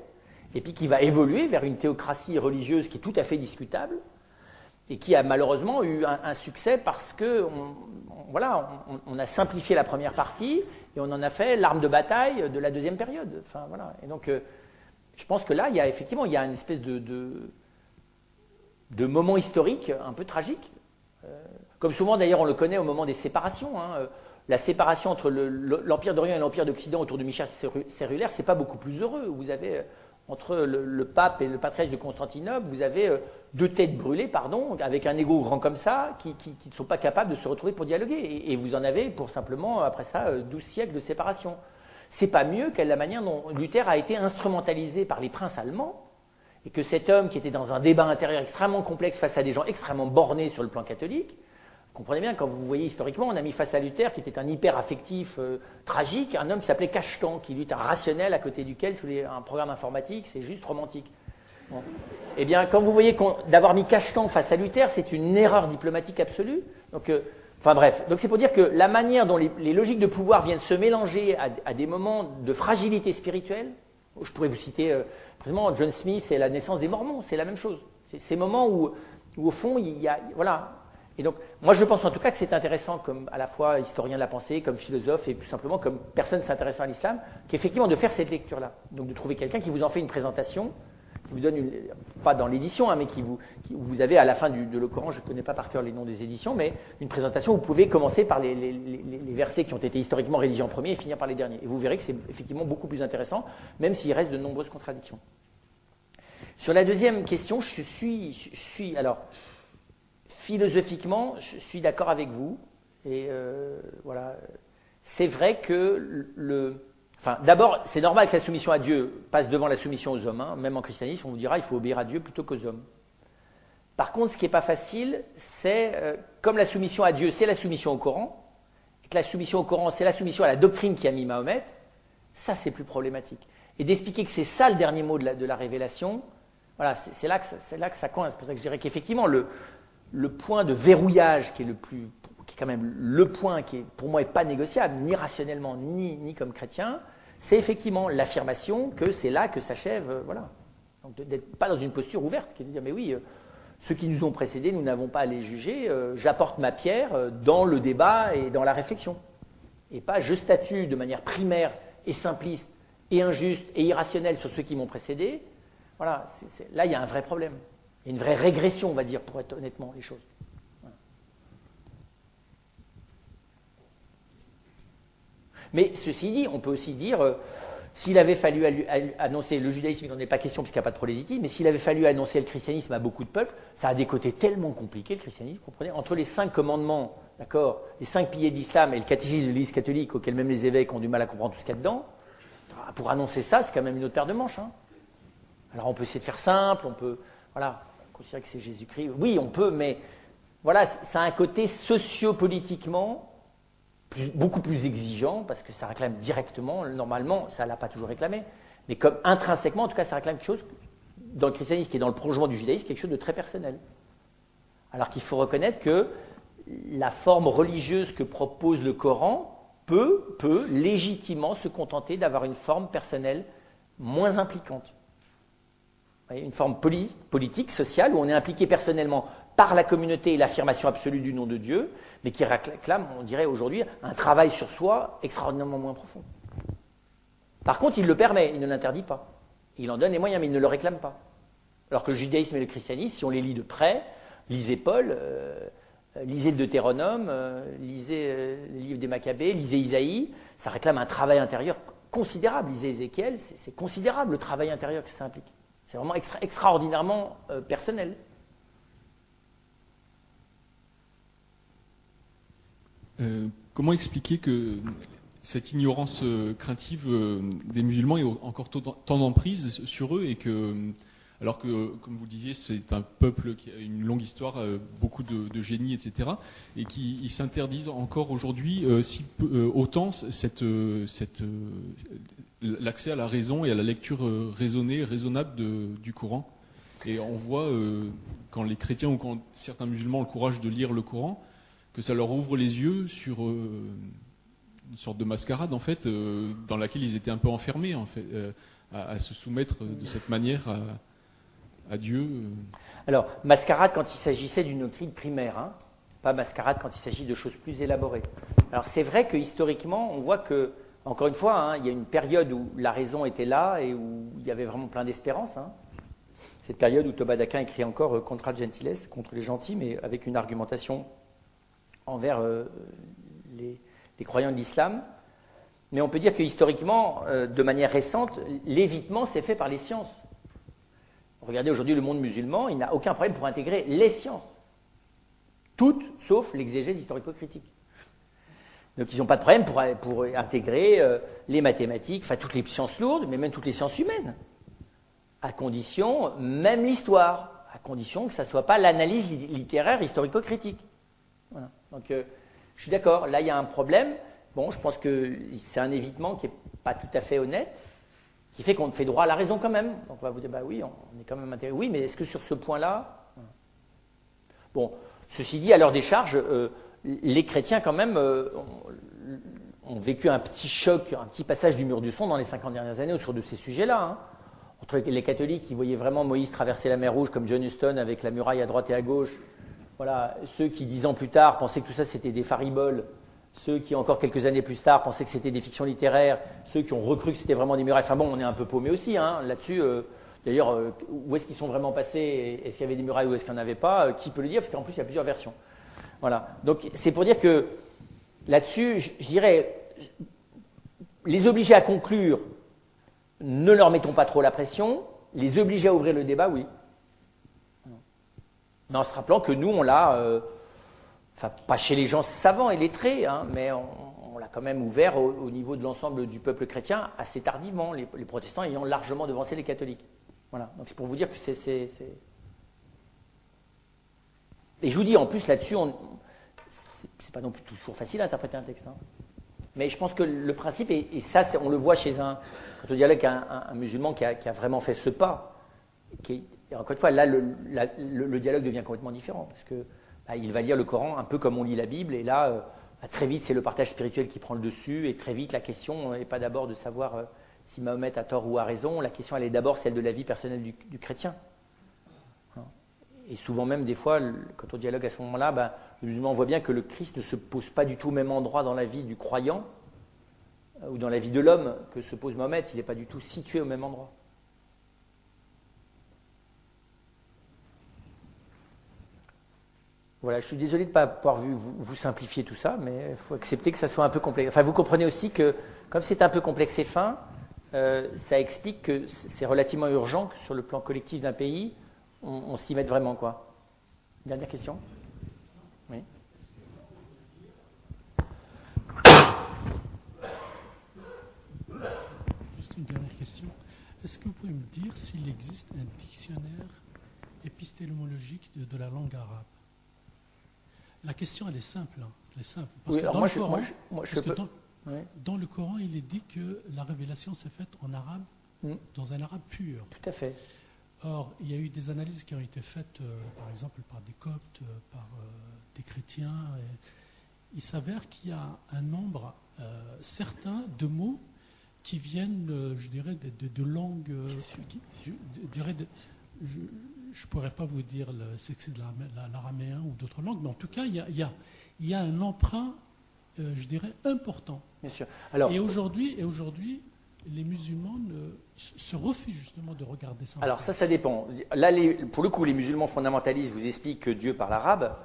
A: et puis qui va évoluer vers une théocratie religieuse qui est tout à fait discutable, et qui a malheureusement eu un succès parce que on a simplifié la première partie et on en a fait l'arme de bataille de la deuxième période. Enfin, voilà. Et donc, je pense que là, il y a une espèce de moment historique un peu tragique. Comme souvent, d'ailleurs, on le connaît au moment des séparations. La séparation entre l'Empire d'Orient et l'Empire d'Occident autour de Michel Cérulaire, c'est pas beaucoup plus heureux. Vous avez entre le pape et le patriarche de Constantinople, vous avez deux têtes brûlées, avec un ego grand comme ça, qui ne sont pas capables de se retrouver pour dialoguer. Et vous en avez pour simplement, après ça, 12 siècles de séparation. C'est pas mieux qu'à la manière dont Luther a été instrumentalisé par les princes allemands, et que cet homme qui était dans un débat intérieur extrêmement complexe face à des gens extrêmement bornés sur le plan catholique, vous comprenez bien, quand vous voyez historiquement, on a mis face à Luther, qui était un hyper-affectif tragique, un homme qui s'appelait Cachetan, qui lui est un rationnel à côté duquel, si vous voulez, un programme informatique, c'est juste romantique. Bon. Eh bien, quand vous voyez d'avoir mis Cachetan face à Luther, c'est une erreur diplomatique absolue. Donc, enfin bref, donc c'est pour dire que la manière dont les logiques de pouvoir viennent se mélanger à des moments de fragilité spirituelle, je pourrais vous citer, précisément, John Smith et la naissance des Mormons, c'est la même chose. C'est ces moments où au fond, il y a... Voilà. Et donc, moi je pense en tout cas que c'est intéressant comme à la fois historien de la pensée, comme philosophe et plus simplement comme personne s'intéressant à l'islam, qu'effectivement de faire cette lecture-là. Donc de trouver quelqu'un qui vous en fait une présentation, qui vous donne, pas dans l'édition, mais vous avez à la fin de le Coran, je ne connais pas par cœur les noms des éditions, mais une présentation où vous pouvez commencer par les versets qui ont été historiquement rédigés en premier et finir par les derniers. Et vous verrez que c'est effectivement beaucoup plus intéressant, même s'il reste de nombreuses contradictions. Sur la deuxième question, alors, philosophiquement, je suis d'accord avec vous. Et voilà, c'est vrai que d'abord, c'est normal que la soumission à Dieu passe devant la soumission aux hommes. Même en christianisme, on vous dira il faut obéir à Dieu plutôt qu'aux hommes. Par contre, ce qui n'est pas facile, c'est comme la soumission à Dieu, c'est la soumission au Coran, et que la soumission au Coran, c'est la soumission à la doctrine qui a mis Mahomet. Ça, c'est plus problématique. Et d'expliquer que c'est ça le dernier mot de la révélation, voilà, c'est là que ça coince. C'est pour ça que je dirais qu'effectivement le point de verrouillage qui est quand même le point qui pour moi est pas négociable, ni rationnellement, ni comme chrétien, c'est effectivement l'affirmation que c'est là que s'achève, voilà. Donc d'être pas dans une posture ouverte, qui est de dire mais oui, ceux qui nous ont précédés, nous n'avons pas à les juger, j'apporte ma pierre dans le débat et dans la réflexion. Et pas je statue de manière primaire et simpliste et injuste et irrationnelle sur ceux qui m'ont précédé. Voilà, là il y a un vrai problème. Il y a une vraie régression, on va dire, pour être honnêtement les choses. Voilà. Mais ceci dit, on peut aussi dire, s'il avait fallu annoncer le judaïsme, il n'en est pas question puisqu'il n'y a pas de prosélytisme, mais s'il avait fallu annoncer le christianisme à beaucoup de peuples, ça a des côtés tellement compliqués, le christianisme, vous comprenez, entre les 5 commandements, d'accord, les 5 piliers de l'islam et le catéchisme de l'Église catholique, auquel même les évêques ont du mal à comprendre tout ce qu'il y a dedans, pour annoncer ça, c'est quand même une autre paire de manches. Alors on peut essayer de faire simple, on peut... Voilà. Considérer que c'est Jésus-Christ. Oui, on peut, mais voilà, ça a un côté sociopolitiquement beaucoup plus exigeant, parce que ça réclame directement, normalement, ça ne l'a pas toujours réclamé, mais comme intrinsèquement, en tout cas, ça réclame quelque chose, dans le christianisme qui est dans le prolongement du judaïsme, quelque chose de très personnel. Alors qu'il faut reconnaître que la forme religieuse que propose le Coran peut légitimement se contenter d'avoir une forme personnelle moins impliquante. Une forme politique, sociale, où on est impliqué personnellement par la communauté et l'affirmation absolue du nom de Dieu, mais qui réclame, on dirait aujourd'hui, un travail sur soi extraordinairement moins profond. Par contre, il le permet, il ne l'interdit pas. Il en donne les moyens, mais il ne le réclame pas. Alors que le judaïsme et le christianisme, si on les lit de près, lisez Paul, lisez le Deutéronome, lisez le livre des Maccabées, lisez Isaïe, ça réclame un travail intérieur considérable. Lisez Ézéchiel, c'est considérable le travail intérieur que ça implique. C'est vraiment extraordinairement personnel.
L: Comment expliquer que cette ignorance craintive des musulmans ait encore tant d'emprise sur eux et que, alors que, comme vous le disiez, c'est un peuple qui a une longue histoire, beaucoup de génie, etc., et qui s'interdisent encore aujourd'hui autant l'accès à la raison et à la lecture raisonnée, raisonnable du Coran. Et on voit, quand les chrétiens ou quand certains musulmans ont le courage de lire le Coran, que ça leur ouvre les yeux sur une sorte de mascarade, en fait, dans laquelle ils étaient un peu enfermés, en fait, à se soumettre de cette manière à Dieu.
A: Alors, mascarade quand il s'agissait d'une doctrine primaire, hein, pas mascarade quand il s'agit de choses plus élaborées. Alors, c'est vrai que historiquement, on voit que, encore une fois, hein, il y a une période où la raison était là et où il y avait vraiment plein d'espérance. Hein. Cette période où Thomas d'Aquin écrit encore Contra Gentiles, contre les gentils, mais avec une argumentation envers les croyants de l'islam. Mais on peut dire que historiquement, de manière récente, l'évitement s'est fait par les sciences. Regardez aujourd'hui le monde musulman, il n'a aucun problème pour intégrer les sciences. Toutes, sauf l'exégèse historico-critique. Donc ils n'ont pas de problème pour intégrer les mathématiques, enfin toutes les sciences lourdes, mais même toutes les sciences humaines. À condition, même l'histoire, à condition que ça ne soit pas l'analyse littéraire historico-critique. Voilà. Donc, je suis d'accord, là il y a un problème. Bon, je pense que c'est un évitement qui n'est pas tout à fait honnête, qui fait qu'on fait droit à la raison quand même. Donc, on va vous dire, bah oui, on est quand même intéressé. Oui, mais est-ce que sur ce point-là. Bon, ceci dit, à leur décharge, les chrétiens, quand même, ont vécu un petit choc, un petit passage du mur du son dans les 50 dernières années autour de ces sujets-là. Hein. Entre les catholiques qui voyaient vraiment Moïse traverser la mer Rouge comme John Huston avec la muraille à droite et à gauche. Voilà, ceux qui, 10 ans plus tard, pensaient que tout ça c'était des fariboles, ceux qui, encore quelques années plus tard, pensaient que c'était des fictions littéraires, ceux qui ont recru que c'était vraiment des murailles. Enfin bon, on est un peu paumés aussi hein, là-dessus. D'ailleurs, où est-ce qu'ils sont vraiment passés? Est-ce qu'il y avait des murailles ou est-ce qu'il n'y en avait pas? Qui peut le dire? Parce qu'en plus, il y a plusieurs versions. Voilà. Donc, c'est pour dire que là-dessus, je dirais, les obliger à conclure, ne leur mettons pas trop la pression. Les obliger à ouvrir le débat, oui. Mais en se rappelant que nous, on l'a, enfin pas chez les gens savants et lettrés, hein, mais on l'a quand même ouvert au niveau de l'ensemble du peuple chrétien assez tardivement, les protestants ayant largement devancé les catholiques. Voilà, donc c'est pour vous dire que c'est... Et je vous dis, en plus, là-dessus, c'est pas non plus toujours facile à interpréter un texte. Hein. Mais je pense que le principe, et ça, on le voit chez quand on dialogue avec un musulman qui a vraiment fait ce pas, et encore une fois, là, le dialogue devient complètement différent, parce que il va lire le Coran un peu comme on lit la Bible, et là, très vite, c'est le partage spirituel qui prend le dessus, et très vite, la question n'est pas d'abord de savoir si Mahomet a tort ou a raison, la question, elle est d'abord celle de la vie personnelle du chrétien. Et souvent même, des fois, quand on dialogue à ce moment-là, le musulman voit bien que le Christ ne se pose pas du tout au même endroit dans la vie du croyant, ou dans la vie de l'homme, que se pose Mahomet, il n'est pas du tout situé au même endroit. Voilà, je suis désolé de ne pas avoir vu vous simplifier tout ça, mais il faut accepter que ça soit un peu complexe. Enfin, vous comprenez aussi que, comme c'est un peu complexe et fin, ça explique que c'est relativement urgent que sur le plan collectif d'un pays, on s'y mette vraiment, quoi. Dernière question ? Oui.
K: Juste une dernière question. Est-ce que vous pouvez me dire s'il existe un dictionnaire épistémologique de la langue arabe ? La question, elle est simple. Hein. Elle est simple. Parce que dans le Coran, il est dit que la révélation s'est faite en arabe, dans un arabe pur.
A: Tout à fait.
K: Or, il y a eu des analyses qui ont été faites, par exemple, par des coptes, par des chrétiens. Il s'avère qu'il y a un nombre certain de mots qui viennent, je dirais, de langues... je ne pourrais pas vous dire si c'est de l'araméen ou d'autres langues, mais en tout cas, il y a un emprunt, je dirais, important.
A: Bien sûr. Alors,
K: et aujourd'hui, les musulmans se refusent justement de regarder ça.
A: Alors ça dépend. Là, pour le coup, les musulmans fondamentalistes vous expliquent que Dieu parle arabe.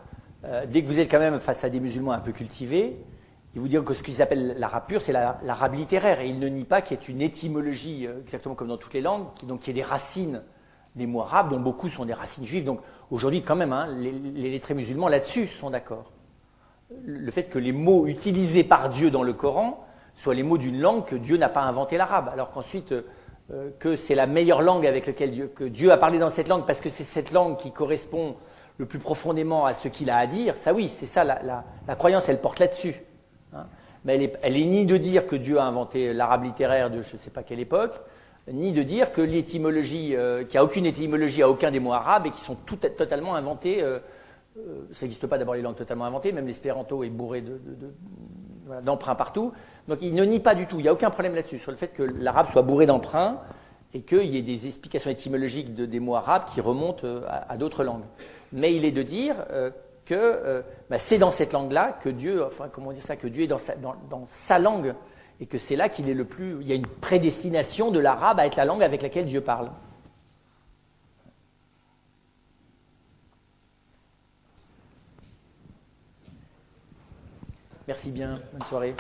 A: Dès que vous êtes quand même face à des musulmans un peu cultivés, ils vous diront que ce qu'ils appellent l'arabe pur, c'est l'arabe littéraire. Et ils ne nient pas qu'il y ait une étymologie, exactement comme dans toutes les langues, donc qu'il y ait des racines des mots arabes, dont beaucoup sont des racines juives. Donc aujourd'hui, quand même, les lettrés musulmans là-dessus sont d'accord. Le fait que les mots utilisés par Dieu dans le Coran soient les mots d'une langue que Dieu n'a pas inventé l'arabe, alors qu'ensuite que c'est la meilleure langue avec laquelle Dieu a parlé dans cette langue, parce que c'est cette langue qui correspond le plus profondément à ce qu'il a à dire. Ça oui, c'est ça, la croyance, elle porte là-dessus. Hein. Mais elle est ni de dire que Dieu a inventé l'arabe littéraire de je ne sais pas quelle époque, ni de dire que l'étymologie, qu'il n'y a aucune étymologie à aucun des mots arabes et qui sont totalement inventés. Ça n'existe pas d'abord les langues totalement inventées, même l'espéranto est bourré d'emprunts partout. Donc il ne nie pas du tout, il n'y a aucun problème là-dessus, sur le fait que l'arabe soit bourré d'emprunts et qu'il y ait des explications étymologiques des mots arabes qui remontent à d'autres langues. Mais il est de dire que c'est dans cette langue-là que Dieu, que Dieu est dans sa langue, et que c'est là qu'il est il y a une prédestination de l'arabe à être la langue avec laquelle Dieu parle. Merci bien, bonne soirée.